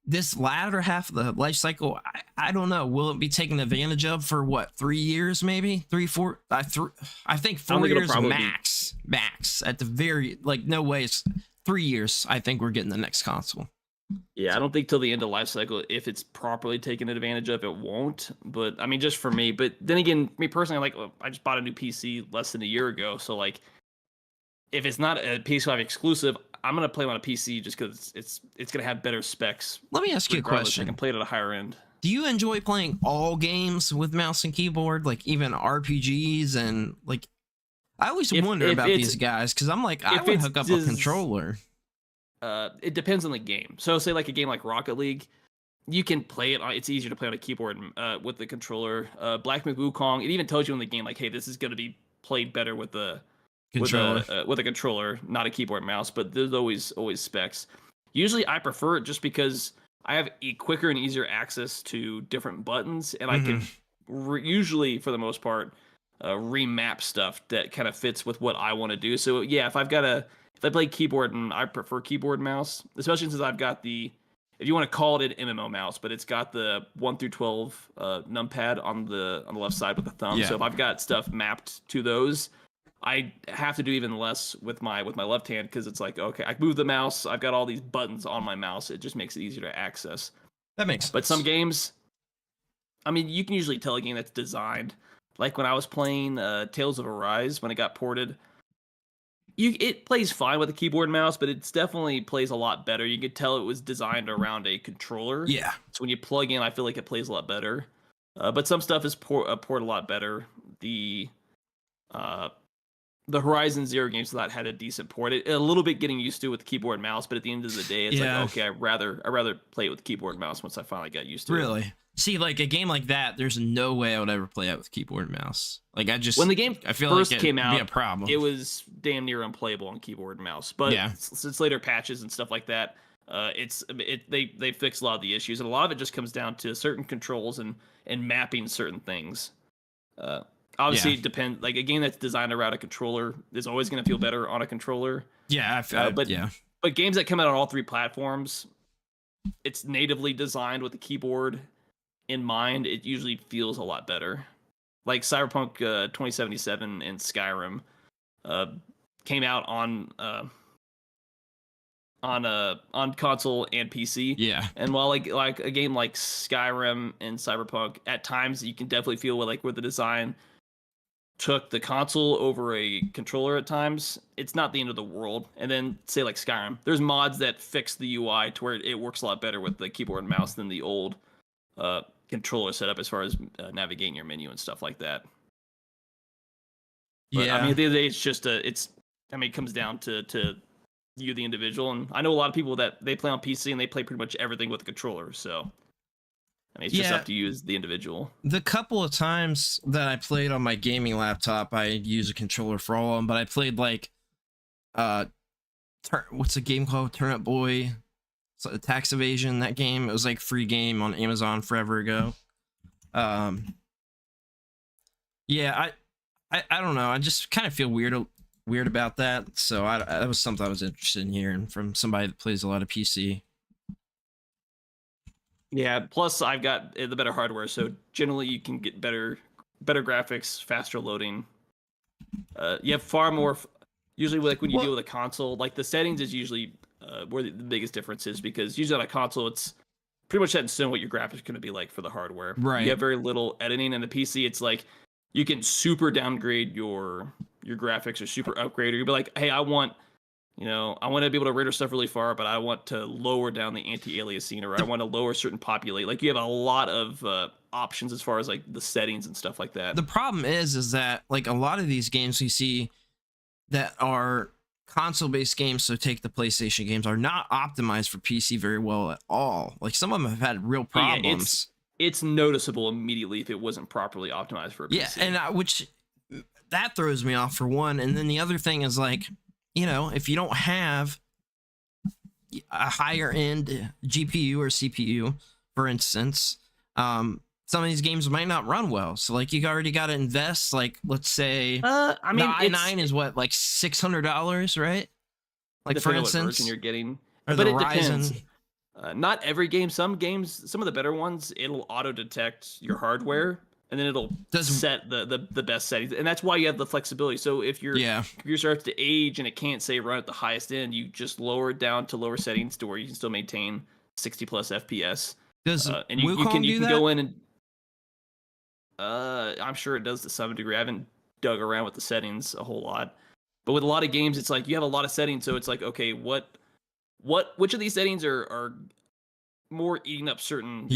this latter half of the life cycle, I don't know. Will it be taken advantage of for what, 3 years, maybe 3, 4? I think 4 years max at the very, like, no way. It's 3 years. I think we're getting the next console. Yeah, I don't think till the end of life cycle, if it's properly taken advantage of, it won't. But I mean, just for me. But then again, me personally, like, I just bought a new PC less than a year ago. So, like, if it's not a PS5 exclusive, I'm gonna play on a PC just because it's gonna have better specs. Let me ask you a question. I can play it at a higher end. Do you enjoy playing all games with mouse and keyboard, like even RPGs and like? I always wonder about these guys because I'm like, I would hook up a controller. It depends on the game. So say like a game like Rocket League, you can play it. It's easier to play on a keyboard with the controller. Black Myth Wukong. It even tells you in the game like, hey, this is going to be played better with the Controller. with a controller, not a keyboard and mouse. But there's always specs. Usually, I prefer it just because I have quicker and easier access to different buttons, and I can usually, for the most part, remap stuff that kind of fits with what I want to do. So yeah, if I play keyboard, and I prefer keyboard and mouse, especially since I've got if you want to call it an MMO mouse, but it's got the 1 through 12 numpad on the left side with the thumb. Yeah. So if I've got stuff mapped to those, I have to do even less with my left hand, because it's like, okay, I move the mouse, I've got all these buttons on my mouse. It just makes it easier to access. That makes sense. But some games, I mean, you can usually tell a game that's designed. Like when I was playing Tales of Arise, when it got ported, it plays fine with a keyboard and mouse, but it definitely plays a lot better. You could tell it was designed around a controller. Yeah. So when you plug in, I feel like it plays a lot better. But some stuff is port a lot better. The Horizon Zero games that had a decent port. A little bit getting used to with the keyboard and mouse, but at the end of the day, it's like, okay, I'd rather play it with keyboard and mouse once I finally got used to it. Really? See, like a game like that, there's no way I would ever play it with keyboard and mouse. Like when the game I feel first like came out, be a problem. It was damn near unplayable on keyboard and mouse. But since later patches and stuff like that, they fixed a lot of the issues, and a lot of it just comes down to certain controls and mapping certain things. Obviously, it depends. Like a game that's designed around a controller is always going to feel better on a controller. Yeah, but games that come out on all three platforms, it's natively designed with the keyboard in mind. It usually feels a lot better. Like Cyberpunk 2077 and Skyrim came out on console and PC. Yeah. And while like a game like Skyrim and Cyberpunk, at times you can definitely feel where the design took the console over a controller at times, it's not the end of the world. And then say like Skyrim, there's mods that fix the UI to where it works a lot better with the keyboard and mouse than the old controller setup as far as navigating your menu and stuff like that. But, I mean, at the end of the day, it's just it comes down to you, the individual. And I know a lot of people that they play on PC and they play pretty much everything with a controller. So I mean, it's just up to you as the individual. The couple of times that I played on my gaming laptop, I use a controller for all of them, but I played like, what's a game called? Turnip Boy, Tax Evasion, that game. It was like free game on Amazon forever ago. Yeah, I don't know. I just kind of feel weird about that. So that was something I was interested in hearing from somebody that plays a lot of PC. Yeah, plus I've got the better hardware, so generally you can get better graphics, faster loading. You have far more. Usually, like when you deal with a console, like the settings is usually where the biggest difference is, because usually on a console it's pretty much set in stone what your graphics are going to be like for the hardware. Right. You have very little editing, and the PC it's like you can super downgrade your graphics or super upgrade, or you'll be like, hey, I want to be able to render stuff really far, but I want to lower down the anti-aliasing, or I want to lower certain populate. Like you have a lot of options as far as like the settings and stuff like that. The problem is that like a lot of these games we see that are console-based games, so take the PlayStation games, are not optimized for PC very well at all. Like some of them have had real problems. Yeah, it's noticeable immediately if it wasn't properly optimized for a PC. Yeah, and which that throws me off for one. And then the other thing is like, if you don't have a higher end GPU or CPU, for instance, some of these games might not run well. So like you already got to invest, like let's say the i9 is what, like $600, right? Like for instance, what version you're getting, or but the it depends. Ryzen. Not every game. Some of the better ones, it'll auto detect your hardware, and then it'll set the best settings, and that's why you have the flexibility. So if your computer starts to age and it can't say run at the highest end, you just lower it down to lower settings to where you can still maintain 60 plus FPS. And you can go in and I'm sure it does to some degree. I haven't dug around with the settings a whole lot, but with a lot of games, it's like you have a lot of settings, so it's like, okay, which of these settings are more eating up certain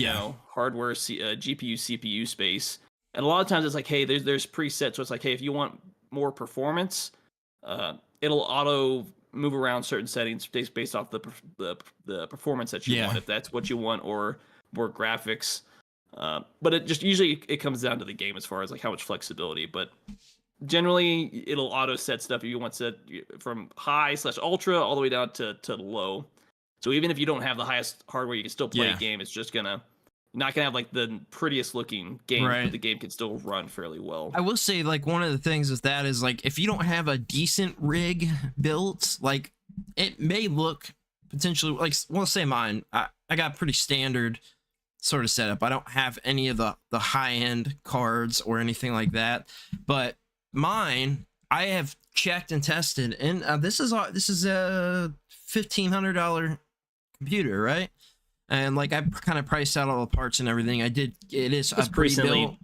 hardware, GPU, CPU space. And a lot of times it's like, hey, there's presets, so it's like, hey, if you want more performance, it'll auto move around certain settings based off the performance that you want, if that's what you want, or more graphics. But it just usually it comes down to the game as far as like how much flexibility. But generally, it'll auto set stuff if you want set from high/ultra all the way down to low. So even if you don't have the highest hardware, you can still play a game. It's just not gonna have like the prettiest looking game, but the game can still run fairly well. I will say, like, one of the things with that is, like, if you don't have a decent rig built, like, it may look potentially like, well, say mine. I got pretty standard sort of setup. I don't have any of the high end cards or anything like that, but mine I have checked and tested, and this is a $1,500 computer, right? And like I kind of priced out all the parts and everything. It is a pre-built,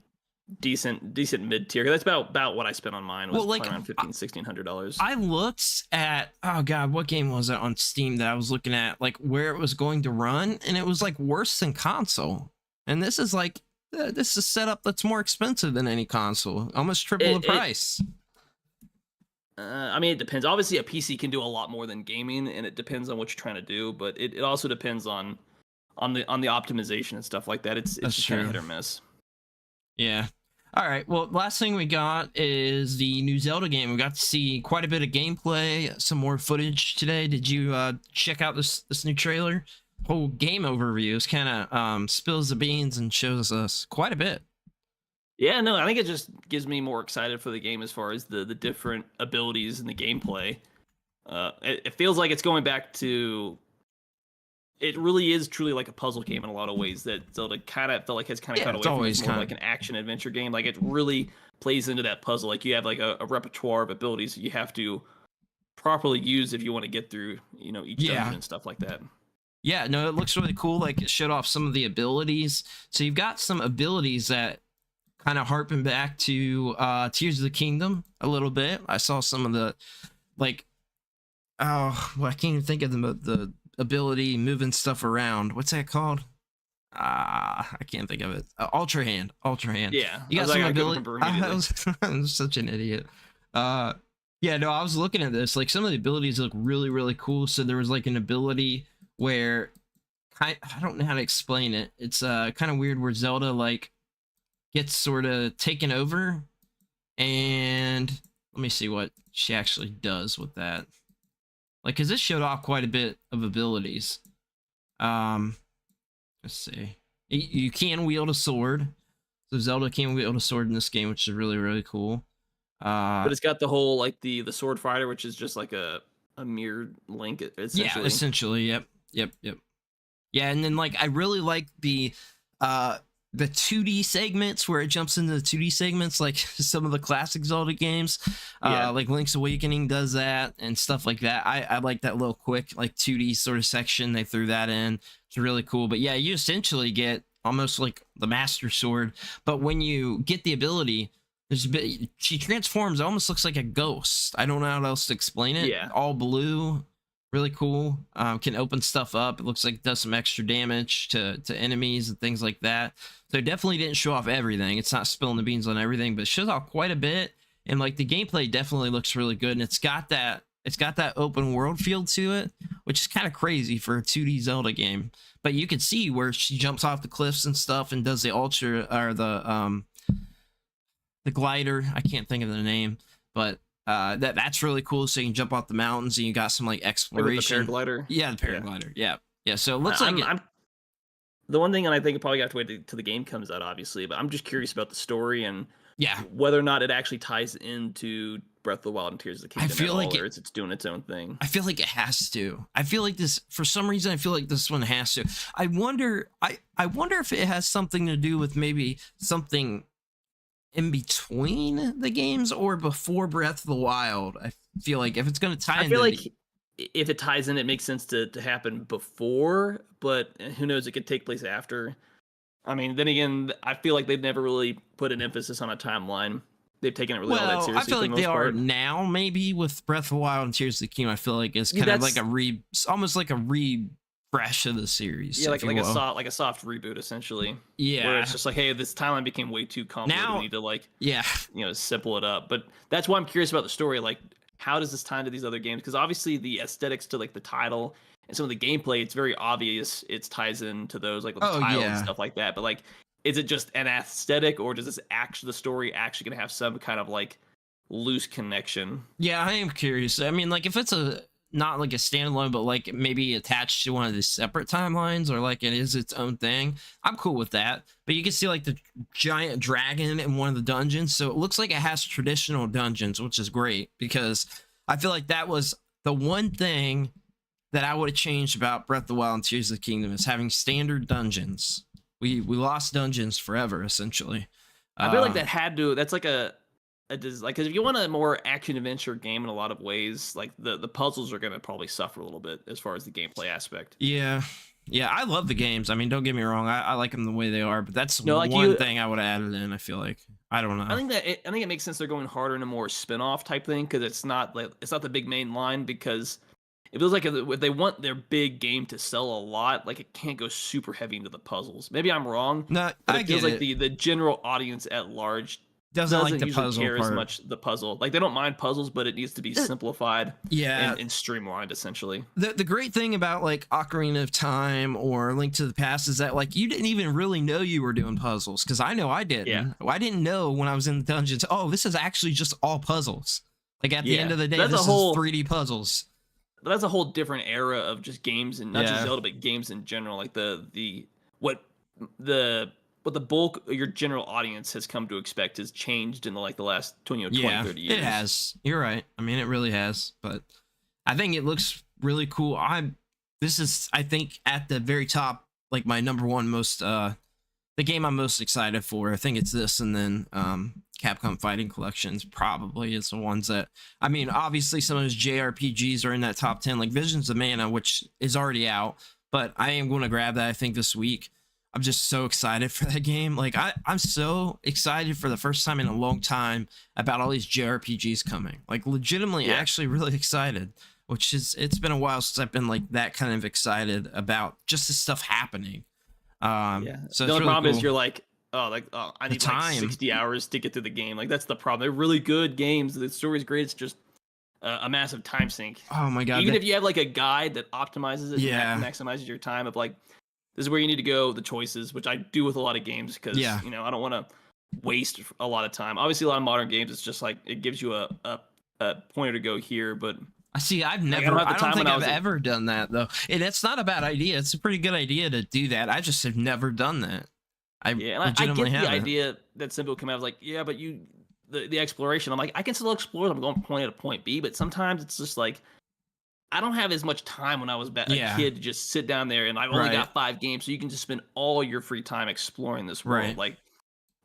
decent mid-tier. That's about what I spent on mine. Was like around $1,500. I looked at, oh god, what game was it on Steam that I was looking at, like where it was going to run, and it was like worse than console. And this is like this is setup that's more expensive than any console, almost triple the price. I mean, it depends. Obviously, a PC can do a lot more than gaming, and it depends on what you're trying to do. But it also depends on the optimization and stuff like that. It's just kind of hit or miss. Yeah. All right. Well, last thing we got is the new Zelda game. We got to see quite a bit of gameplay, some more footage today. Did you check out this new trailer? Whole game overview is kind of spills the beans and shows us quite a bit. Yeah, no, I think it just gives me more excited for the game as far as the different abilities and the gameplay. It feels like it's going back to. It really is truly like a puzzle game in a lot of ways that Zelda kind of felt like has kind of cut away from. It's more like an action adventure game. Like it really plays into that puzzle. Like you have like a repertoire of abilities that you have to properly use if you want to get through, each dungeon and stuff like that. Yeah, no, it looks really cool. Like it showed off some of the abilities. So you've got some abilities that kind of harpen back to Tears of the Kingdom a little bit. I saw some of the I can't even think of the ability moving stuff around. What's that called? I can't think of it. Ultra hand. Yeah, you got some ability. I'm such an idiot. Yeah, no, I was looking at this. Like some of the abilities look really, really cool. So there was like an ability where I don't know how to explain it. It's kind of weird where Zelda like gets sort of taken over, and let me see what she actually does with that. Like, because this showed off quite a bit of abilities. Let's see. You can wield a sword. So Zelda can wield a sword in this game, which is really, really cool. But it's got the whole, like, the sword fighter, which is just like a mirrored Link, essentially. Yeah, essentially. Yep. Yeah, and then, like, I really like the 2D segments where it jumps into the 2D segments, like some of the classic Zelda games, like Link's Awakening does that and stuff like that. I like that little quick like 2D sort of section they threw that in. It's really cool. But yeah, you essentially get almost like the Master Sword, but when you get the ability, she transforms. It almost looks like a ghost. I don't know how else to explain it. Yeah, all blue. Really cool. Can open stuff up. It looks like it does some extra damage to enemies and things like that. So it definitely didn't show off everything. It's not spilling the beans on everything, but it shows off quite a bit. And like the gameplay definitely looks really good. And it's got that open world feel to it, which is kind of crazy for a 2D Zelda game. But you can see where she jumps off the cliffs and stuff and does the ultra or the glider. I can't think of the name, but that's really like so you can jump off the mountains and you got some like exploration. The paraglider. Yeah, the paraglider. Yeah. So it looks like the one thing, and I think I probably have to wait till the game comes out, obviously, but I'm just curious about the story and whether or not it actually ties into Breath of the Wild and Tears of the Kingdom. I feel like it's doing its own thing. I feel like it has to. I feel like this, for some reason, I feel like this one has to. I wonder if it has something to do with maybe something in between the games or before Breath of the Wild. I feel like if it's going to tie in, I feel like if it ties in, it makes sense to happen before, but who knows, it could take place after. I mean, then again, I feel like they've never really put an emphasis on a timeline. They've taken it really all that seriously. I feel like they are now, maybe with Breath of the Wild and Tears of the Kingdom. I feel like it's kind of like almost like a refresh of the series. Yeah, like a soft reboot, essentially. Yeah, where it's just like, hey, this timeline became way too complicated. We need to simple it up. But that's why I'm curious about the story. Like, how does this tie into these other games? Because obviously the aesthetics to like the title and some of the gameplay, it's very obvious it ties into those, like with the title and stuff like that. But like, is it just an aesthetic, or does the story actually gonna have some kind of like loose connection? Yeah, I am curious. I mean, like if it's not like a standalone, but like maybe attached to one of the separate timelines, or like it is its own thing, I'm cool with that. But you can see like the giant dragon in one of the dungeons, so it looks like it has traditional dungeons, which is great, because I feel like that was the one thing that I would have changed about Breath of the Wild and Tears of the Kingdom, is having standard dungeons. We lost dungeons forever, essentially. I feel like that's like because if you want a more action adventure game in a lot of ways, like the puzzles are gonna probably suffer a little bit as far as the gameplay aspect. Yeah, I love the games. I mean, don't get me wrong, I like them the way they are, but that's one thing I would have added in. I feel like, I don't know. I think it makes sense they're going harder in a more spin-off type thing, because it's not the big main line. Because it feels like if they want their big game to sell a lot, like it can't go super heavy into the puzzles. Maybe I'm wrong. No, but it feels like the general audience at large doesn't like the puzzle care part as much. The puzzle, like they don't mind puzzles, but it needs to be simplified, and streamlined, essentially. The great thing about like Ocarina of Time or Link to the Past is that like you didn't even really know you were doing puzzles, because I know I didn't. Yeah. I didn't know when I was in the dungeons, oh, this is actually just all puzzles. Like at the end of the day, this is 3D puzzles. But that's a whole different era of just games, and not just Zelda, but games in general. Like what the bulk of your general audience has come to expect has changed in the last 20, 30 years. It has. You're right. I mean, it really has. But I think it looks really cool. This is, I think, at the very top, like my number one most the game I'm most excited for. I think it's this, and then Capcom Fighting Collections probably is the ones that, I mean, obviously some of those JRPGs are in that top 10, like Visions of Mana, which is already out, but I am going to grab that, I think, this week. I'm just so excited for that game. Like I'm so excited for the first time in a long time about all these JRPGs coming. Like legitimately, actually really excited, which is, it's been a while since I've been like that kind of excited about just this stuff happening. So the only problem is you're like, I need like 60 hours to get through the game. Like that's the problem. They're really good games. The story's great. It's just a massive time sink. Oh my god! Even if you have like a guide that optimizes it, and maximizes your time of like, this is where you need to go, the choices, which I do with a lot of games, because I don't want to waste a lot of time. Obviously, a lot of modern games, it's just like it gives you a pointer to go here, but I see. I don't think I've ever done that though, and it's not a bad idea. It's a pretty good idea to do that. I just have never done that. I get the idea that some people come out of like, but the exploration. I'm like, I can still explore. I'm going from point A to point B, but sometimes it's just like, I don't have as much time when I was a kid to just sit down there, and I've only got 5 games, so you can just spend all your free time exploring this world. Right. Like,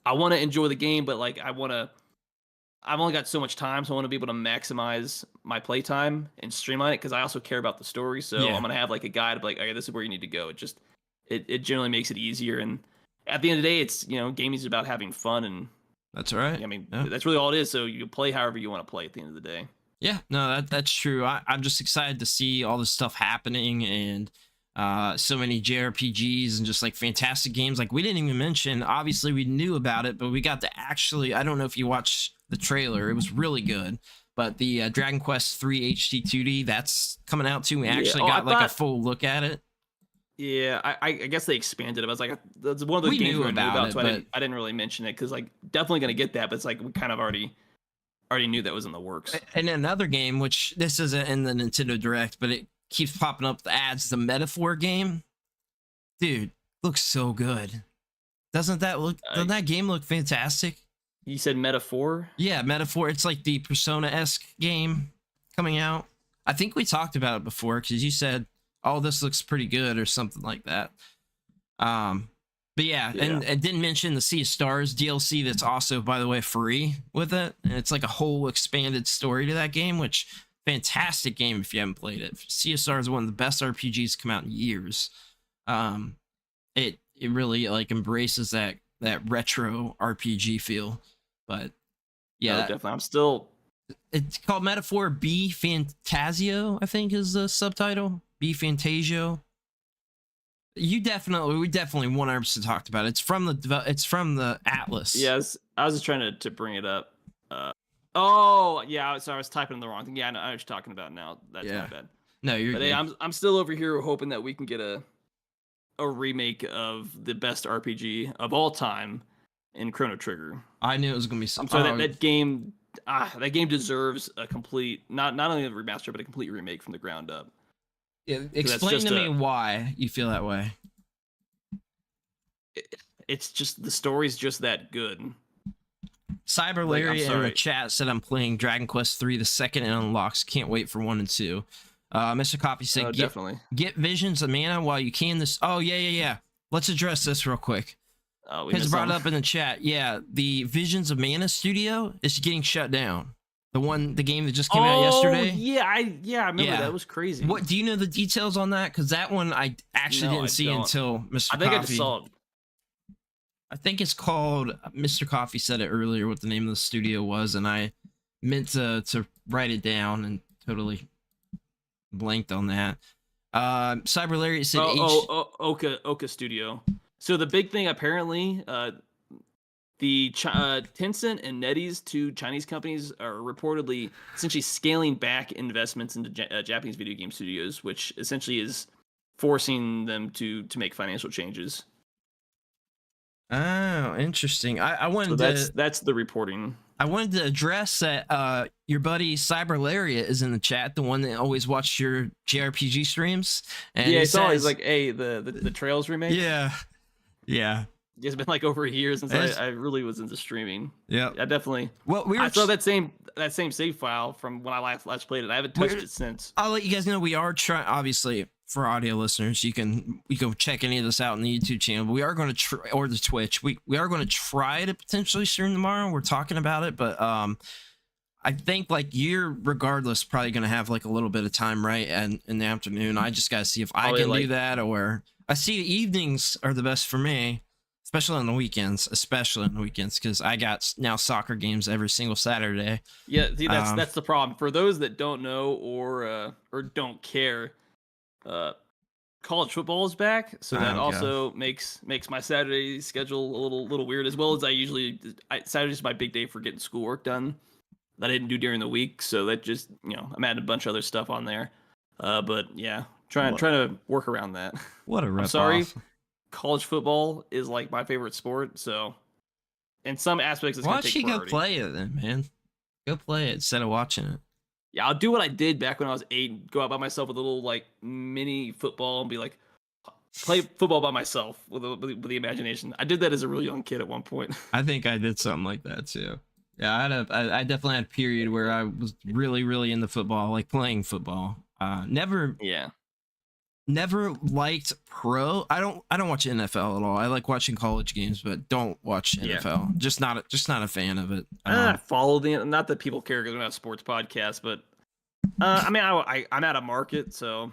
I want to enjoy the game, but like I've only got so much time, so I want to be able to maximize my playtime and streamline it, because I also care about the story. So I'm gonna have like a guide of like, okay, this is where you need to go. It generally makes it easier, and at the end of the day, it's gaming is about having fun, and that's right. I mean, that's really all it is. So you play however you want to play at the end of the day. Yeah, no, that's true. I'm just excited to see all this stuff happening, and so many JRPGs and just like fantastic games. Like we didn't even mention, obviously we knew about it, but we got to actually, I don't know if you watched the trailer, it was really good, but the Dragon Quest 3 HD 2D, that's coming out too. We actually got a full look at it. Yeah, I guess they expanded it. I was like, that's one of those games we knew about, so I didn't really mention it, because like definitely gonna get that, but it's like we kind of already knew that was in the works. And another game, which this isn't in the Nintendo Direct, but it keeps popping up the ads, the Metaphor game. Dude, looks so good. Doesn't that game look fantastic? You said Metaphor? Yeah, Metaphor. It's like the Persona-esque game coming out. I think we talked about it before, because you said, oh, this looks pretty good or something like that. But and didn't mention the Sea of Stars DLC that's also, by the way, free with it. And it's like a whole expanded story to that game, which fantastic game if you haven't played it. Sea of Stars is one of the best RPGs to come out in years. It really like embraces that retro RPG feel. But definitely. It's called Metaphor B Fantasio, I think is the subtitle. B Fantasio. We definitely 100% talked about it. It's from the Atlas. Yes, I was just trying to bring it up. Oh, yeah. Sorry, I was typing in the wrong thing. Yeah, I know what you're talking about now. That's my bad. No, you're But hey, good. I'm still over here hoping that we can get a remake of the best RPG of all time in Chrono Trigger. I knew it was gonna be. I'm sorry, that game deserves a complete, not only a remaster, but a complete remake from the ground up. Explain to me why you feel that way. It's just the story's just that good. Cyberlaria in the chat said I'm playing Dragon Quest III, the second it unlocks. Can't wait for 1 and 2. Mr. Coffee said, definitely get Visions of Mana while you can. Yeah. Let's address this real quick. It's brought up in the chat. Yeah, the Visions of Mana studio is getting shut down. The game that just came out yesterday. Yeah, I remember that was crazy. What do you know the details on that? Because that one I actually didn't see until Mr. Coffee. I saw it. I think it's called. Mr. Coffee said it earlier what the name of the studio was, and I meant to write it down and totally blanked on that. Cyberlaria said Oka Studio. So the big thing apparently, the Tencent and NetEase, two Chinese companies, are reportedly essentially scaling back investments into Japanese video game studios, which essentially is forcing them to make financial changes. Oh, interesting. I wanted that's the reporting. I wanted to address that your buddy Cyberlaria is in the chat, the one that always watched your JRPG streams. And yeah, he's like, hey, the Trails remake. Yeah. It's been like over a year since I really was into streaming. Yeah, I definitely. Well, I saw that same save file from when I last played it. I haven't touched it since. I'll let you guys know we are trying. Obviously, for audio listeners, you can check any of this out on the YouTube channel. But we are going to try, or the Twitch. We are going to try to potentially stream tomorrow. We're talking about it, but I think like you're regardless probably going to have like a little bit of time right and in the afternoon. I just got to see if I can do that, or I see the evenings are the best for me. Especially on the weekends, because I got now soccer games every single Saturday. Yeah, see, that's the problem. For those that don't know or don't care, college football is back, so that also makes my Saturday schedule a little weird. As well as Saturday's my big day for getting schoolwork done that I didn't do during the week, so that just I'm adding a bunch of other stuff on there. But yeah, trying to work around that. What a rip-off. I'm sorry. College football is like my favorite sport, so in some aspects it's going to take priority. Why don't you go play it then, man? Go play it instead of watching it. Yeah, I'll do what I did back when I was 8, go out by myself with a little like mini football and be like, play football by myself with the imagination. I did that as a really young kid at one point. I think I did something like that too. Yeah, I definitely had a period where I was really, really into football, like playing football. Never liked pro. I don't watch NFL at all. I like watching college games, but don't watch NFL. Just not a fan of it. Follow not that people care because we're not a sports podcast, but I mean I'm at a market, so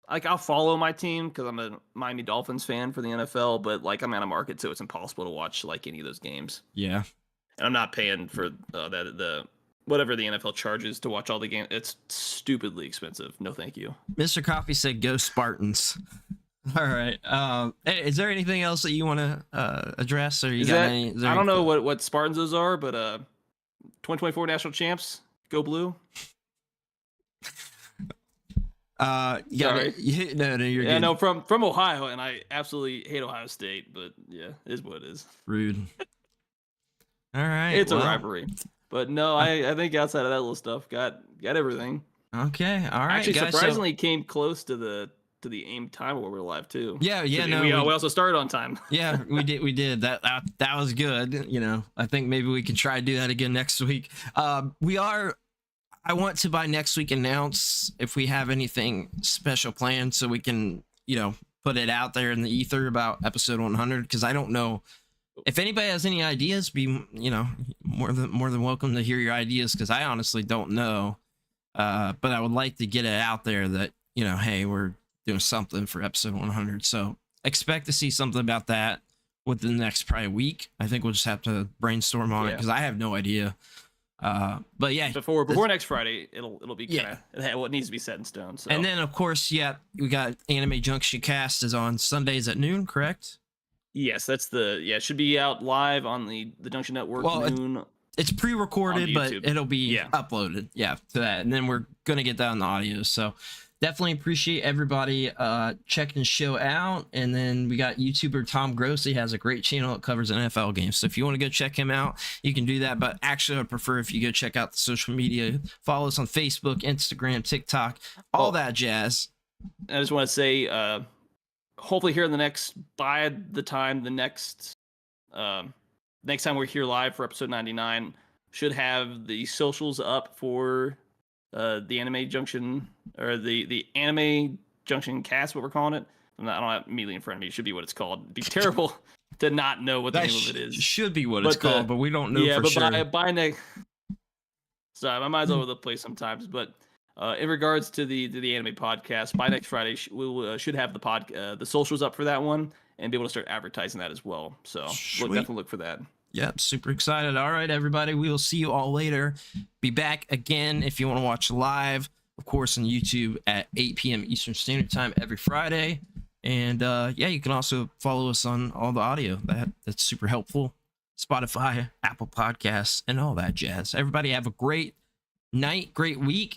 like I'll follow my team because I'm a Miami Dolphins fan for the NFL, but like I'm at a market, so it's impossible to watch like any of those games. Yeah, and I'm not paying for the whatever the NFL charges to watch all the games. It's stupidly expensive. No, thank you. Mr. Coffee said, "Go Spartans." All right. Hey, is there anything else that you want to address, or I don't know what Spartans those are, but 2024 national champs, go blue. Sorry. No, you're good. No, from Ohio, and I absolutely hate Ohio State, but yeah, it is what it is. Rude. All right, it's a rivalry. But no, I think outside of that little stuff, got everything. Okay, all right. Actually, guys, surprisingly, came close to the aim time where we were live too. Yeah. No, we also started on time. Yeah, we did. That was good. I think maybe we can try to do that again next week. I want to by next week announce if we have anything special planned, so we can put it out there in the ether about episode 100, because I don't know. If anybody has any ideas, be more than welcome to hear your ideas, because I honestly don't know. But I would like to get it out there that hey, we're doing something for episode 100. So expect to see something about that within the next probably week. I think we'll just have to brainstorm on it because I have no idea. But yeah, before next Friday, it'll be kind of what needs to be set in stone. So. And then of course, we got Anime Junction Cast is on Sundays at noon, correct? Yes, that's it should be out live on the Junction Network noon. It's pre-recorded, but YouTube. it'll be Yeah. uploaded, to that, and then we're gonna get that on the audio. So definitely appreciate everybody checking the show out. And then we got YouTuber Tom Grossi has a great channel that covers NFL games. So if you want to go check him out, you can do that. But actually, I'd prefer if you go check out the social media. Follow us on Facebook, Instagram, TikTok, all that jazz. I just want to say, hopefully here in the next next time we're here live for episode 99, should have the socials up for the Anime Junction, or the Anime Junction Cast, what we're calling it. I don't have it immediately in front of me. It should be what it's called. It'd be terrible to not know what the name of it is. Should be what it's called, but we don't know for sure. Yeah, but by next... Sorry, my mind's all over the place sometimes, but in regards to the anime podcast, by next Friday, we should have the socials up for that one and be able to start advertising that as well. So definitely look for that. Yep, super excited. All right, everybody, we will see you all later. Be back again if you want to watch live, of course, on YouTube at 8 p.m. Eastern Standard Time every Friday. And you can also follow us on all the audio. That's super helpful. Spotify, Apple Podcasts, and all that jazz. Everybody have a great night, great week.